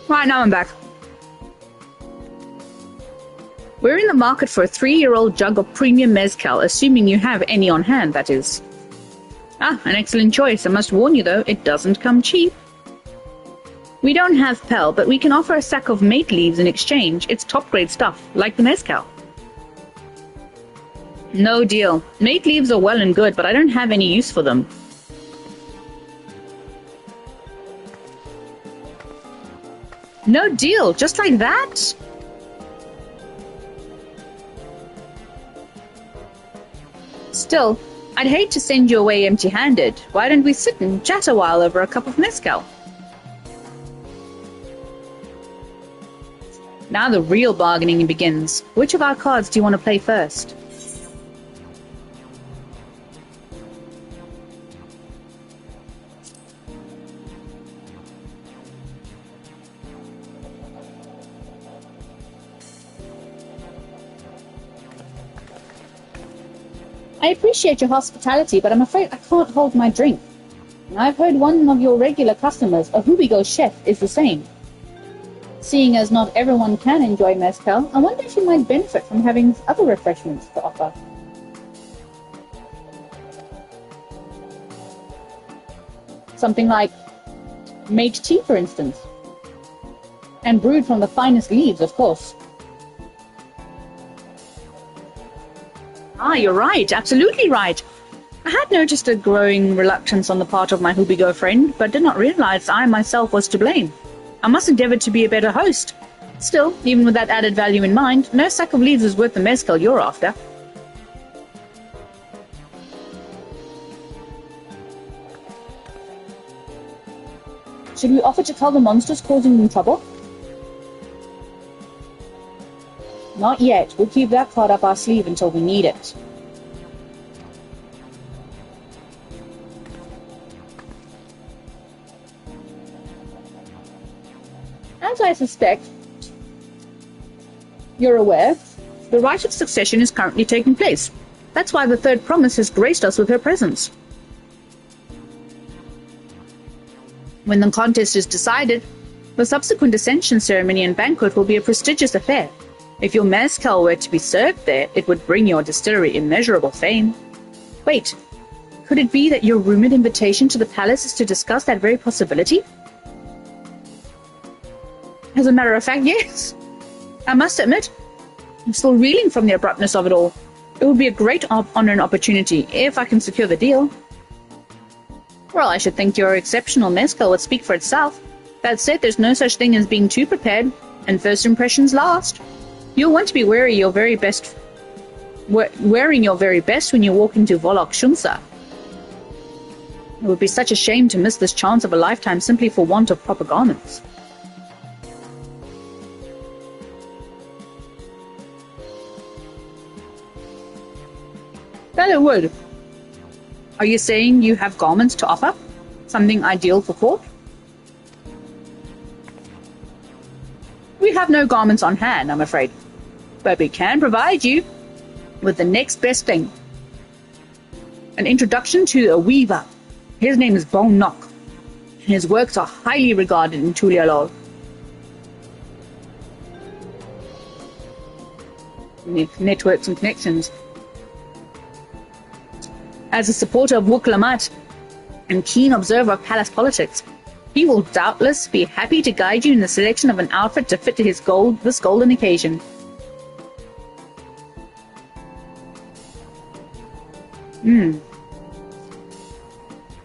Right, now I'm back. We're in the market for a 3-year-old jug of premium mezcal, assuming you have any on hand, that is. Ah, an excellent choice. I must warn you, though, it doesn't come cheap. We don't have Pel, but we can offer a sack of mate leaves in exchange. It's top-grade stuff, like the mezcal. No deal. Mate leaves are well and good, but I don't have any use for them. No deal, just like that? Still, I'd hate to send you away empty-handed. Why don't we sit and chat a while over a cup of mezcal? Now the real bargaining begins. Which of our cards do you want to play first? I appreciate your hospitality, but I'm afraid I can't hold my drink. I've heard one of your regular customers, a Hubigo chef, is the same. Seeing as not everyone can enjoy mezcal, I wonder if you might benefit from having other refreshments to offer. Something like mate tea, for instance. And brewed from the finest leaves, of course. Ah, you're right, absolutely right. I had noticed a growing reluctance on the part of my Hubigo friend, but did not realize I myself was to blame. I must endeavor to be a better host. Still, even with that added value in mind, no sack of leaves is worth the mezcal you're after. Should we offer to cull the monsters causing them trouble? Not yet. We'll keep that card up our sleeve until we need it. As I suspect you're aware, the rite of succession is currently taking place. That's why the third promise has graced us with her presence. When the contest is decided, the subsequent ascension ceremony and banquet will be a prestigious affair. If your mezcal were to be served there, it would bring your distillery immeasurable fame. Wait, Could it be that your rumored invitation to the palace is to discuss that very possibility? As a matter of fact, yes. I must admit, I'm still reeling from the abruptness of it all. It would be a great honor and opportunity if I can secure the deal. Well, I should think your exceptional mezcal would speak for itself. That said, there's no such thing as being too prepared, and first impressions last. You'll want to be wearing your very best when you walk into Volok Shunsa. It would be such a shame to miss this chance of a lifetime simply for want of proper garments. That it would. Are you saying you have garments to offer? Something ideal for court? We have no garments on hand, I'm afraid. But we can provide you with the next best thing. An introduction to a weaver. His name is Bong Nok. His works are highly regarded in Tulialol. Networks and connections. As a supporter of Wuklamat and keen observer of palace politics, he will doubtless be happy to guide you in the selection of an outfit to fit to this golden occasion.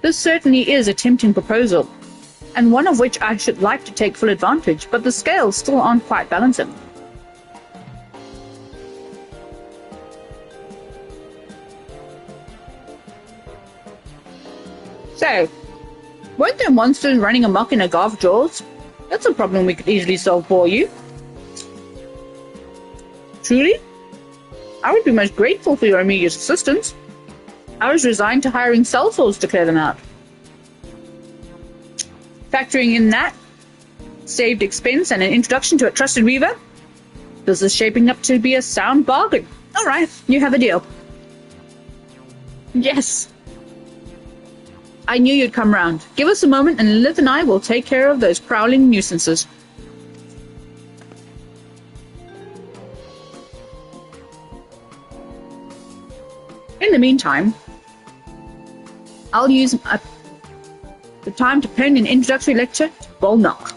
This certainly is a tempting proposal, and one of which I should like to take full advantage, but the scales still aren't quite balancing. So, weren't there monsters running amok in a Garth Jaws? That's a problem we could easily solve for you. Truly? I would be most grateful for your immediate assistance. I was resigned to hiring sellswords to clear them out. Factoring in that, saved expense and an introduction to a trusted weaver, this is shaping up to be a sound bargain. All right, you have a deal. Yes. I knew you'd come round. Give us a moment and Lilith and I will take care of those prowling nuisances. In the meantime, I'll use the time to pen an introductory lecture to Bolnock.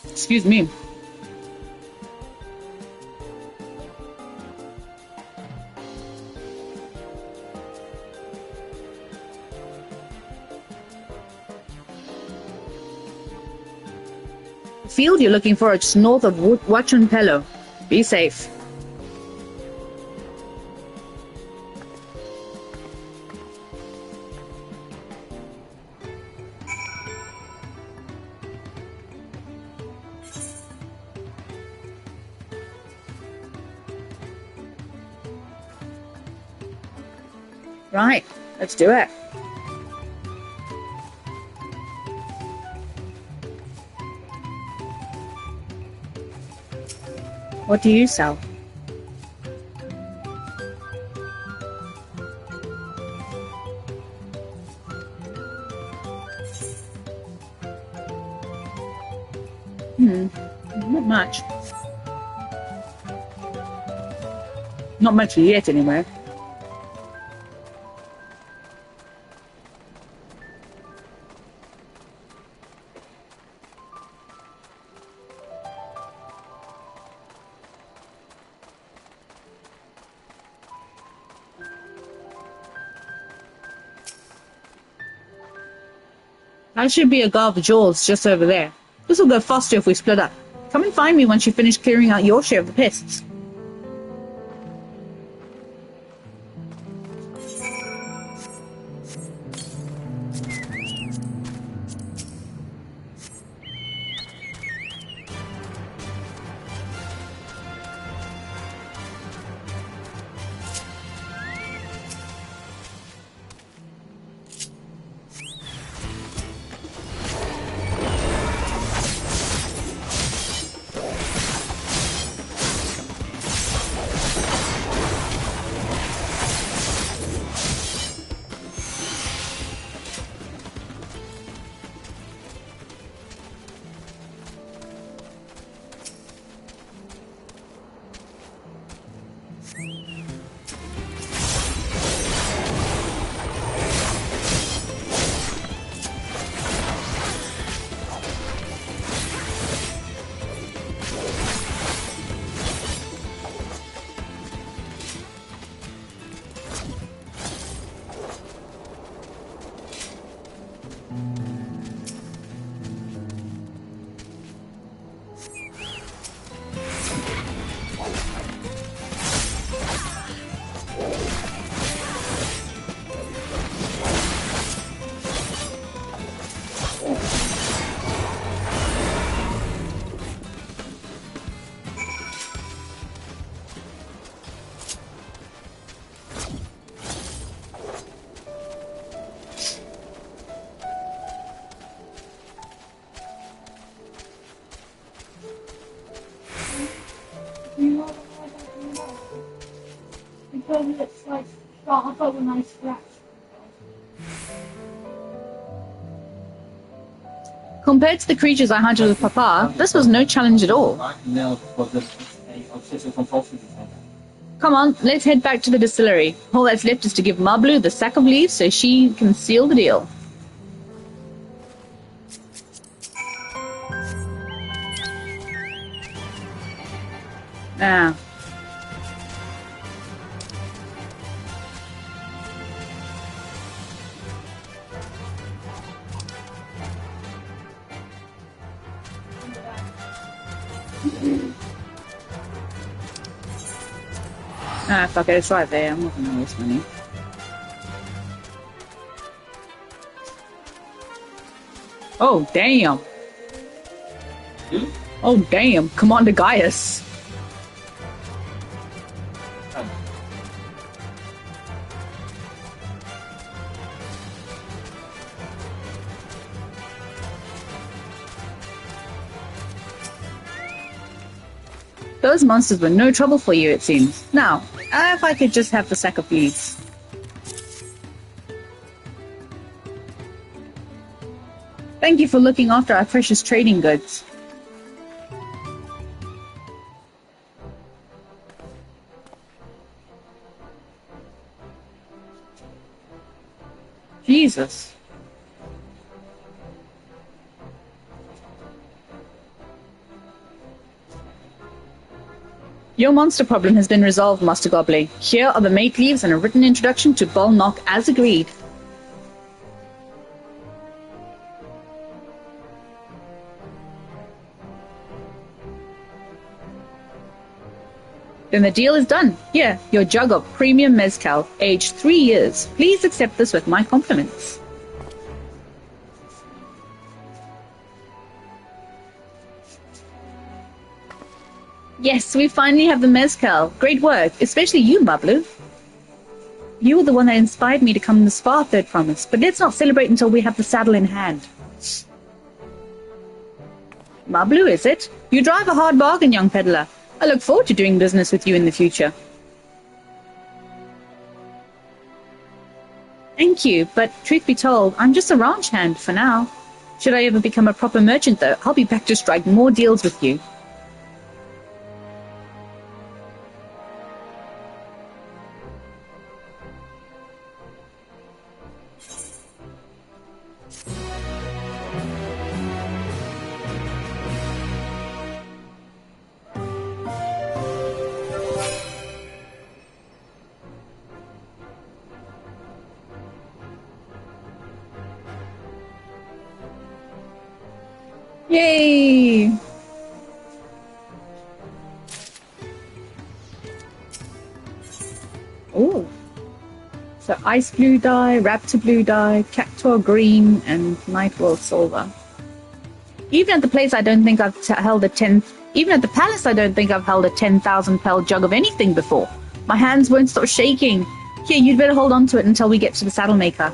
Excuse me. The field you're looking for is north of Wachunpelo. Be safe. Right, let's do it. What do you sell? Not much. Not much yet, anyway. That should be a Garth Jaws just over there. This will go faster if we split up. Come and find me once you finish clearing out your share of the pests. confirm that it's like sharper when I scratch. Compared to the creatures I hunted with Papa, this was no challenge at all. Come on, let's head back to the distillery. All that's left is to give Mablu the sack of leaves so she can seal the deal. Ah. Ah, fuck it, it's right there. I'm not gonna waste money. Oh, damn. Oh, damn. Commander Gaius. Those monsters were no trouble for you, it seems. Now, if I could just have the sack of leaves. Thank you for looking after our precious trading goods. Jesus. Your monster problem has been resolved, Master Gobley. Here are the mate leaves and a written introduction to Bolnock as agreed. Then the deal is done. Here, your jug of premium mezcal, aged 3 years. Please accept this with my compliments. Yes, we finally have the mezcal. Great work, especially you, Mablu. You were the one that inspired me to come this far, Third Promise, but let's not celebrate until we have the saddle in hand. Mablu, is it? You drive a hard bargain, young peddler. I look forward to doing business with you in the future. Thank you, but truth be told, I'm just a ranch hand for now. Should I ever become a proper merchant, though, I'll be back to strike more deals with you. Yay! Ooh. So ice blue dye, raptor blue dye, cactuar green, and nightworld silver. Even at the place, I don't think I've held a 10. Even at the palace, I don't think I've held a 10,000 pel jug of anything before. My hands won't stop shaking. Here, you'd better hold on to it until we get to the saddle maker.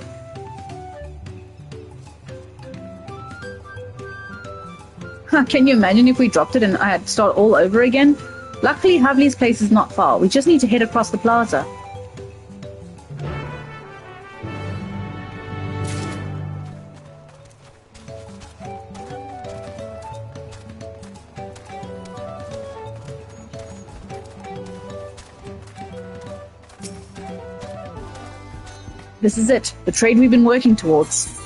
Can you imagine if we dropped it and I had to start all over again? Luckily, Havli's place is not far. We just need to head across the plaza. This is it, the trade we've been working towards.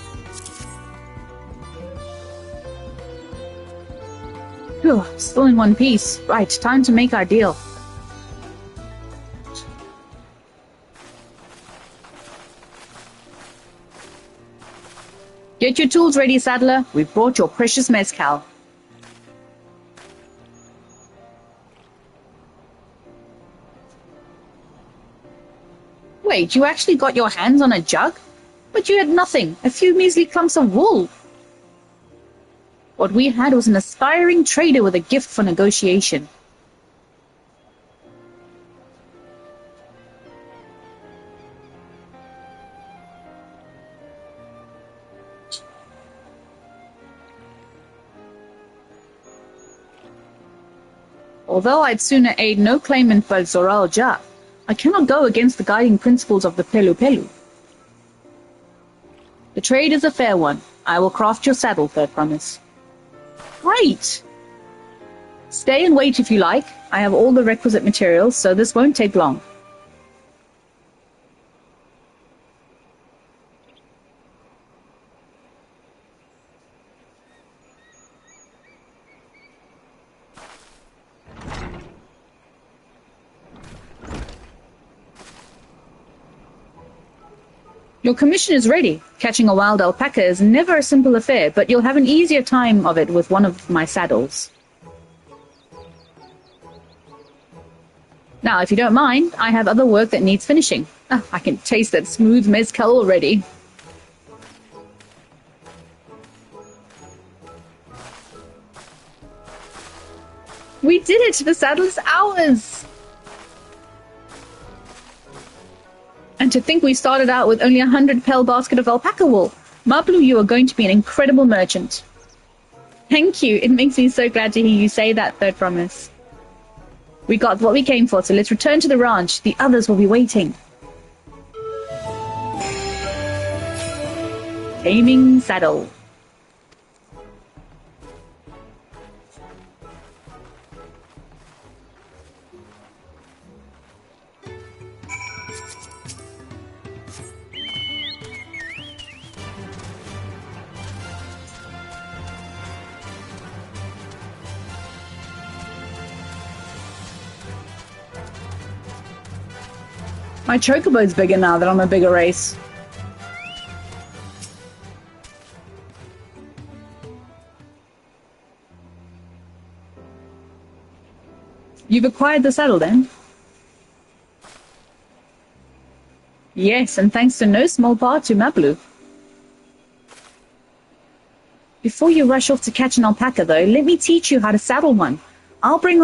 Phew, still in one piece. Right, time to make our deal. Get your tools ready, saddler. We've brought your precious mezcal. Wait, you actually got your hands on a jug? But you had nothing, a few measly clumps of wool. What we had was an aspiring trader with a gift for negotiation. Although I'd sooner aid no claimant but Zoral Ja, I cannot go against the guiding principles of the Pelu Pelu. The trade is a fair one. I will craft your saddle, Third Promise. Great! Stay and wait if you like. I have all the requisite materials, so this won't take long. Your commission is ready. Catching a wild alpaca is never a simple affair, but you'll have an easier time of it with one of my saddles. Now, if you don't mind, I have other work that needs finishing. Oh, I can taste that smooth mezcal already. We did it! The saddle is ours! And to think we started out with only 100 pel basket of alpaca wool. Mablu, you are going to be an incredible merchant. Thank you. It makes me so glad to hear you say that, Third Promise. We got what we came for, so let's return to the ranch. The others will be waiting. Taming saddle. My chocobo's bigger now that I'm a bigger race. You've acquired the saddle then? Yes, and thanks to no small part to Mablu. Before you rush off to catch an alpaca though, let me teach you how to saddle one. I'll bring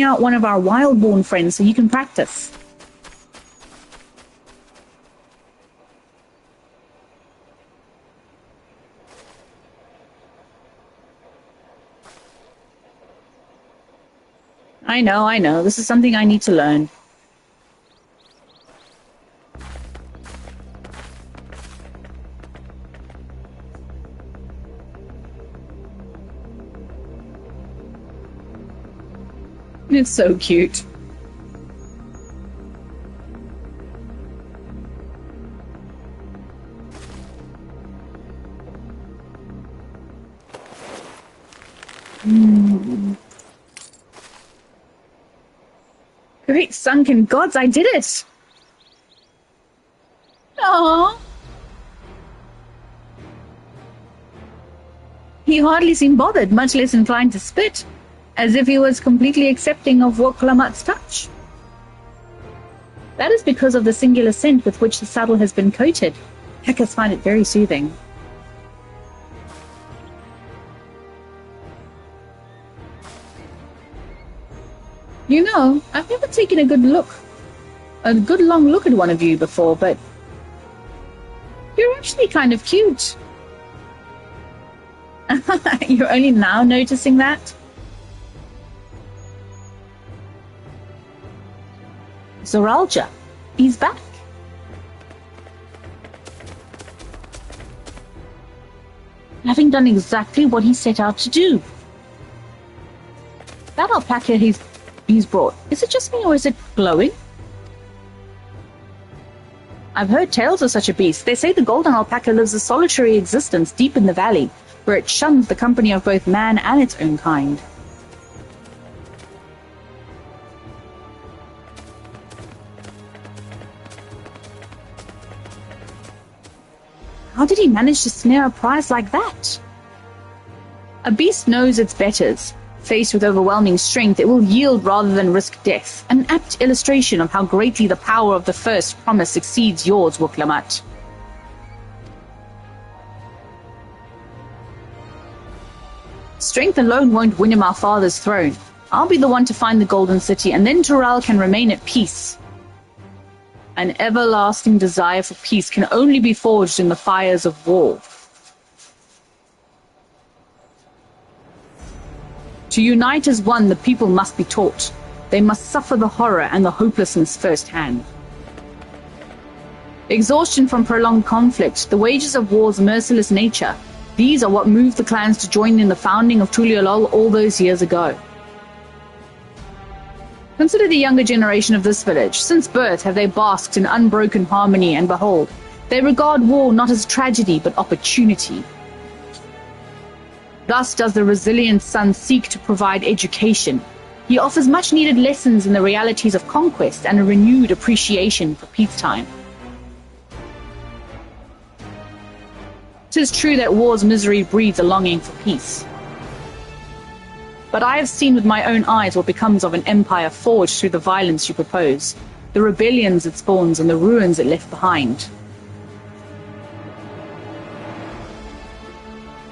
out one of our wild-born friends so you can practice. I know. This is something I need to learn. It's so cute. Great sunken gods, I did it! Aww. He hardly seemed bothered, much less inclined to spit, as if he was completely accepting of Woklamat's touch. That is because of the singular scent with which the saddle has been coated. Hackers find it very soothing. You know, I've never taken a good long look at one of you before, but you're actually kind of cute. You're only now noticing that? Zoralja, he's back. Having done exactly what he set out to do. That alpaca he's brought, is it just me or is it glowing? I've heard tales of such a beast. They say the golden alpaca lives a solitary existence deep in the valley, where it shuns the company of both man and its own kind. How did he manage to snare a prize like that? A beast knows its betters. Faced with overwhelming strength, it will yield rather than risk death. An apt illustration of how greatly the power of the first promise exceeds yours, Woklamat. Strength alone won't win him our father's throne. I'll be the one to find the Golden City, and then Tural can remain at peace. An everlasting desire for peace can only be forged in the fires of war. To unite as one, the people must be taught. they must suffer the horror and the hopelessness firsthand. Exhaustion from prolonged conflict, the wages of war's merciless nature, these are what moved the clans to join in the founding of Tuliolol all those years ago. Consider the younger generation of this village. Since birth have they basked in unbroken harmony, and behold, they regard war not as tragedy but opportunity. Thus does the resilient son seek to provide education. He offers much-needed lessons in the realities of conquest and a renewed appreciation for peacetime. 'Tis true that war's misery breeds a longing for peace. But I have seen with my own eyes what becomes of an empire forged through the violence you propose, the rebellions it spawns and the ruins it left behind.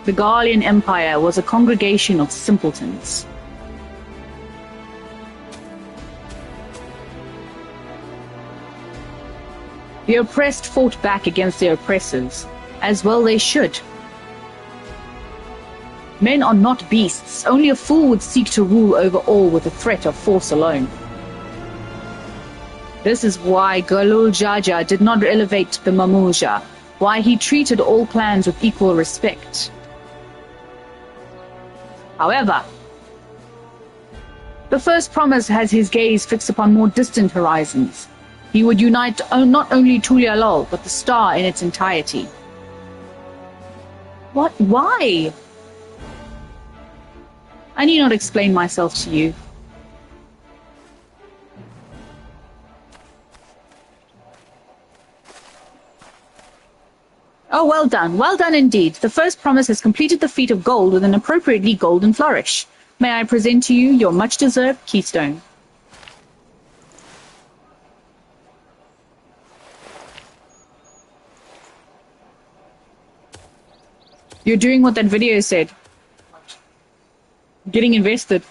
The Garlean Empire was a congregation of simpletons. The oppressed fought back against their oppressors, as well they should. Men are not beasts. Only a fool would seek to rule over all with the threat of force alone. This is why Galul Jaja did not elevate the Mamulja, why he treated all clans with equal respect. However, the first promise has his gaze fixed upon more distant horizons. He would unite not only Tuliolol, but the star in its entirety. What? Why? I need not explain myself to you. Oh, well done. Well done indeed. The first promise has completed the feat of gold with an appropriately golden flourish. May I present to you your much-deserved keystone. You're doing what that video said. Getting invested.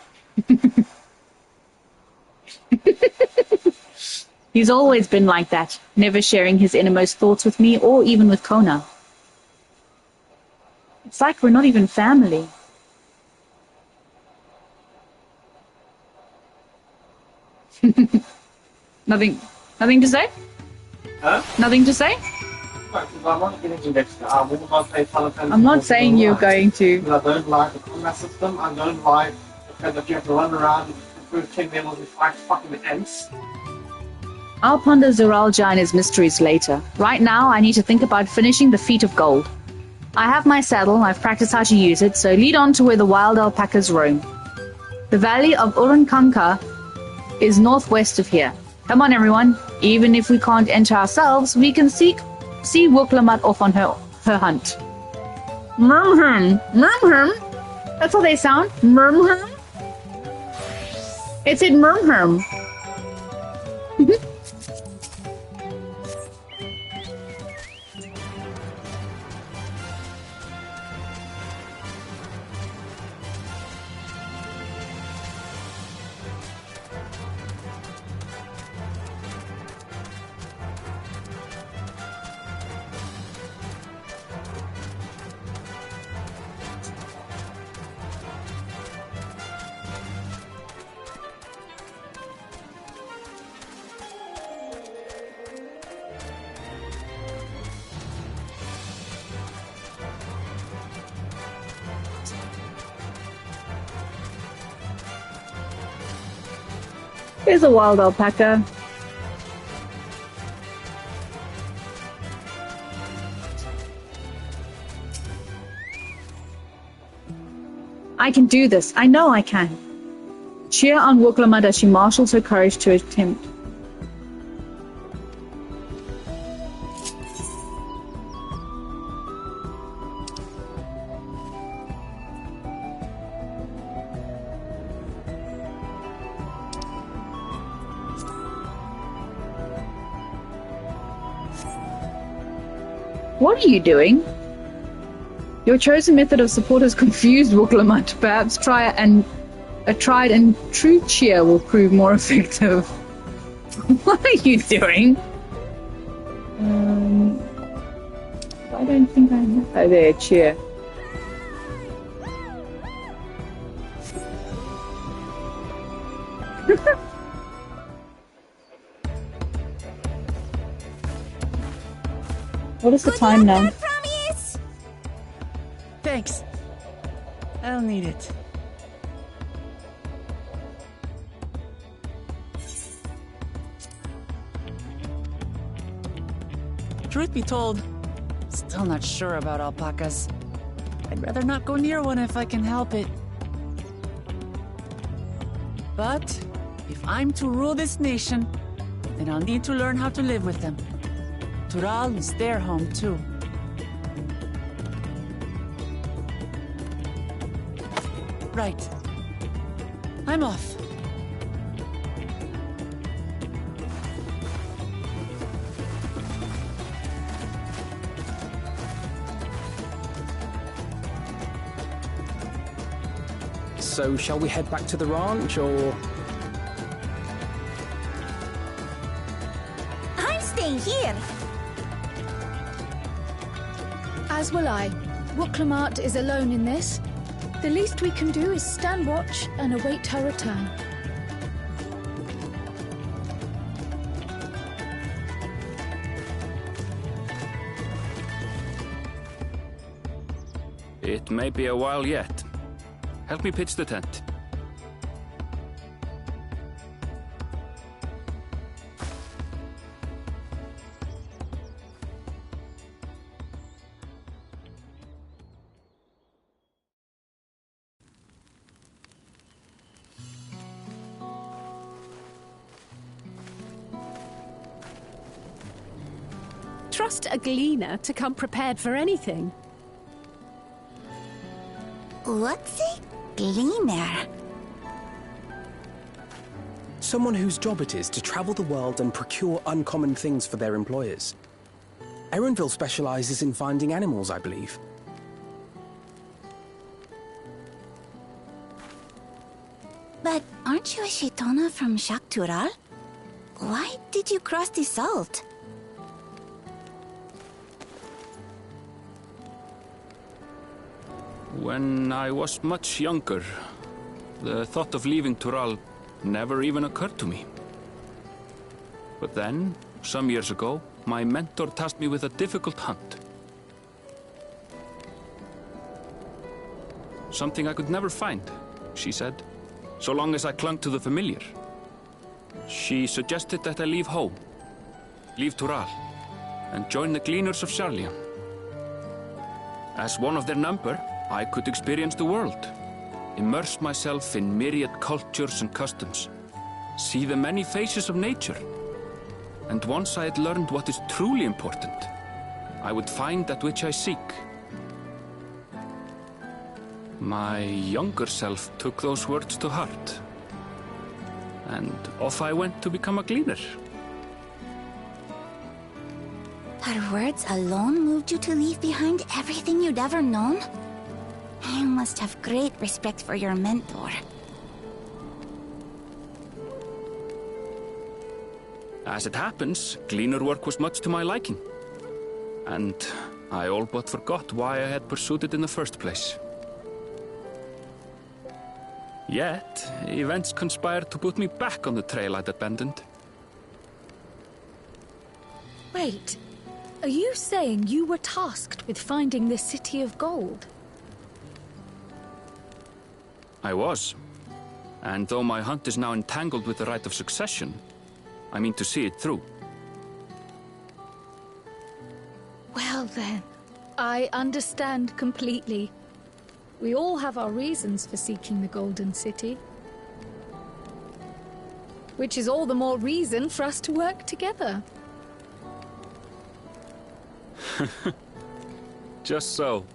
He's always been like that, never sharing his innermost thoughts with me or even with Kona. It's like we're not even family. Nothing to say? Huh? Nothing to say? I'm not saying you're going to. I don't like the combat system. I don't like the fact that you have to run around the first 10 levels and fight fucking ants. I'll ponder Zuralja and his mysteries later. Right now, I need to think about finishing the feat of gold. I have my saddle, I've practiced how to use it, so lead on to where the wild alpacas roam. The valley of Urankanka is northwest of here. Come on, everyone. Even if we can't enter ourselves, we can see Wuklamat off on her hunt. Murmham. Murmham? That's how they sound. Murmham? It said Murmham. There's a wild alpaca. I can do this. I know I can. Cheer on Wuklamat as she marshals her courage to attempt. What are you doing? Your chosen method of support has confused Wuklamat. Perhaps a tried and true cheer will prove more effective. What are you doing? I don't think I have. Oh, there, cheer. What is the time now? Promise! Thanks. I'll need it. Truth be told, still not sure about alpacas. I'd rather not go near one if I can help it. But if I'm to rule this nation, then I'll need to learn how to live with them. Tural is their home too. Right. I'm off. So, shall we head back to the ranch, or...? I'm staying here. As will I. Wuklamart is alone in this. The least we can do is stand watch and await her return. It may be a while yet. Help me pitch the tent. Trust a gleaner to come prepared for anything. What's a gleaner? Someone whose job it is to travel the world and procure uncommon things for their employers. Erenville specializes in finding animals, I believe. But aren't you a Shaitana from Shak Tural? Why did you cross the salt? When I was much younger, the thought of leaving Tural never even occurred to me. But then, some years ago, my mentor tasked me with a difficult hunt. Something I could never find, she said, so long as I clung to the familiar. She suggested that I leave home, leave Tural, and join the Gleaners of Sharlian. As one of their number, I could experience the world, immerse myself in myriad cultures and customs, see the many faces of nature. And once I had learned what is truly important, I would find that which I seek. My younger self took those words to heart, and off I went to become a gleaner. Her words alone moved you to leave behind everything you'd ever known? You must have great respect for your mentor. As it happens, gleaner work was much to my liking. And I all but forgot why I had pursued it in the first place. Yet, events conspired to put me back on the trail I'd abandoned. Wait, are you saying you were tasked with finding the City of Gold? I was. And though my hunt is now entangled with the right of succession, I mean to see it through. Well then, I understand completely. We all have our reasons for seeking the Golden City. Which is all the more reason for us to work together. Just so.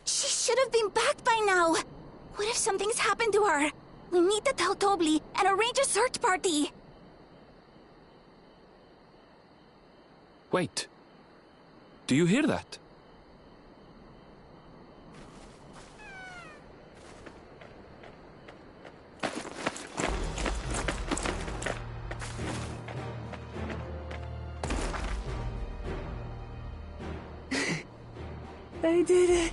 She should have been back by now. What if something's happened to her? We need to tell Tobli and arrange a search party. Wait. Do you hear that? I did it.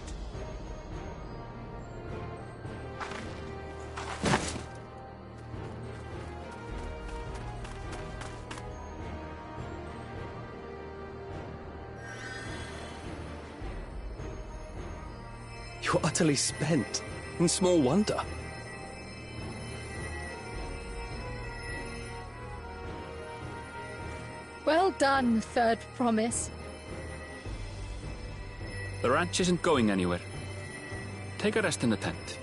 You're utterly spent, and small wonder. Well done, third promise. The ranch isn't going anywhere. Take a rest in the tent.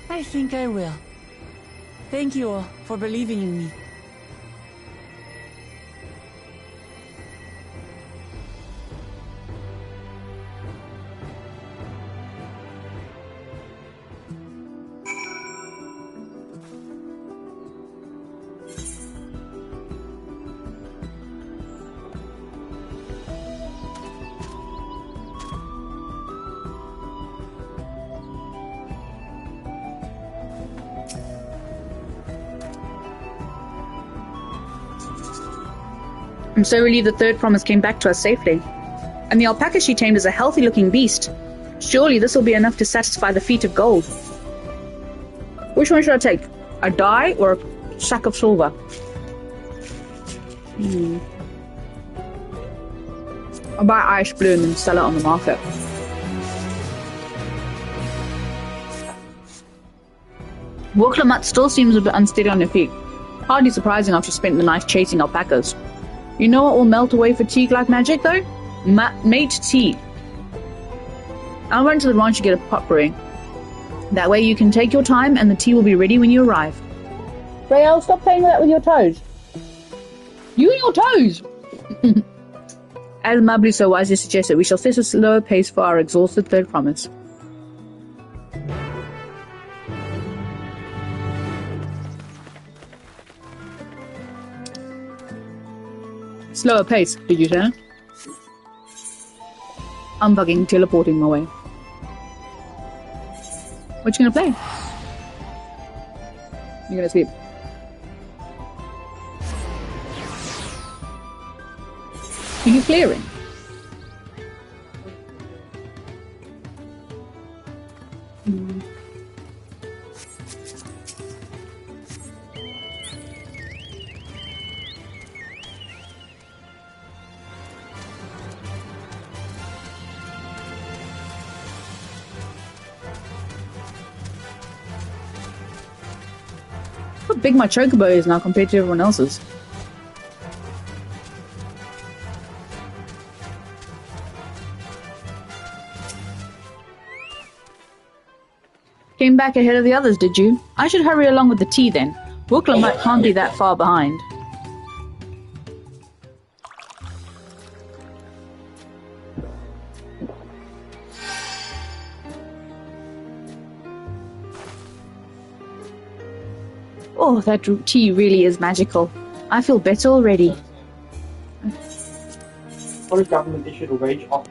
I think I will. Thank you all for believing in me. I'm so relieved the third promise came back to us safely. And the alpaca she tamed is a healthy-looking beast. Surely this will be enough to satisfy the feat of gold. Which one should I take? A dye or a sack of silver? I'll buy ice blue and then sell it on the market. Wuklamut still seems a bit unsteady on her feet. Hardly surprising after she spent the night chasing alpacas. You know what will melt away fatigue like magic, though? Mate tea. I'll run to the ranch and get a pot brewing. That way you can take your time and the tea will be ready when you arrive. Rael, stop playing with that with your toes. You and your toes! As Mablu so wisely suggested, we shall set a slower pace for our exhausted third promise. Slower pace, did you say? I'm fucking teleporting my way. What you gonna play? You're gonna sleep. Are you clearing? How big my chocobo is now compared to everyone else's. Came back ahead of the others, did you? I should hurry along with the tea then. Wuklamut can't be that far behind. Oh, that tea really is magical. I feel better already. Or a government issued a wage off.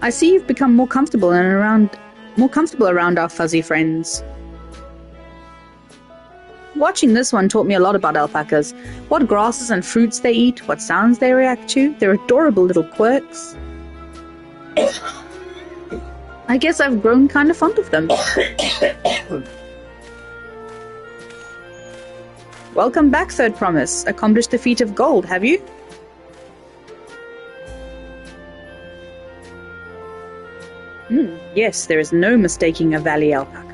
I see you've become more comfortable around our fuzzy friends. Watching this one taught me a lot about alpacas. What grasses and fruits they eat, what sounds they react to, their adorable little quirks. I guess I've grown kind of fond of them. Welcome back, Third Promise. Accomplished the feat of gold, have you? Yes, there is no mistaking a valley alpaca.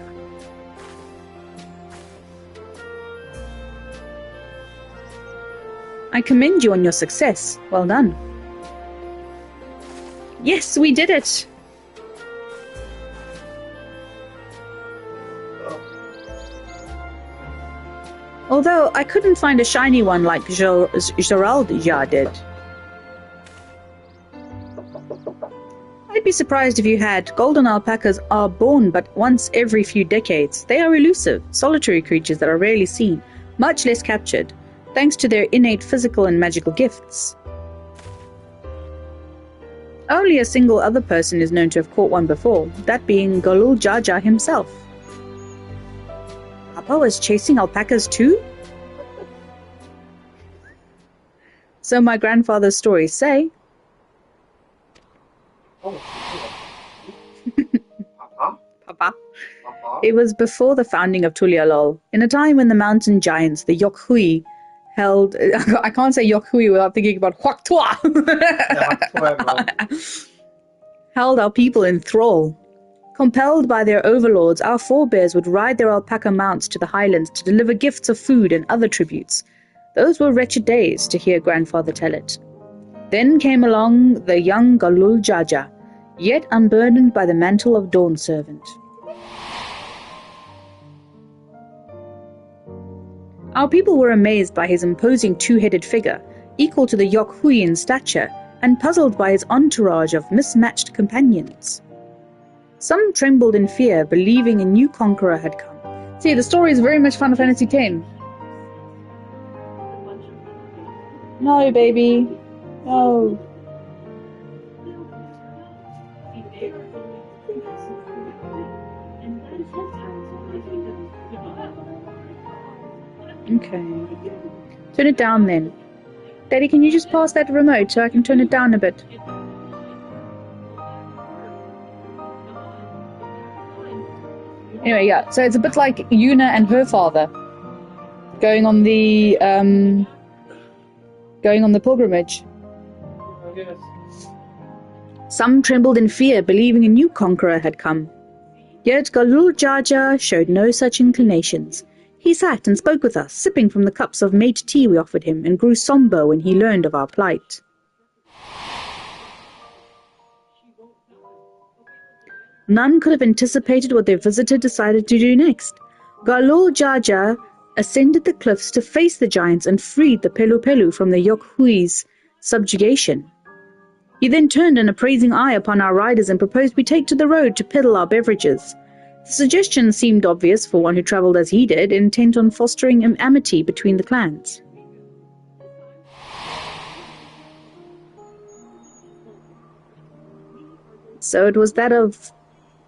I commend you on your success. Well done. Yes, we did it! Although I couldn't find a shiny one like Geraldia did. I'd be surprised if you had. Golden alpacas are born but once every few decades. They are elusive, solitary creatures that are rarely seen, much less captured, thanks to their innate physical and magical gifts. Only a single other person is known to have caught one before, that being Galul Jaja himself. Papa was chasing alpacas too? So my grandfather's stories say. Papa. It was before the founding of Tulialol, in a time when the mountain giants, the Yokhui, held... I can't say Yokhui without thinking about Huaktua! held our people in thrall. Compelled by their overlords, our forebears would ride their alpaca mounts to the highlands to deliver gifts of food and other tributes. Those were wretched days, to hear grandfather tell it. Then came along the young Galul Jaja, yet unburdened by the mantle of Dawn Servant. Our people were amazed by his imposing two-headed figure, equal to the Yokhui in stature, and puzzled by his entourage of mismatched companions. Some trembled in fear, believing a new conqueror had come. See, the story is very much Final Fantasy X. No, baby. No. Okay. Turn it down then. Daddy, can you just pass that remote so I can turn it down a bit? Anyway, yeah, so it's a bit like Yuna and her father going on the pilgrimage. Some trembled in fear, believing a new conqueror had come. Yet Galul Jaja showed no such inclinations. He sat and spoke with us, sipping from the cups of mate tea we offered him, and grew sombre when he learned of our plight. None could have anticipated what their visitor decided to do next. Galul Jaja ascended the cliffs to face the giants and freed the Pelu Pelu from the Yokhui's subjugation. He then turned an appraising eye upon our riders and proposed we take to the road to peddle our beverages. The suggestion seemed obvious for one who travelled as he did, intent on fostering amity between the clans. So it was that of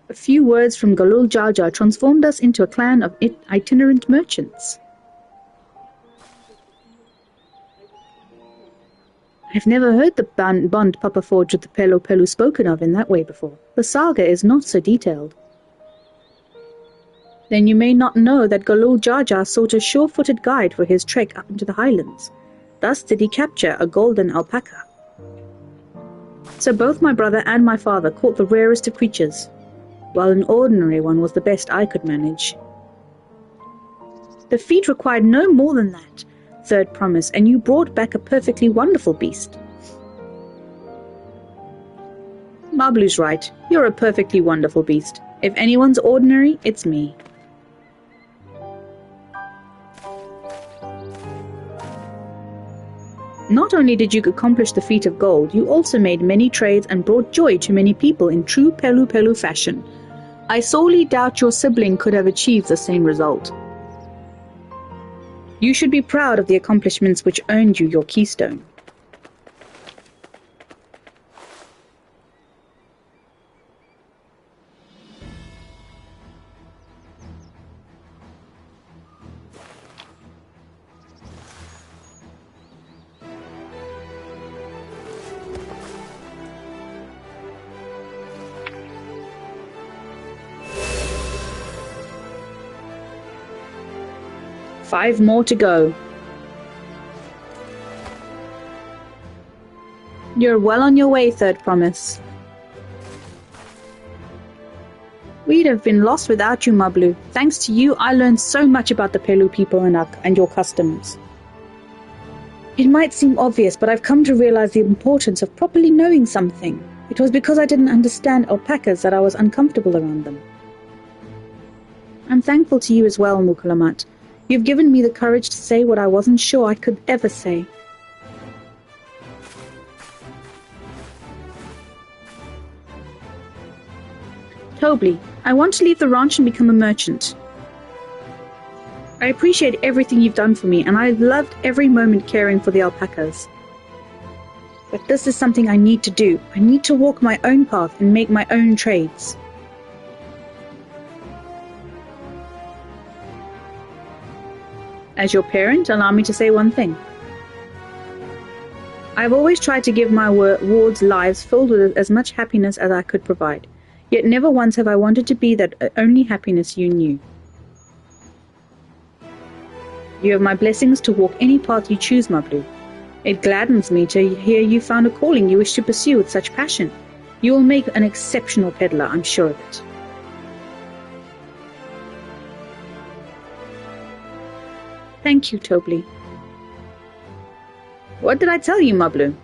a few words from Galul Jaja transformed us into a clan of itinerant merchants. I've never heard the bond Papa forged with the Pelu Pelu spoken of in that way before. The saga is not so detailed. Then you may not know that Galul Jaja sought a sure-footed guide for his trek up into the highlands. Thus did he capture a golden alpaca. So both my brother and my father caught the rarest of creatures, while an ordinary one was the best I could manage. The feat required no more than that, Third Promise, and you brought back a perfectly wonderful beast. Mablu's right. You're a perfectly wonderful beast. If anyone's ordinary, it's me. Not only did you accomplish the feat of gold, you also made many trades and brought joy to many people in true Pelu Pelu fashion. I sorely doubt your sibling could have achieved the same result. You should be proud of the accomplishments which earned you your keystone. 5 more to go. You're well on your way, Third Promise. We'd have been lost without you, Mablu. Thanks to you, I learned so much about the Pelu people and your customs. It might seem obvious, but I've come to realize the importance of properly knowing something. It was because I didn't understand alpacas that I was uncomfortable around them. I'm thankful to you as well, Mukulamat. You've given me the courage to say what I wasn't sure I could ever say. Tobli, I want to leave the ranch and become a merchant. I appreciate everything you've done for me, and I've loved every moment caring for the alpacas. But this is something I need to do. I need to walk my own path and make my own trades. As your parent, allow me to say one thing. I've always tried to give my wards lives filled with as much happiness as I could provide. Yet never once have I wanted to be that only happiness you knew. You have my blessings to walk any path you choose, Mablu. It gladdens me to hear you found a calling you wish to pursue with such passion. You will make an exceptional peddler, I'm sure of it. Thank you, Tobli. What did I tell you, Mablu?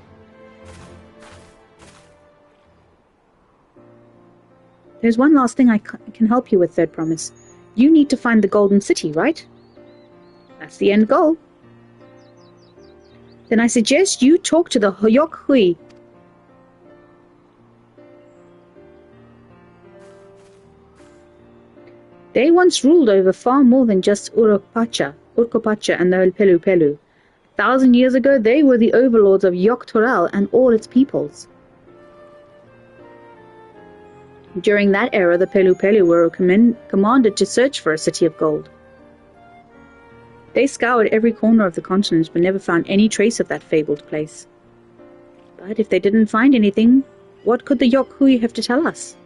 There's one last thing I can help you with, Third Promise. You need to find the Golden City, right? That's the end goal. Then I suggest you talk to the Hoyok Hui. They once ruled over far more than just Urkopacha and the Pelu Pelu. 1,000 years ago, they were the overlords of Yogg-Toral and all its peoples. During that era, the Pelu Pelu were commanded to search for a city of gold. They scoured every corner of the continent but never found any trace of that fabled place. But if they didn't find anything, what could the Yogg-Hui have to tell us?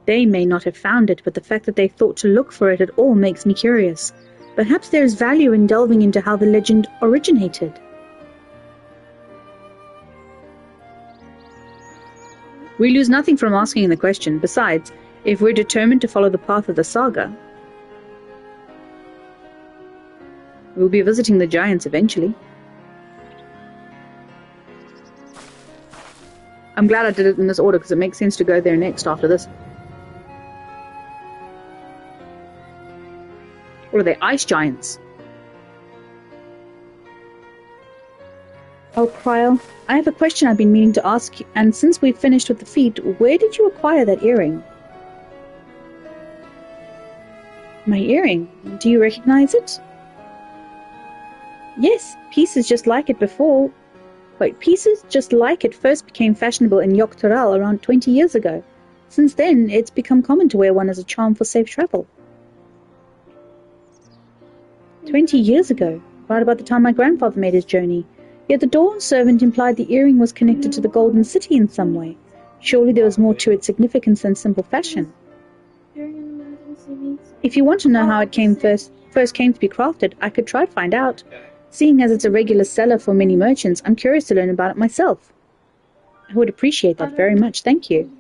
They may not have found it, but the fact that they thought to look for it at all makes me curious. Perhaps there is value in delving into how the legend originated. We lose nothing from asking the question. Besides, if we're determined to follow the path of the saga, we'll be visiting the giants eventually. I'm glad I did it in this order because it makes sense to go there next after this. Or are they ice giants? Oh, Kryl, I have a question I've been meaning to ask you, and since we've finished with the feat, where did you acquire that earring? My earring? Do you recognize it? Yes, pieces just like it before. Wait, pieces just like it first became fashionable in Yogg-Toral around 20 years ago. Since then, it's become common to wear one as a charm for safe travel. 20 years ago, right about the time my grandfather made his journey. Yet the Dawn servant implied the earring was connected to the Golden City in some way. Surely there was more to its significance than simple fashion. If you want to know how it first came to be crafted, I could try to find out. Seeing as it's a regular seller for many merchants, I'm curious to learn about it myself. I would appreciate that very much, thank you.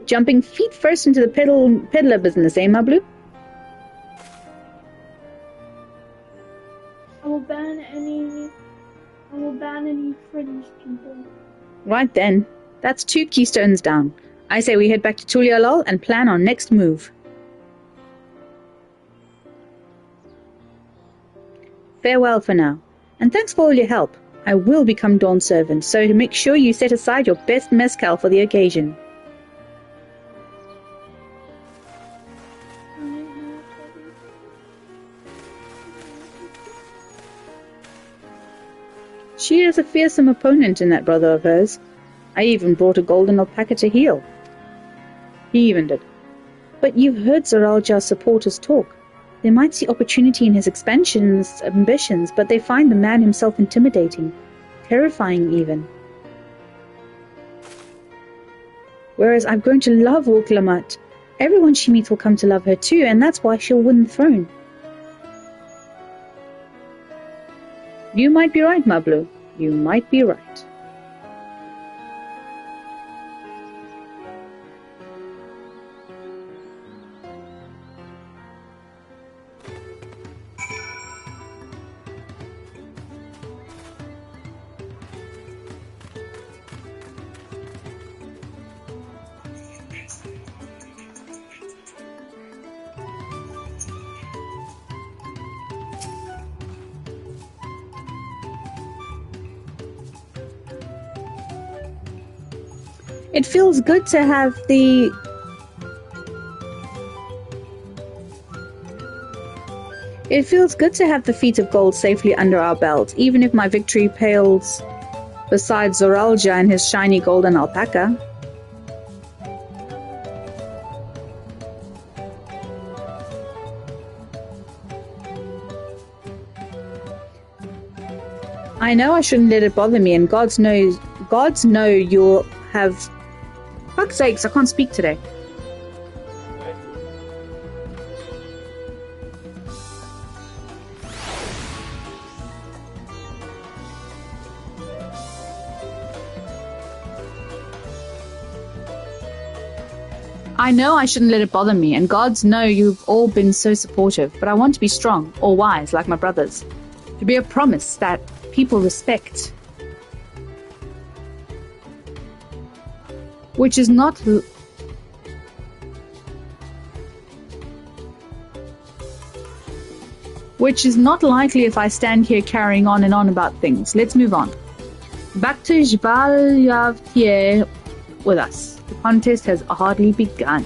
Jumping feet first into the peddler business, eh, Mablu? I will ban any fringe people. Right then. That's 2 keystones down. I say we head back to Tulialol and plan our next move. Farewell for now, and thanks for all your help. I will become Dawn Servant, so to make sure you set aside your best mezcal for the occasion. She is a fearsome opponent in that brother of hers. I even brought a golden alpaca to heal. He even did. But you've heard Zaralja's supporters talk. They might see opportunity in his expansion's ambitions, but they find the man himself intimidating, terrifying even. Whereas I'm going to love Wulklamat. Everyone she meets will come to love her too, and that's why she'll win the throne. You might be right, Mablu. You might be right. It feels good to have the... It feels good to have the feet of gold safely under our belt, even if my victory pales beside Zoralja and his shiny golden alpaca. I know I shouldn't let it bother me, and gods know you'll have... Fuck's sakes, I can't speak today. I know I shouldn't let it bother me, and gods know you've all been so supportive, but I want to be strong, or wise, like my brothers. To be a promise that people respect. Which is not likely if I stand here carrying on and on about things. Let's move on. Back to Jvaljavtier with us. The contest has hardly begun.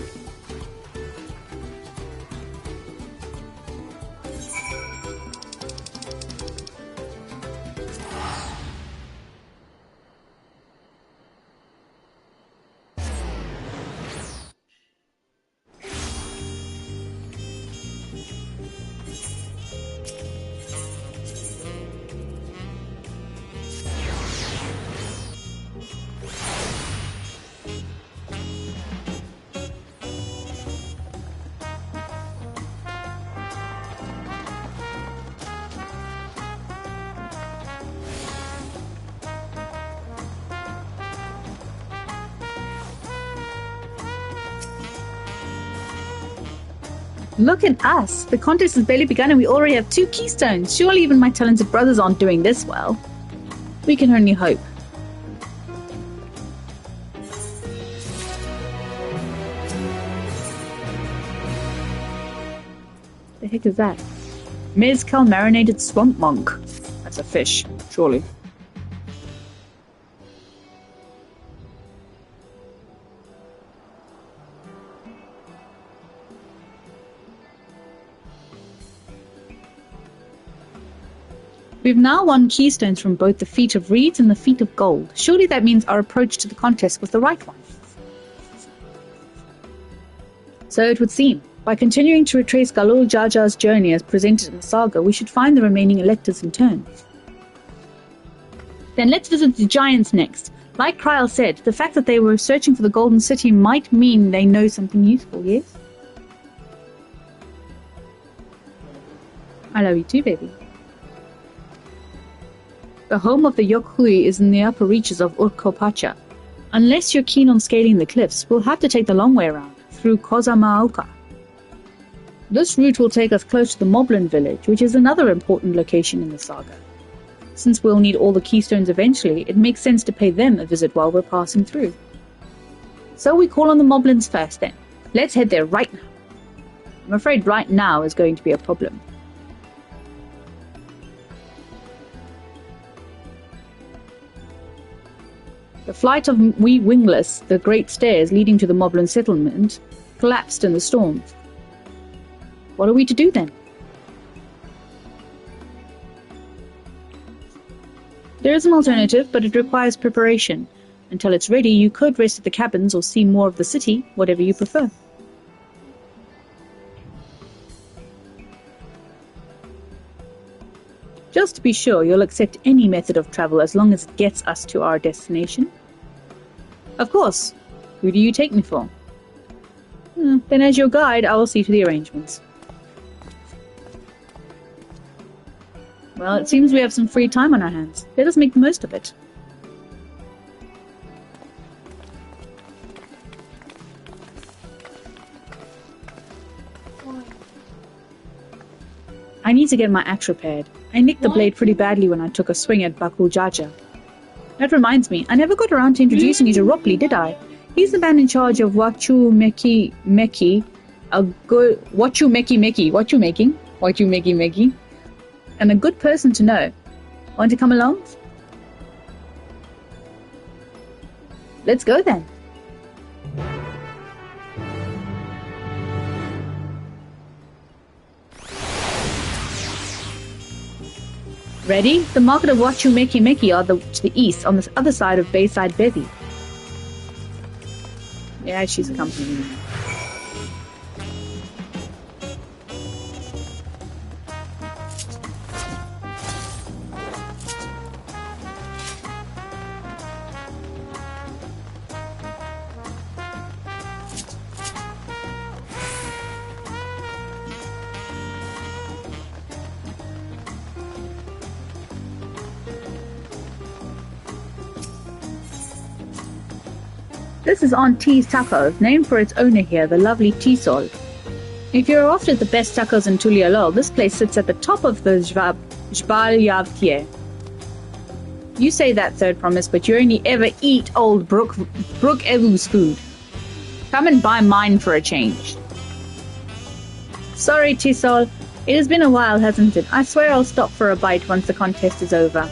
Look at us! The contest has barely begun and we already have 2 keystones. Surely even my talented brothers aren't doing this well. We can only hope. The heck is that? Mezcal marinated swamp monk. That's a fish, surely. We've now won keystones from both the Feet of Reeds and the Feet of Gold. Surely that means our approach to the contest was the right one. So it would seem. By continuing to retrace Galul Jaja's journey as presented in the saga, we should find the remaining electors in turn. Then let's visit the giants next. Like Kryl said, the fact that they were searching for the Golden City might mean they know something useful, yes? I love you too, baby. The home of the Yokhui is in the upper reaches of Urkopacha. Unless you're keen on scaling the cliffs, we'll have to take the long way around, through Kozamaoka. This route will take us close to the Moblin village, which is another important location in the saga. Since we'll need all the keystones eventually, it makes sense to pay them a visit while we're passing through. So we call on the Moblins first then. Let's head there right now. I'm afraid right now is going to be a problem. The flight of wee wingless, the great stairs leading to the Moblin settlement, collapsed in the storm. What are we to do then? There is an alternative, but it requires preparation. Until it's ready, you could rest at the cabins or see more of the city, whatever you prefer. Just to be sure, you'll accept any method of travel as long as it gets us to our destination. Of course. Who do you take me for? Then as your guide, I will see to the arrangements. Well, it seems we have some free time on our hands. Let us make the most of it. I need to get my axe repaired. I nicked the blade pretty badly when I took a swing at Baku Jaja. That reminds me, I never got around to introducing you to Ropley, did I? He's the man in charge of Wachu Meki Meki. Wachu Meki Meki. And a good person to know. Want to come along? Let's go then. Ready? The market of Wachu Meki Meki are to the east, on the other side of Bayside Bevy. Yeah, she's accompanying me. This is Aunt T's Tacos, named for its owner here, the lovely Tisol. If you're after the best tacos in Tulialol, this place sits at the top of the Jbal Yavtier. You say that, Third Promise, but you only ever eat old Brook Evu's food. Come and buy mine for a change. Sorry, Tisol. It has been a while, hasn't it? I swear I'll stop for a bite once the contest is over.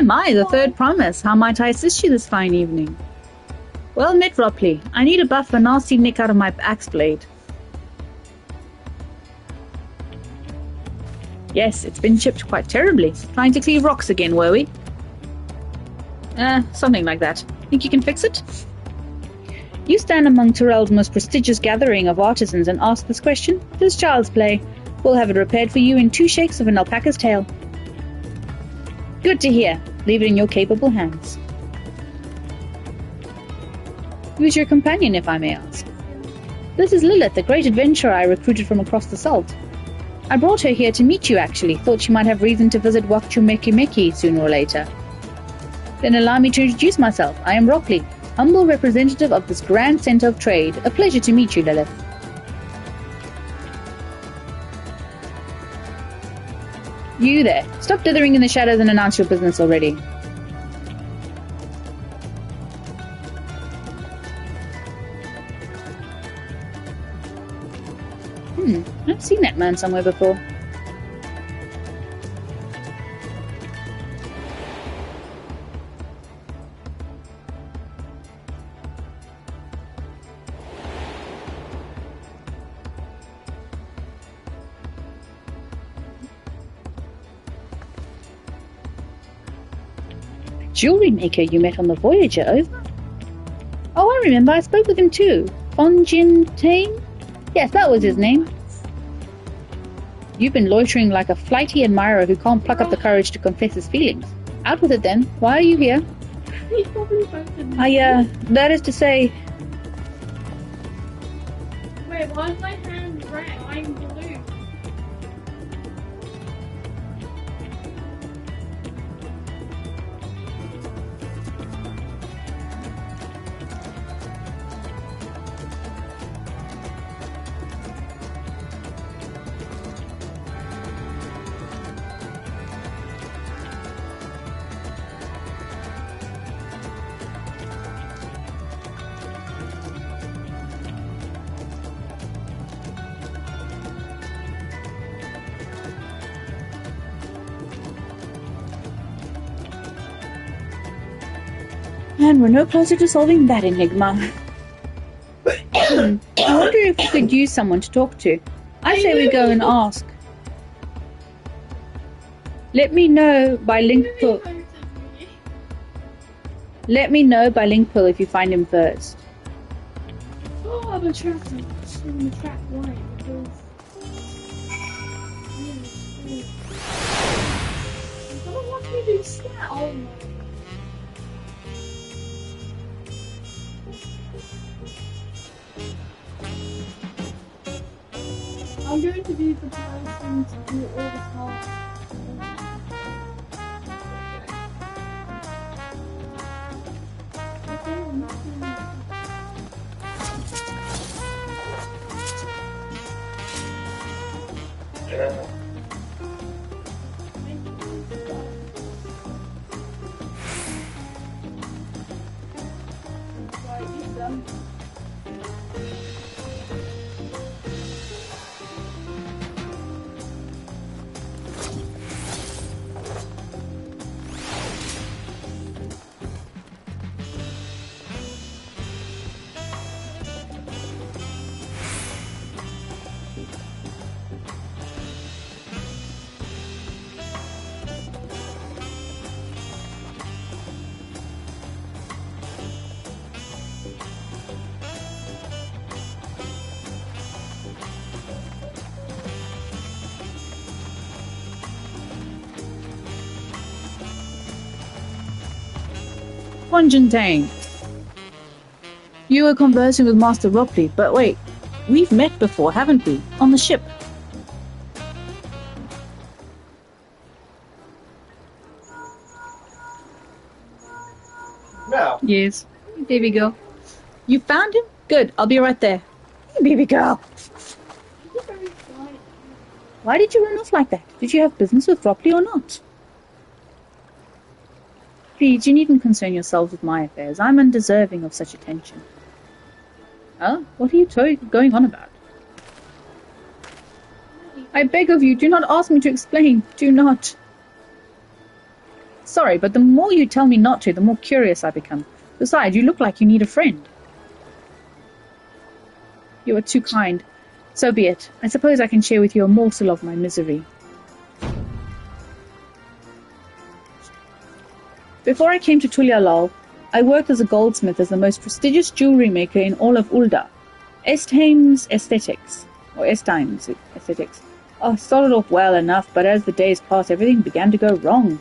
My, the Third Promise. How might I assist you this fine evening? Well met, Ropley. I need a buff for a nasty nick out of my axe blade. Yes, it's been chipped quite terribly. Trying to cleave rocks again, were we? Something like that. Think you can fix it? You stand among Tyrell's most prestigious gathering of artisans and ask this question? It is child's play. We'll have it repaired for you in 2 shakes of an alpaca's tail. Good to hear. Leave it in your capable hands. Who's your companion, if I may ask? This is Lilith, the great adventurer I recruited from across the salt. I brought her here to meet you, actually. Thought she might have reason to visit Wachu Meki Meki sooner or later. Then allow me to introduce myself. I am Ropley, humble representative of this grand centre of trade. A pleasure to meet you, Lilith. You there. Stop dithering in the shadows and announce your business already. I've seen that man somewhere before. Jewelry maker you met on the Voyager, over? Oh, I remember. I spoke with him too. Fonjintain? Yes, that was his name. You've been loitering like a flighty admirer who can't pluck up the courage to confess his feelings. Out with it then. Why are you here? That is to say... Wait, why is my hand red? I'm blue. And we're no closer to solving that enigma. I wonder if we could use someone to talk to. I say we go and ask. Let me know by link Let me know by link pull if you find him first. Oh, I'm a track. I'm a track one because. Someone wants me to do stat. Oh my. I'm going to be the person to do all the tasks. Ponjantane. You were conversing with Master Ropley, but wait, we've met before, haven't we? On the ship. No. Yes. Hey, baby girl. You found him? Good, I'll be right there. Hey, baby girl. Why did you run off like that? Did you have business with Ropley or not? Please, you needn't concern yourselves with my affairs. I'm undeserving of such attention. Huh? What are you going on about? I beg of you, do not ask me to explain. Do not. Sorry, but the more you tell me not to, the more curious I become. Besides, you look like you need a friend. You are too kind. So be it. I suppose I can share with you a morsel of my misery. Before I came to Tulialal, I worked as a goldsmith as the most prestigious jewellery maker in all of Ulda. Estime's Aesthetics. I started off well enough, but as the days passed, everything began to go wrong.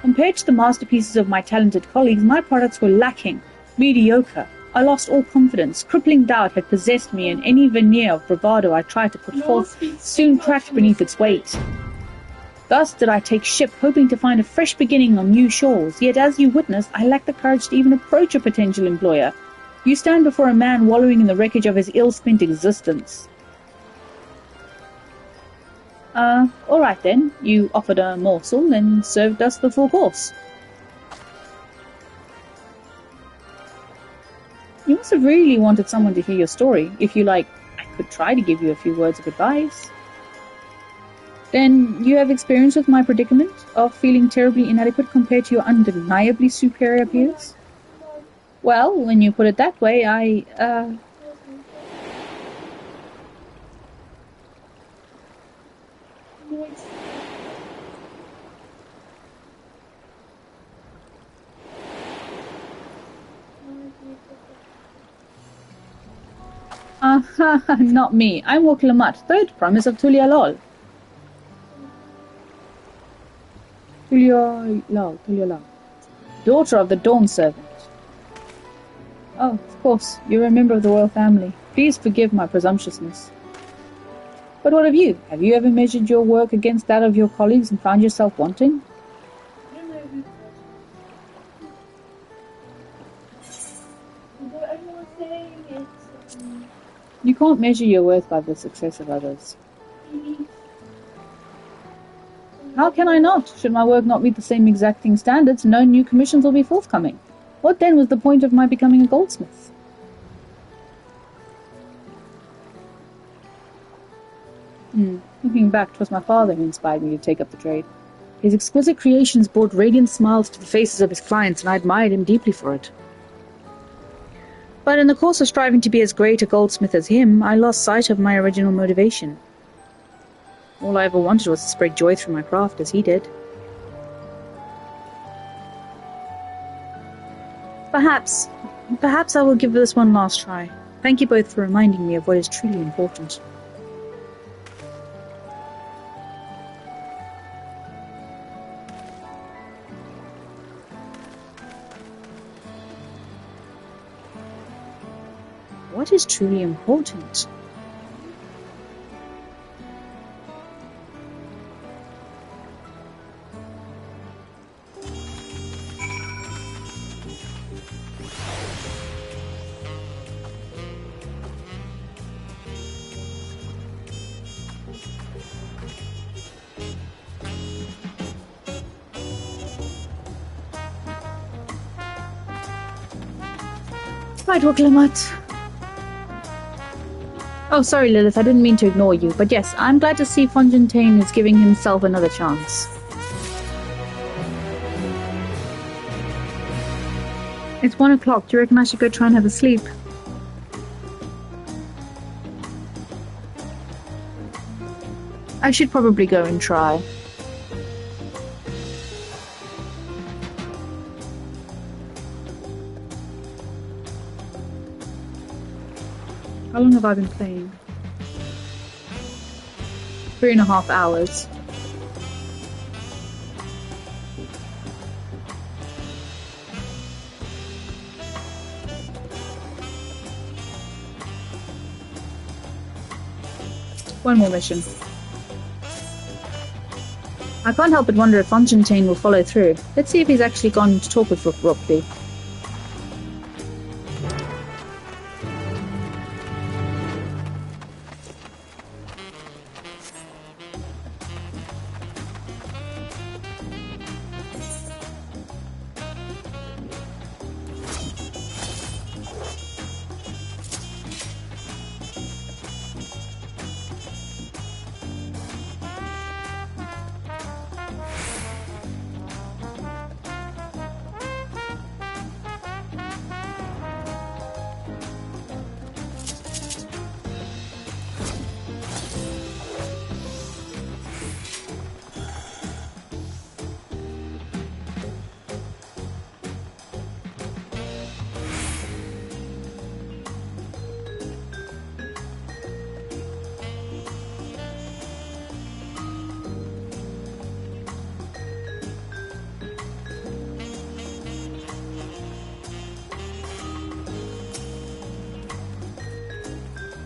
Compared to the masterpieces of my talented colleagues, my products were lacking, mediocre. I lost all confidence. Crippling doubt had possessed me, and any veneer of bravado I tried to put forth soon cracked beneath its weight. Thus did I take ship, hoping to find a fresh beginning on new shores, yet as you witnessed, I lacked the courage to even approach a potential employer. You stand before a man wallowing in the wreckage of his ill-spent existence. All right then. You offered a morsel and served us the full course. You must have really wanted someone to hear your story. If you like, I could try to give you a few words of advice. Then you have experience with my predicament of feeling terribly inadequate compared to your undeniably superior peers? Well, when you put it that way, not me. I'm Woklamat, third promise of Tulialol. Tulialol. Daughter of the Dawn Servant. Oh, of course, you're a member of the royal family. Please forgive my presumptuousness. But what of you? Have you ever measured your work against that of your colleagues and found yourself wanting? You can't measure your worth by the success of others. How can I not? Should my work not meet the same exacting standards, no new commissions will be forthcoming. What then was the point of my becoming a goldsmith? Looking back, 'twas my father who inspired me to take up the trade. His exquisite creations brought radiant smiles to the faces of his clients, and I admired him deeply for it. But in the course of striving to be as great a goldsmith as him, I lost sight of my original motivation. All I ever wanted was to spread joy through my craft, as he did. Perhaps I will give this one last try. Thank you both for reminding me of what is truly important. What is truly important? Right, Wukalamat. Oh, sorry, Lilith, I didn't mean to ignore you, but yes, I'm glad to see Fontaine is giving himself another chance. It's 1 o'clock. Do you reckon I should go try and have a sleep? I should probably go and try. How long have I been playing? 3.5 hours. One more mission. I can't help but wonder if Fontaine will follow through. Let's see if he's actually gone to talk with Ropley.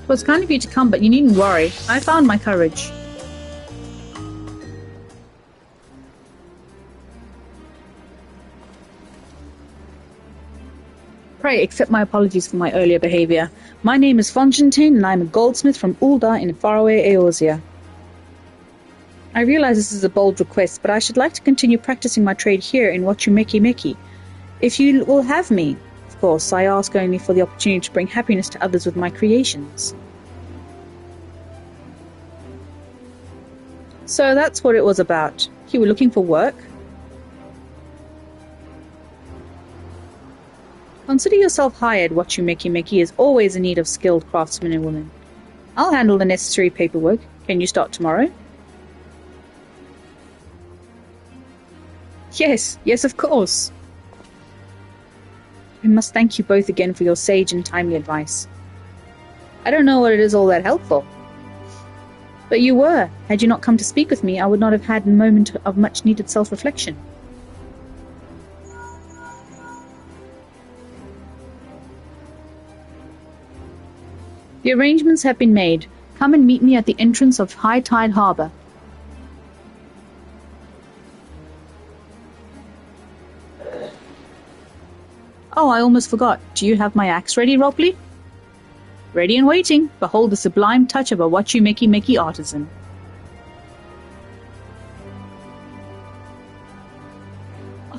Well, it's kind of you to come, but you needn't worry. I found my courage. Pray accept my apologies for my earlier behavior. My name is Fontaine, and I am a goldsmith from Ul'dah in faraway Eorzea. I realize this is a bold request, but I should like to continue practicing my trade here in Wachumeki. If you will have me, of course, I ask only for the opportunity to bring happiness to others with my creations. So that's what it was about. You were looking for work? Consider yourself hired. Wachumeki is always in need of skilled craftsmen and women. I'll handle the necessary paperwork. Can you start tomorrow? Yes, of course. I must thank you both again for your sage and timely advice. I don't know what it is all that helpful. But you were. Had you not come to speak with me, I would not have had a moment of much-needed self-reflection. The arrangements have been made. Come and meet me at the entrance of High Tide Harbour. Oh, I almost forgot. Do you have my axe ready, Ropley? Ready and waiting. Behold the sublime touch of a Wachumeki artisan.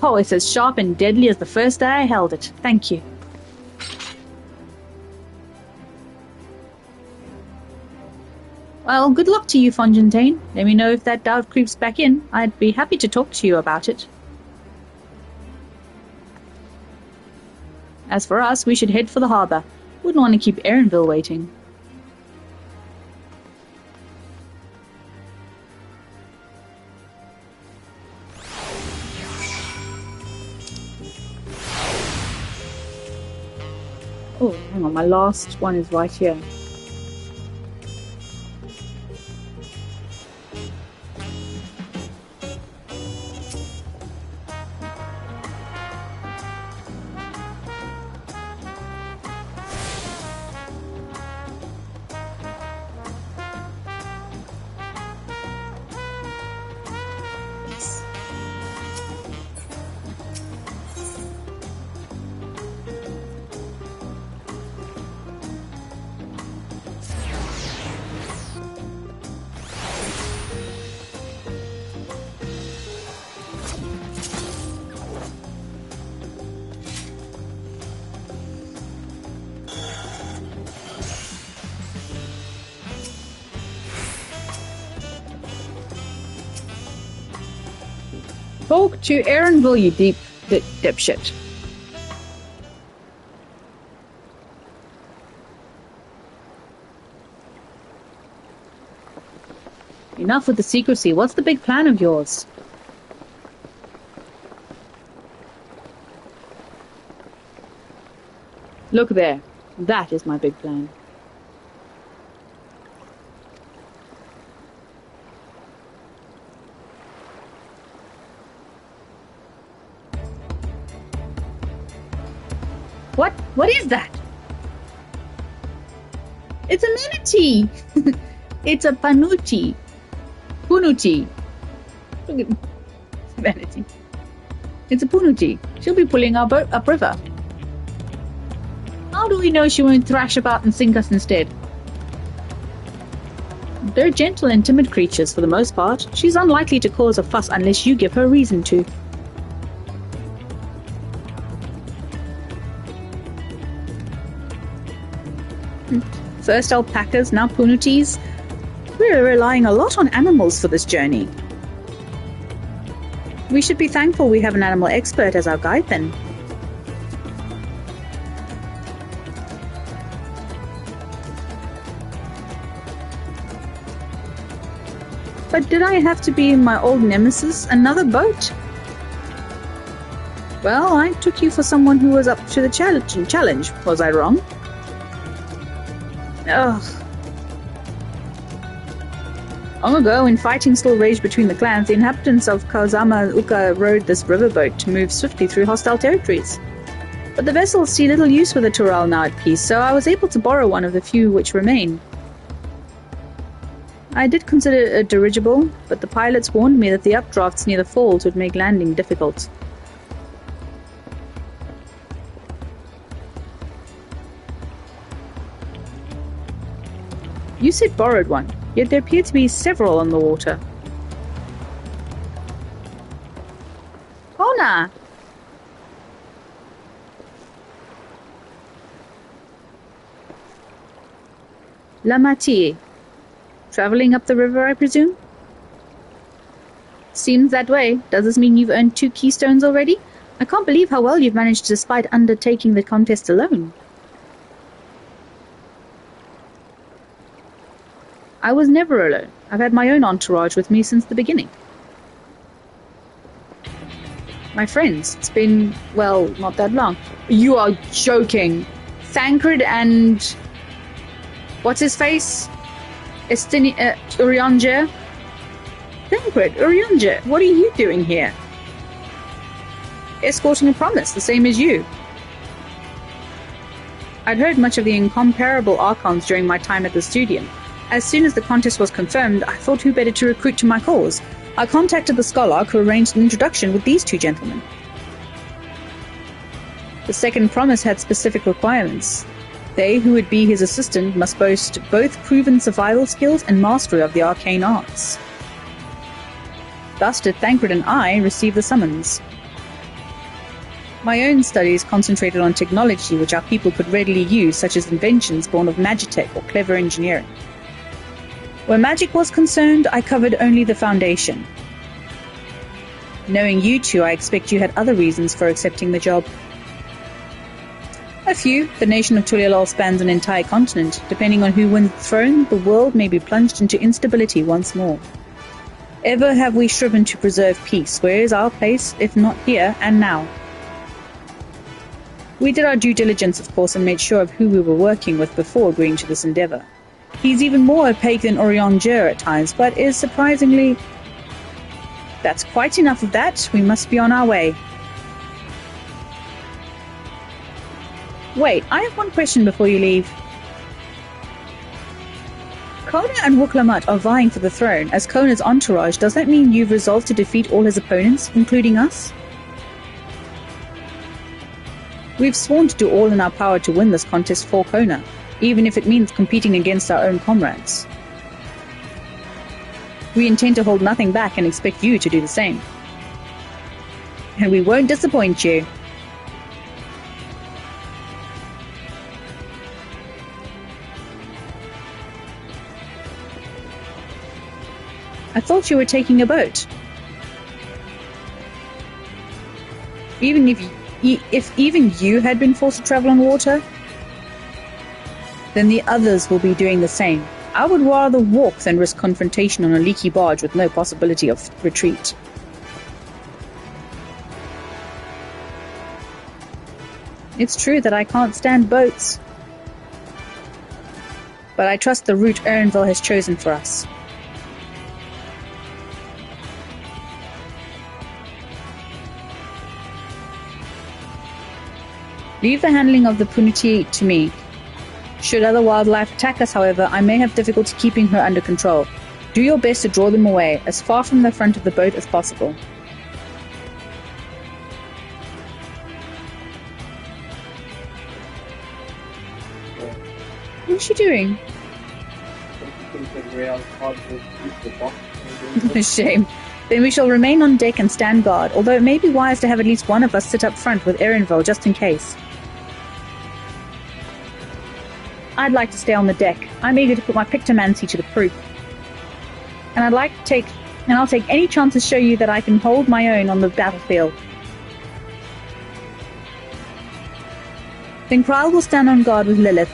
Oh, it's as sharp and deadly as the first day I held it. Thank you. Well, good luck to you, Fontaine. Let me know if that dove creeps back in. I'd be happy to talk to you about it. As for us, we should head for the harbour. Wouldn't want to keep Erenville waiting. Oh, hang on, my last one is right here. Talk to Aaronville, you dipshit. Enough with the secrecy. What's the big plan of yours? Look there. That is my big plan. What is that? It's a manatee. It's a panuti. Punuti. Look at manatee. It's a punuti. She'll be pulling our boat upriver. How do we know she won't thrash about and sink us instead? They're gentle and timid creatures for the most part. She's unlikely to cause a fuss unless you give her reason to. First alpacas, now punutis. We're relying a lot on animals for this journey. We should be thankful we have an animal expert as our guide then. But did I have to be my old nemesis, another boat? Well, I took you for someone who was up to the challenge. Was I wrong? Ugh. Long ago, when fighting still raged between the clans, the inhabitants of Kazama Uka rowed this riverboat to move swiftly through hostile territories. But the vessels see little use with the Tural now at peace, so I was able to borrow one of the few which remain. I did consider it a dirigible, but the pilots warned me that the updrafts near the falls would make landing difficult. You said borrowed one, yet there appear to be several on the water. Hona! La Matie. Travelling up the river, I presume? Seems that way. Does this mean you've earned 2 keystones already? I can't believe how well you've managed despite undertaking the contest alone. I was never alone. I've had my own entourage with me since the beginning. My friends. It's been, well, not that long. You are joking. Thancred and... what's his face? Urianger? Thancred, Urianger, what are you doing here? Escorting a promise, the same as you. I'd heard much of the incomparable Archons during my time at the Studium. As soon as the contest was confirmed, I thought who better to recruit to my cause. I contacted the Scholar, who arranged an introduction with these 2 gentlemen. The second promise had specific requirements. They who would be his assistant must boast both proven survival skills and mastery of the arcane arts. Thus did Thancred and I receive the summons. My own studies concentrated on technology which our people could readily use, such as inventions born of magitech or clever engineering. Where magic was concerned, I covered only the foundation. Knowing you 2, I expect you had other reasons for accepting the job. A few. The nation of Tuliolol spans an entire continent. Depending on who wins the throne, the world may be plunged into instability once more. Ever have we striven to preserve peace. Where is our place, if not here and now? We did our due diligence, of course, and made sure of who we were working with before agreeing to this endeavor. He's even more opaque than Orion Jer at times, but is surprisingly... That's quite enough of that. We must be on our way. Wait, I have one question before you leave. Kona and Wuklamat are vying for the throne. As Kona's entourage, does that mean you've resolved to defeat all his opponents, including us? We've sworn to do all in our power to win this contest for Kona, even if it means competing against our own comrades. We intend to hold nothing back and expect you to do the same. And we won't disappoint you. I thought you were taking a boat. Even if even you had been forced to travel on water, then the others will be doing the same. I would rather walk than risk confrontation on a leaky barge with no possibility of retreat. It's true that I can't stand boats, but I trust the route Erenville has chosen for us. Leave the handling of the Puniti to me. Should other wildlife attack us, however, I may have difficulty keeping her under control. Do your best to draw them away, as far from the front of the boat as possible. What is she doing? Shame. Then we shall remain on deck and stand guard, although it may be wise to have at least one of us sit up front with Erenville just in case. I'd like to stay on the deck. I'm eager to put my pictomancy to the proof. And I'll take any chance to show you that I can hold my own on the battlefield. Then Krile will stand on guard with Lilith.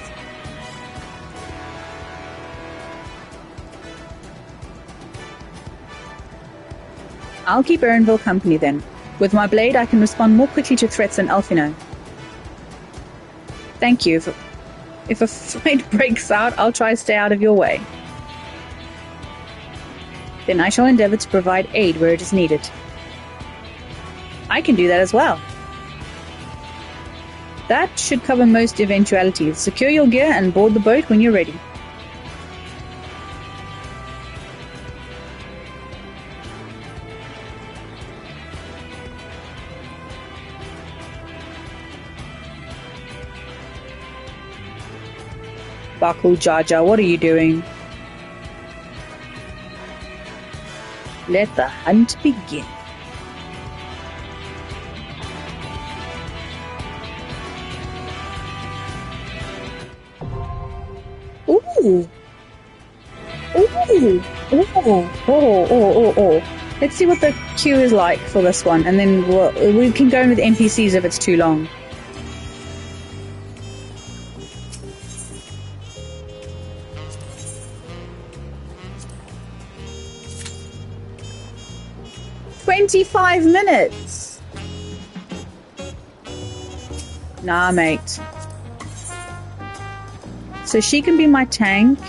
I'll keep Erenville company then. With my blade, I can respond more quickly to threats than Elfino. Thank you. If a fight breaks out, I'll try to stay out of your way. Then I shall endeavor to provide aid where it is needed. I can do that as well. That should cover most eventualities. Secure your gear and board the boat when you're ready. Baku Jaja, what are you doing? Let the hunt begin. Ooh. Ooh. Oh. Let's see what the queue is like for this one, and then we can go in with NPCs if it's too long. "25 minutes! Nah, mate. So she can be my tank,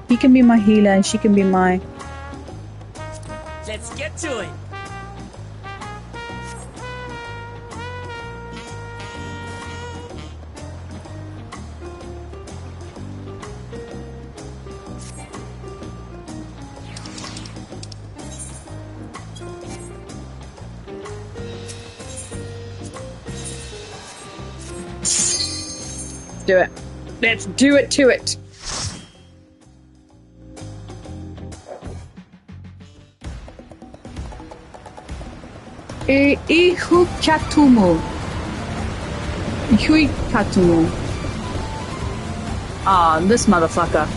he can be my healer, and she can be my... Let's get to it! do it. Let's do it to it. Ihukatumu. Ah, this motherfucker.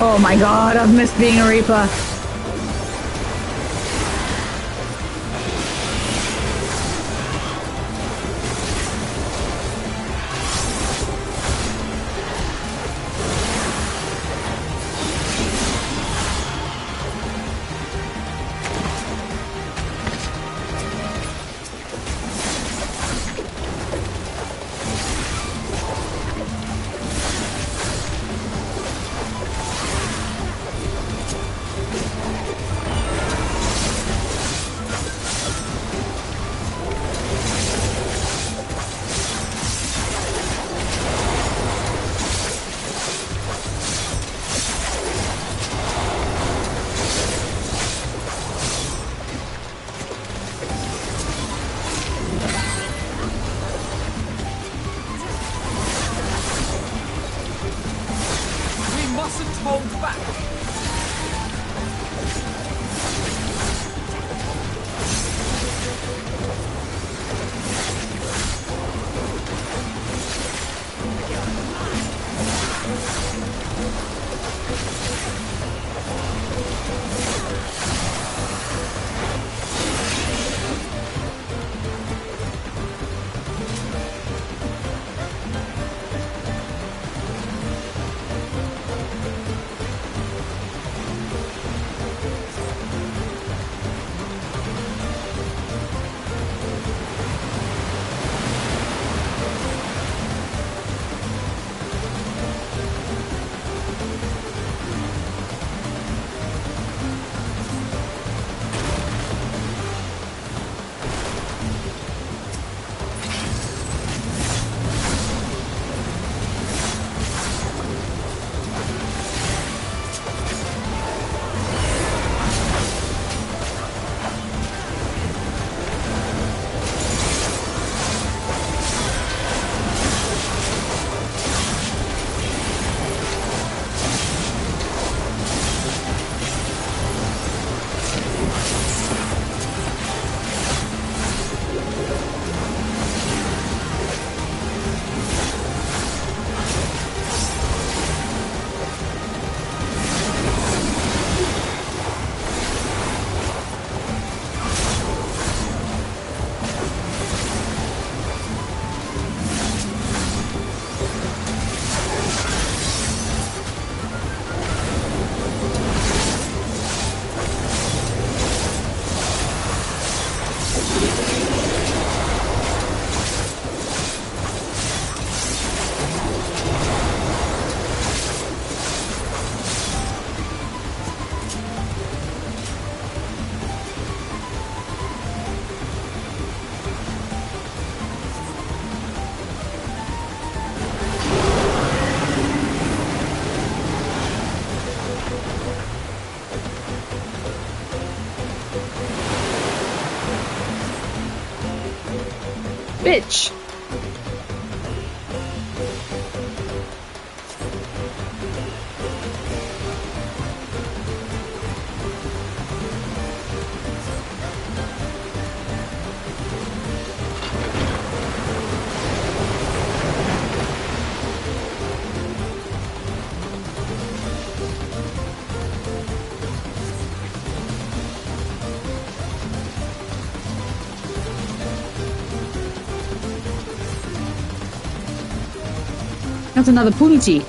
Oh my god, I've missed being a Reaper. Bitch! That's another Punji.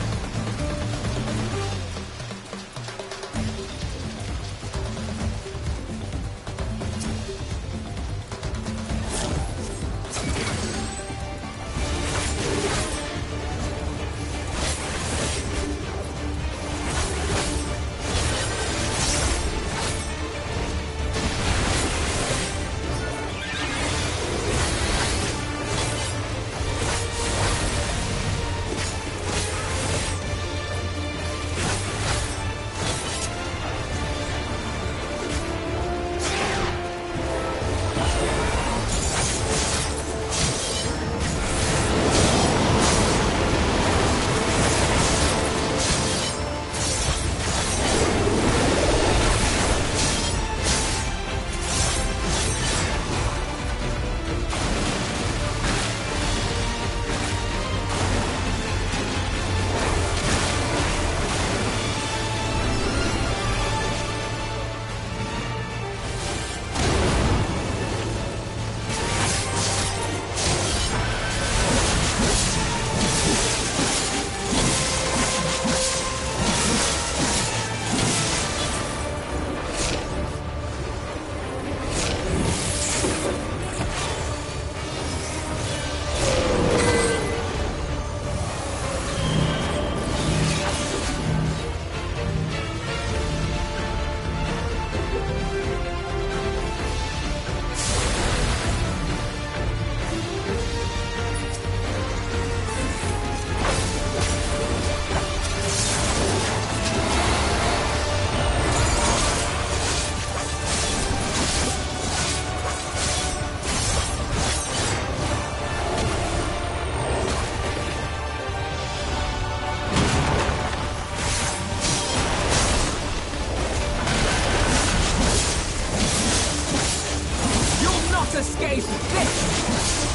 not escape this!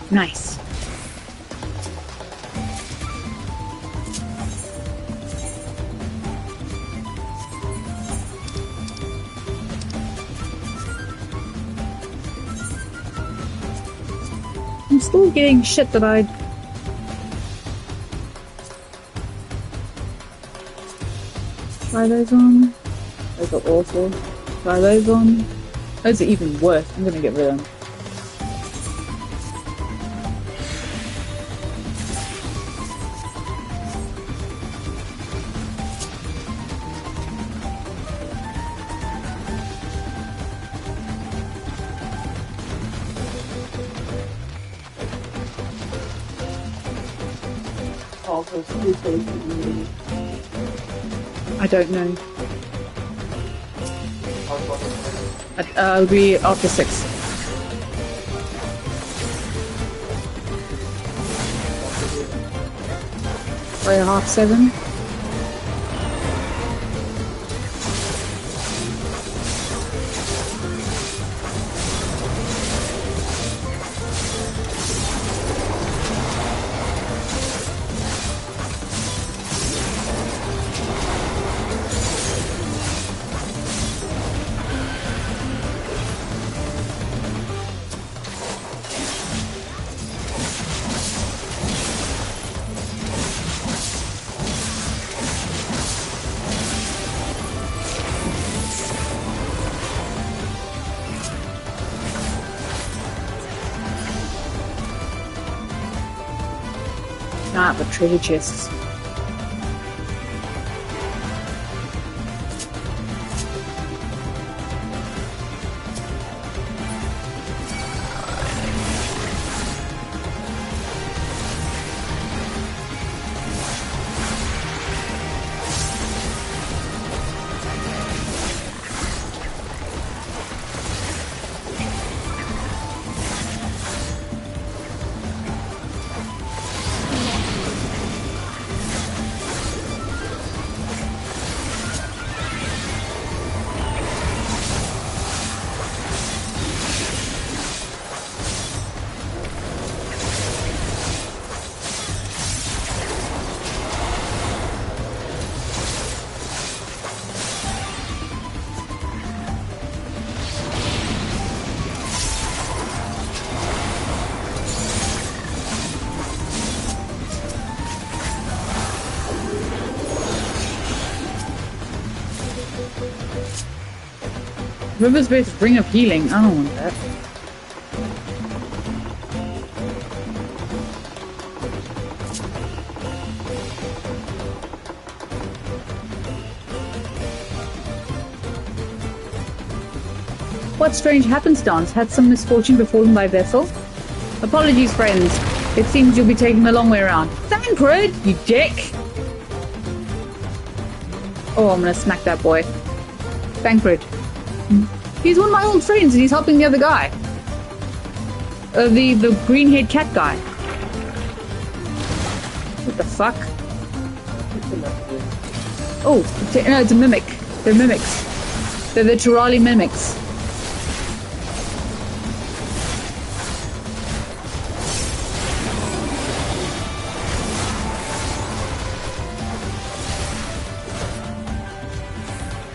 Nice. I'm still getting shit that I... Try those on. Those are awful. Try those on. Those are even worse. I'm gonna get rid of them. I don't know. I'll be after 6. By 6:30. Ah, the treasure chests. River's Base Ring of Healing. I don't want that. What strange happenstance? Had some misfortune befallen thy vessel? Apologies, friends. It seems you'll be taking the long way around. Thancred, you dick! Oh, I'm gonna smack that boy. Thancred. He's one of my old friends and he's helping the other guy. The green-haired cat guy. What the fuck? Oh, no, it's a mimic. They're mimics. They're the Turali mimics.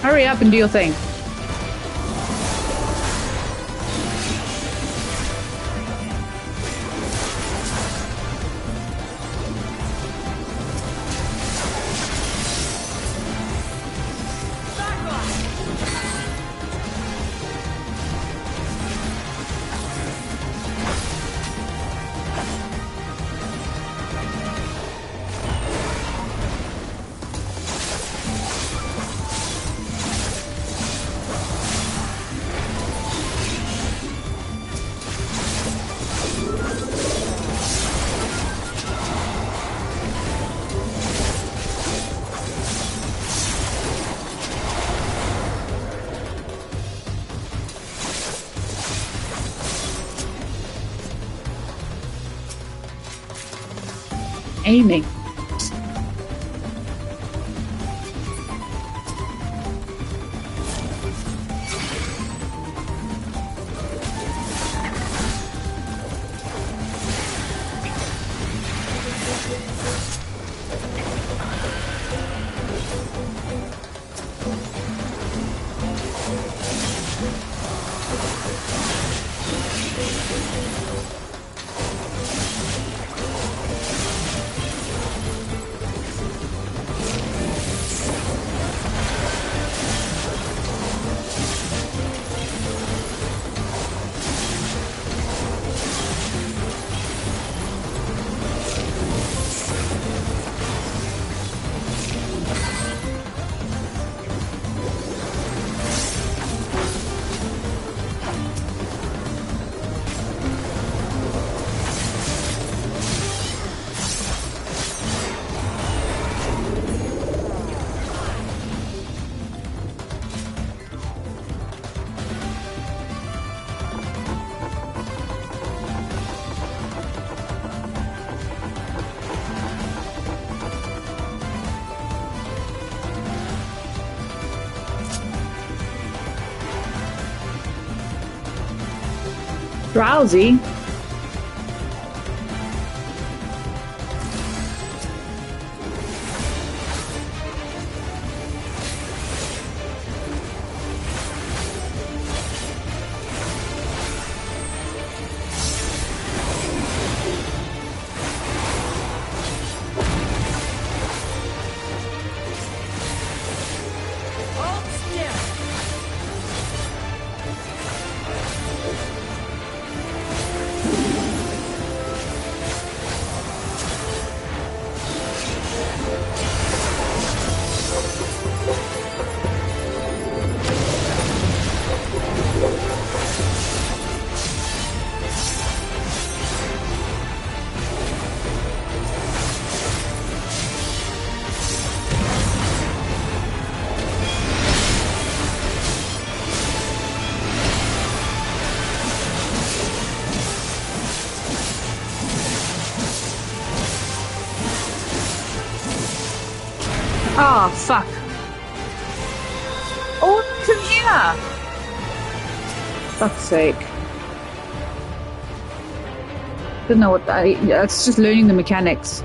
Hurry up and do your thing. Aiming. Drowsy? Oh, fuck. Oh, come here! Fuck's sake. Don't know what that... It's just learning the mechanics.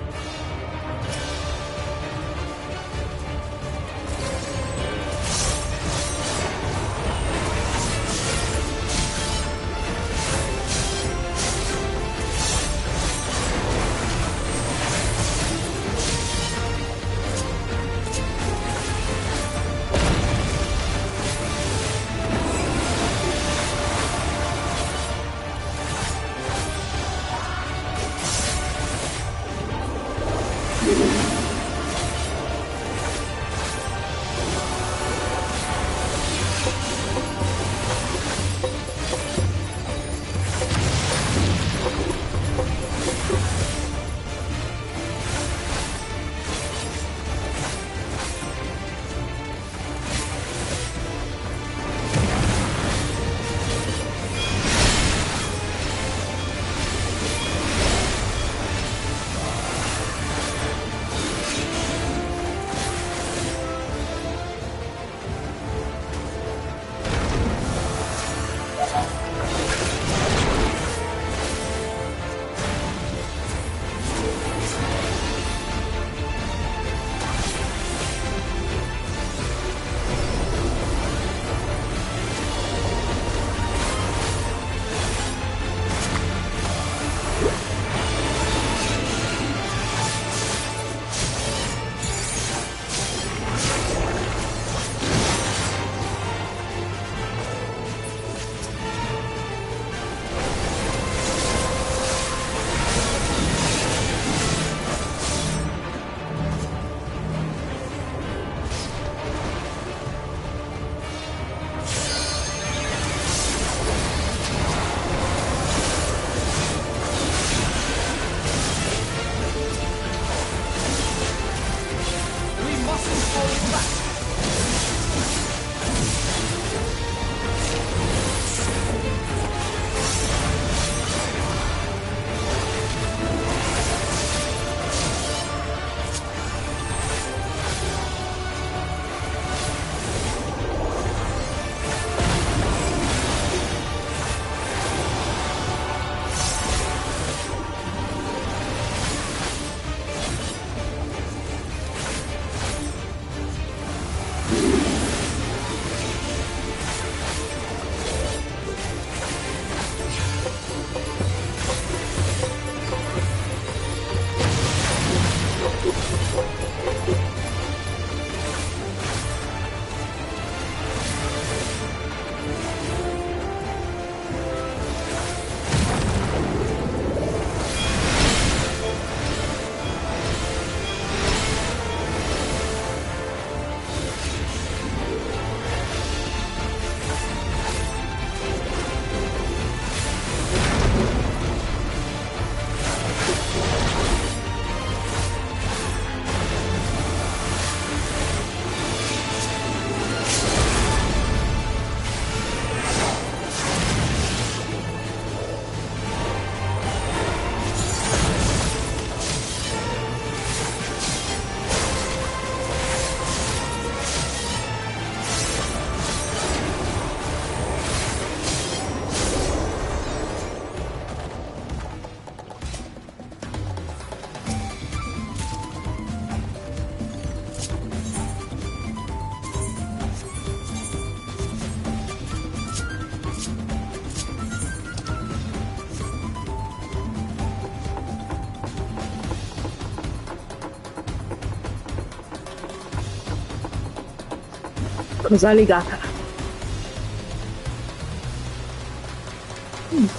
Kozaligata.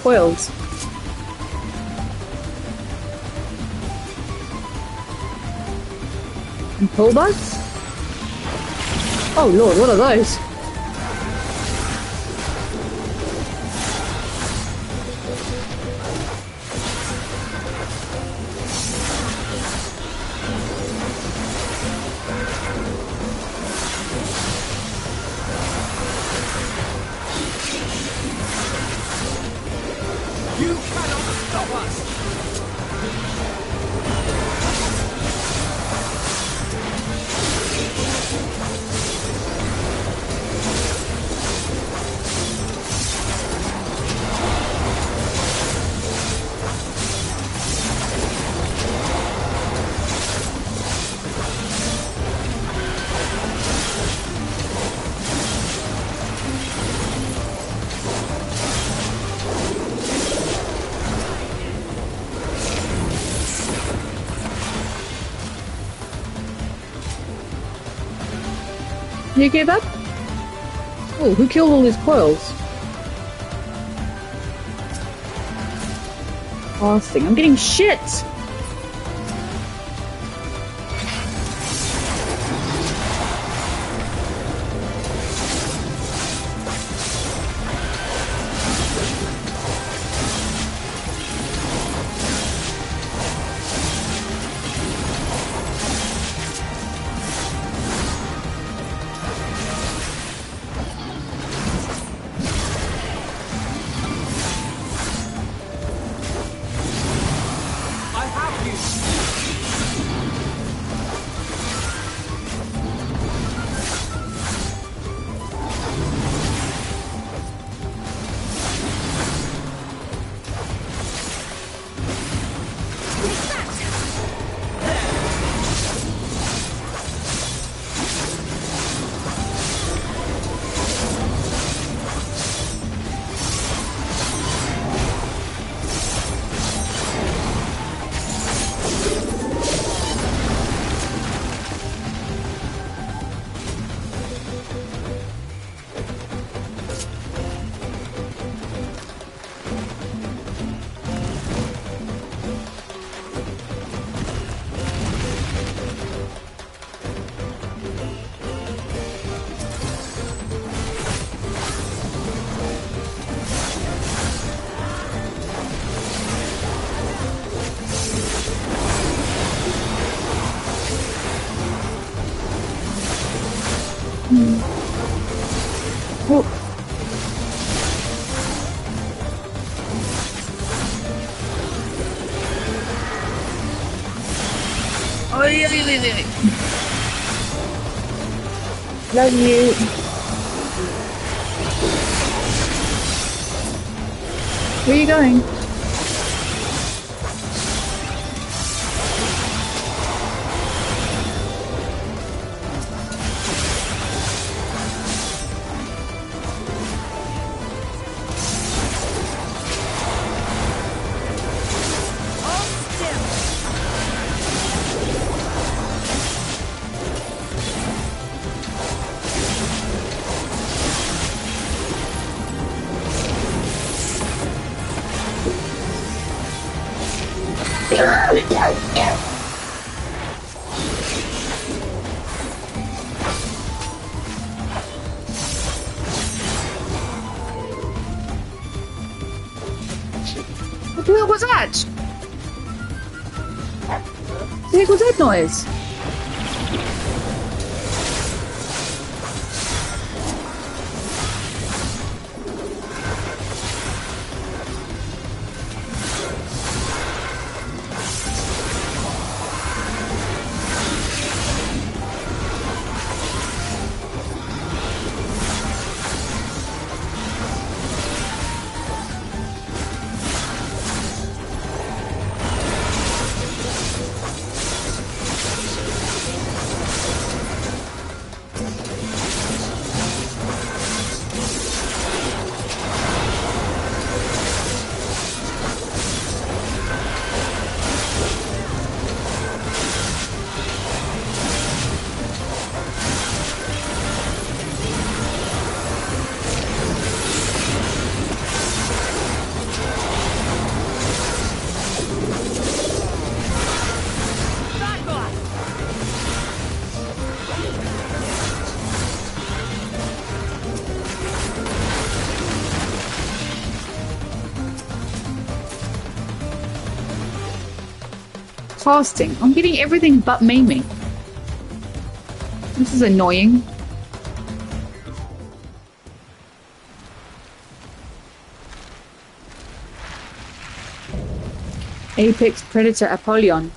Coils. And pull bugs? Oh lord, what are those? You cannot stop us! You gave up? Oh, who killed all these coils? Fasting. I'm getting shit! Love you. Where are you going? What the hell was that? What the heck was that noise? casting. I'm getting everything but maiming. This is annoying. Apex Predator Apollyon.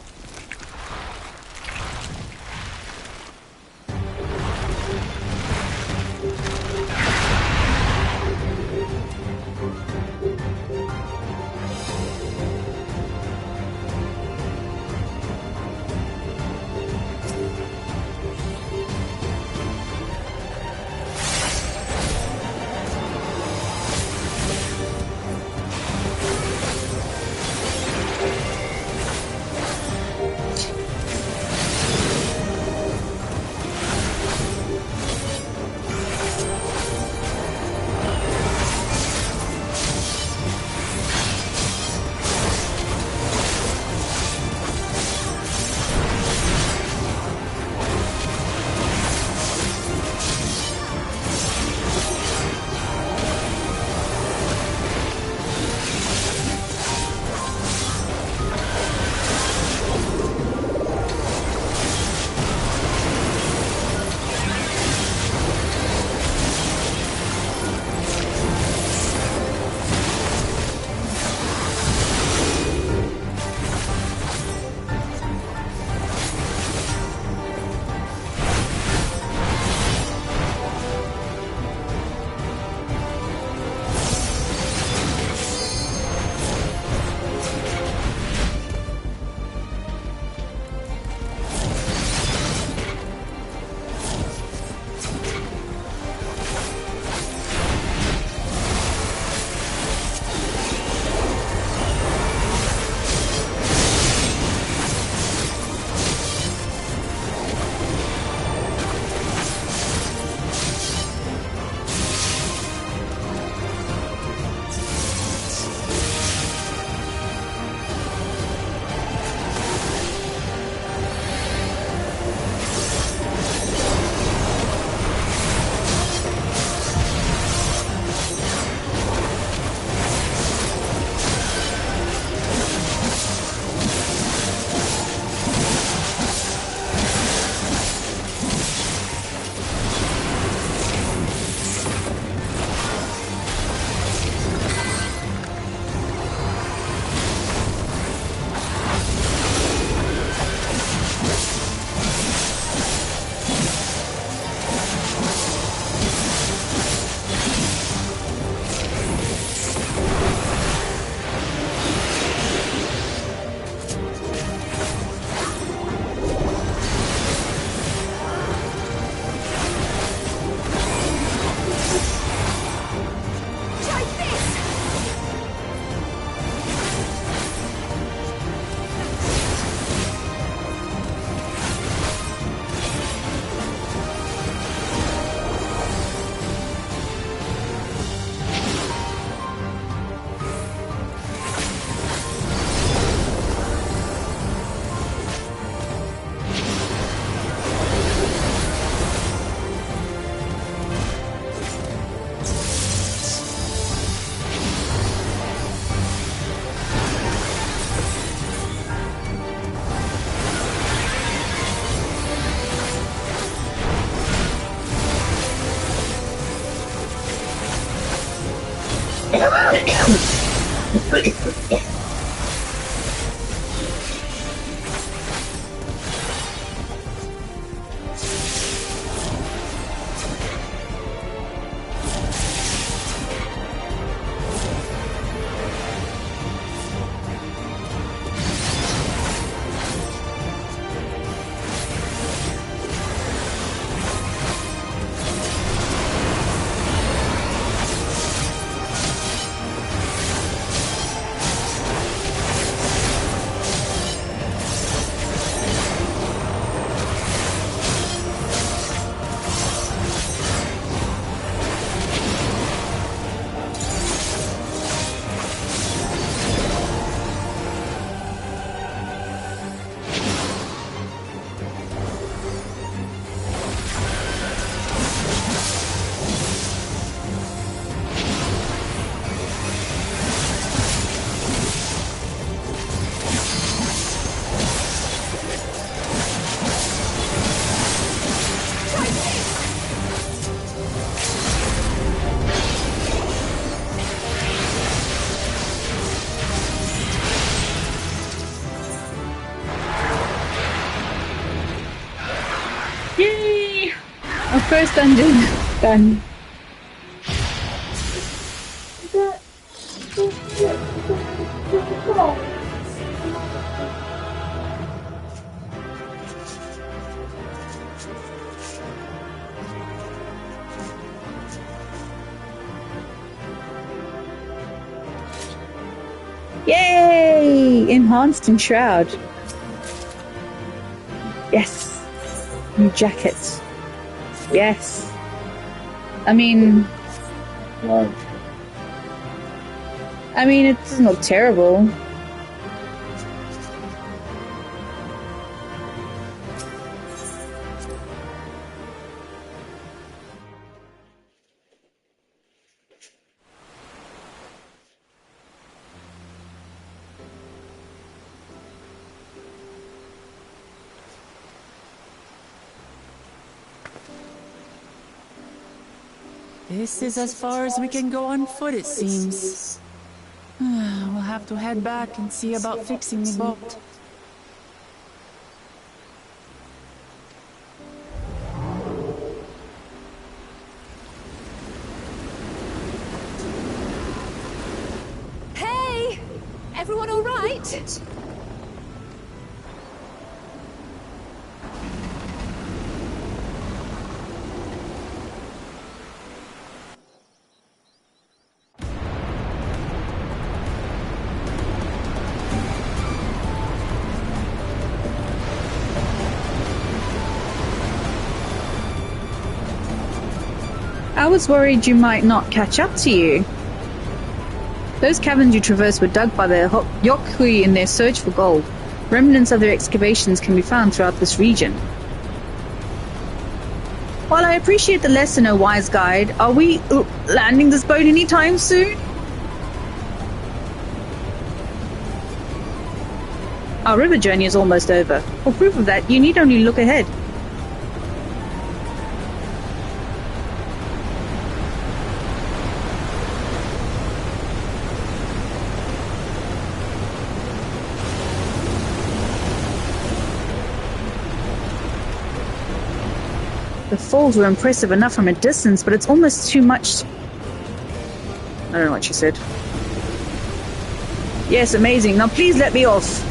First dungeon done. Yay! Enhanced and Shroud. Yes. New jackets. Yes. I mean, it doesn't look terrible. This is as far as we can go on foot, it seems. We'll have to head back and see about fixing the boat. Hey! Everyone all right? I was worried you might not catch up to you. Those caverns you traversed were dug by the Yokhui in their search for gold. Remnants of their excavations can be found throughout this region. While I appreciate the lesson, O wise guide, are we landing this boat anytime soon? Our river journey is almost over. For proof of that, you need only look ahead. The falls were impressive enough from a distance, but it's almost too much. I don't know what she said. Yes, amazing. Now please let me off.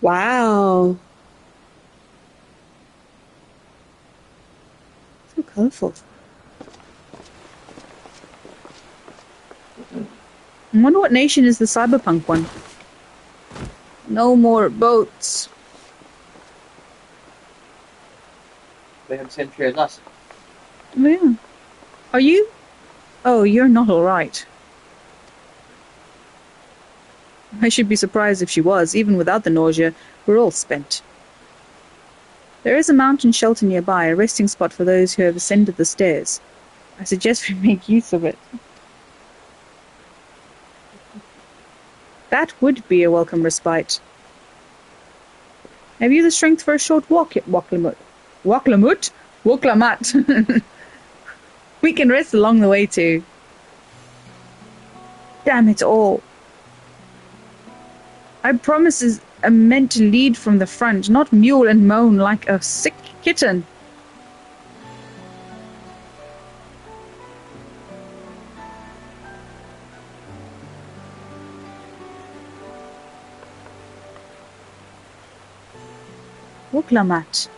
Wow. So colourful. I wonder what nation is the cyberpunk one. No more boats. They have Sentry as us. Oh, yeah. Are you? Oh, you're not alright. I should be surprised if she was. Even without the nausea, we're all spent. There is a mountain shelter nearby, a resting spot for those who have ascended the stairs. I suggest we make use of it. That would be a welcome respite. Have you the strength for a short walk yet, Waklamut? Waklamat! We can rest along the way too. Damn it all. I promise I'm meant to lead from the front, not mule and moan like a sick kitten. Waklamat.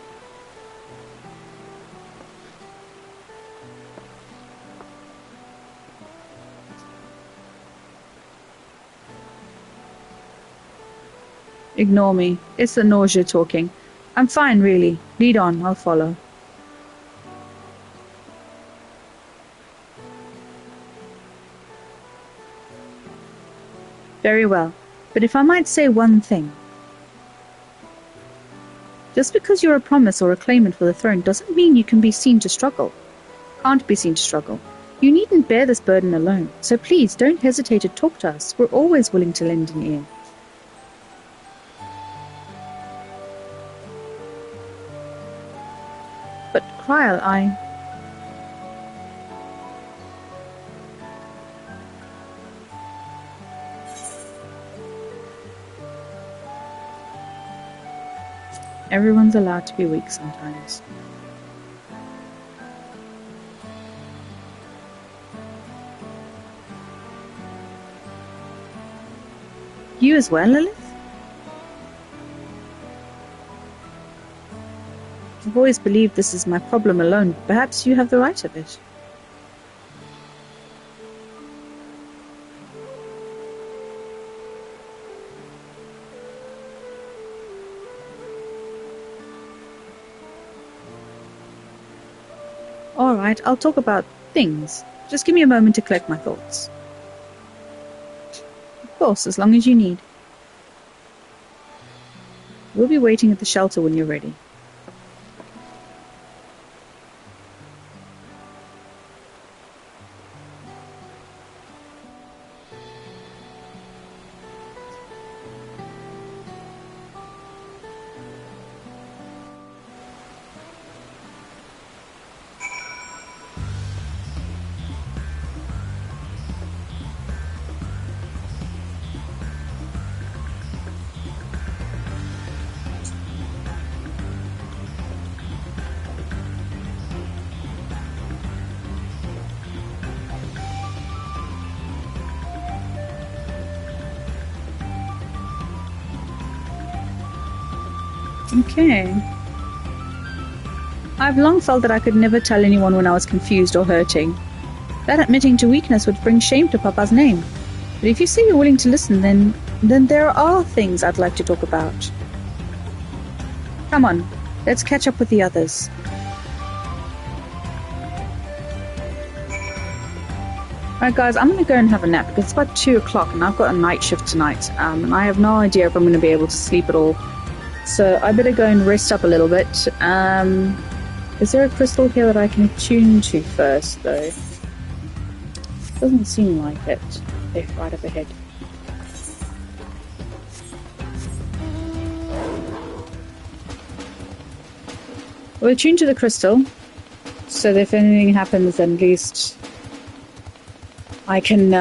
Ignore me. It's the nausea talking. I'm fine, really. Lead on. I'll follow. Very well. But if I might say one thing. Just because you're a promise or a claimant for the throne doesn't mean you can be seen to struggle. Can't be seen to struggle. You needn't bear this burden alone. So please, don't hesitate to talk to us. We're always willing to lend an ear. But, Kryl, Everyone's allowed to be weak sometimes. You as well, Lilith? I've always believed this is my problem alone. Perhaps you have the right of it. Alright, I'll talk about things. Just give me a moment to collect my thoughts. Of course, as long as you need. We'll be waiting at the shelter when you're ready. Okay. I've long felt that I could never tell anyone when I was confused or hurting. That admitting to weakness would bring shame to Papa's name. But if you say you're willing to listen, then there are things I'd like to talk about. Come on, let's catch up with the others. Alright guys, I'm going to go and have a nap because it's about 2 o'clock and I've got a night shift tonight. And I have no idea if I'm going to be able to sleep at all. So I better go and rest up a little bit. Is there a crystal here that I can attune to first, though? Doesn't seem like it. Okay, right up ahead. We'll attune to the crystal, so that if anything happens, then at least I can,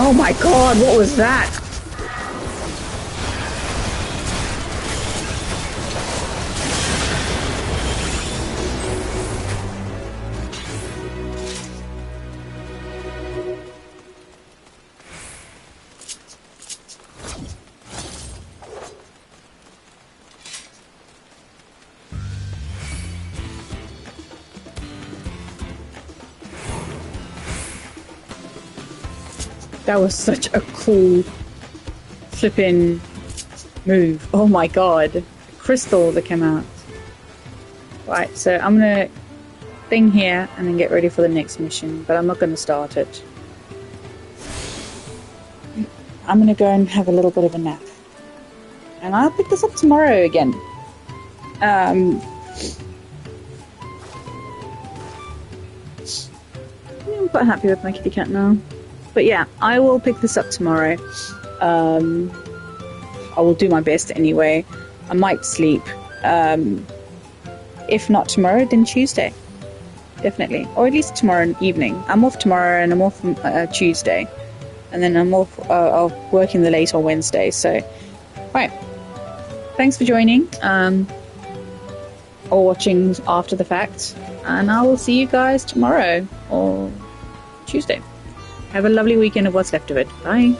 oh my god, what was that? That was such a cool flipping move. Oh my god. The crystal that came out. Right, so I'm gonna thing here and then get ready for the next mission, but I'm not gonna start it. I'm gonna go and have a little bit of a nap. And I'll pick this up tomorrow again. I'm quite happy with my kitty cat now. But yeah, I will pick this up tomorrow. I will do my best anyway. I might sleep. If not tomorrow, then Tuesday. definitely. Or at least tomorrow evening. I'm off tomorrow and I'm off Tuesday. And then I'm off, I'll work in the late on Wednesday. So, right. Thanks for joining. Or watching after the fact. And I will see you guys tomorrow or Tuesday. Have a lovely weekend of what's left of it. Bye.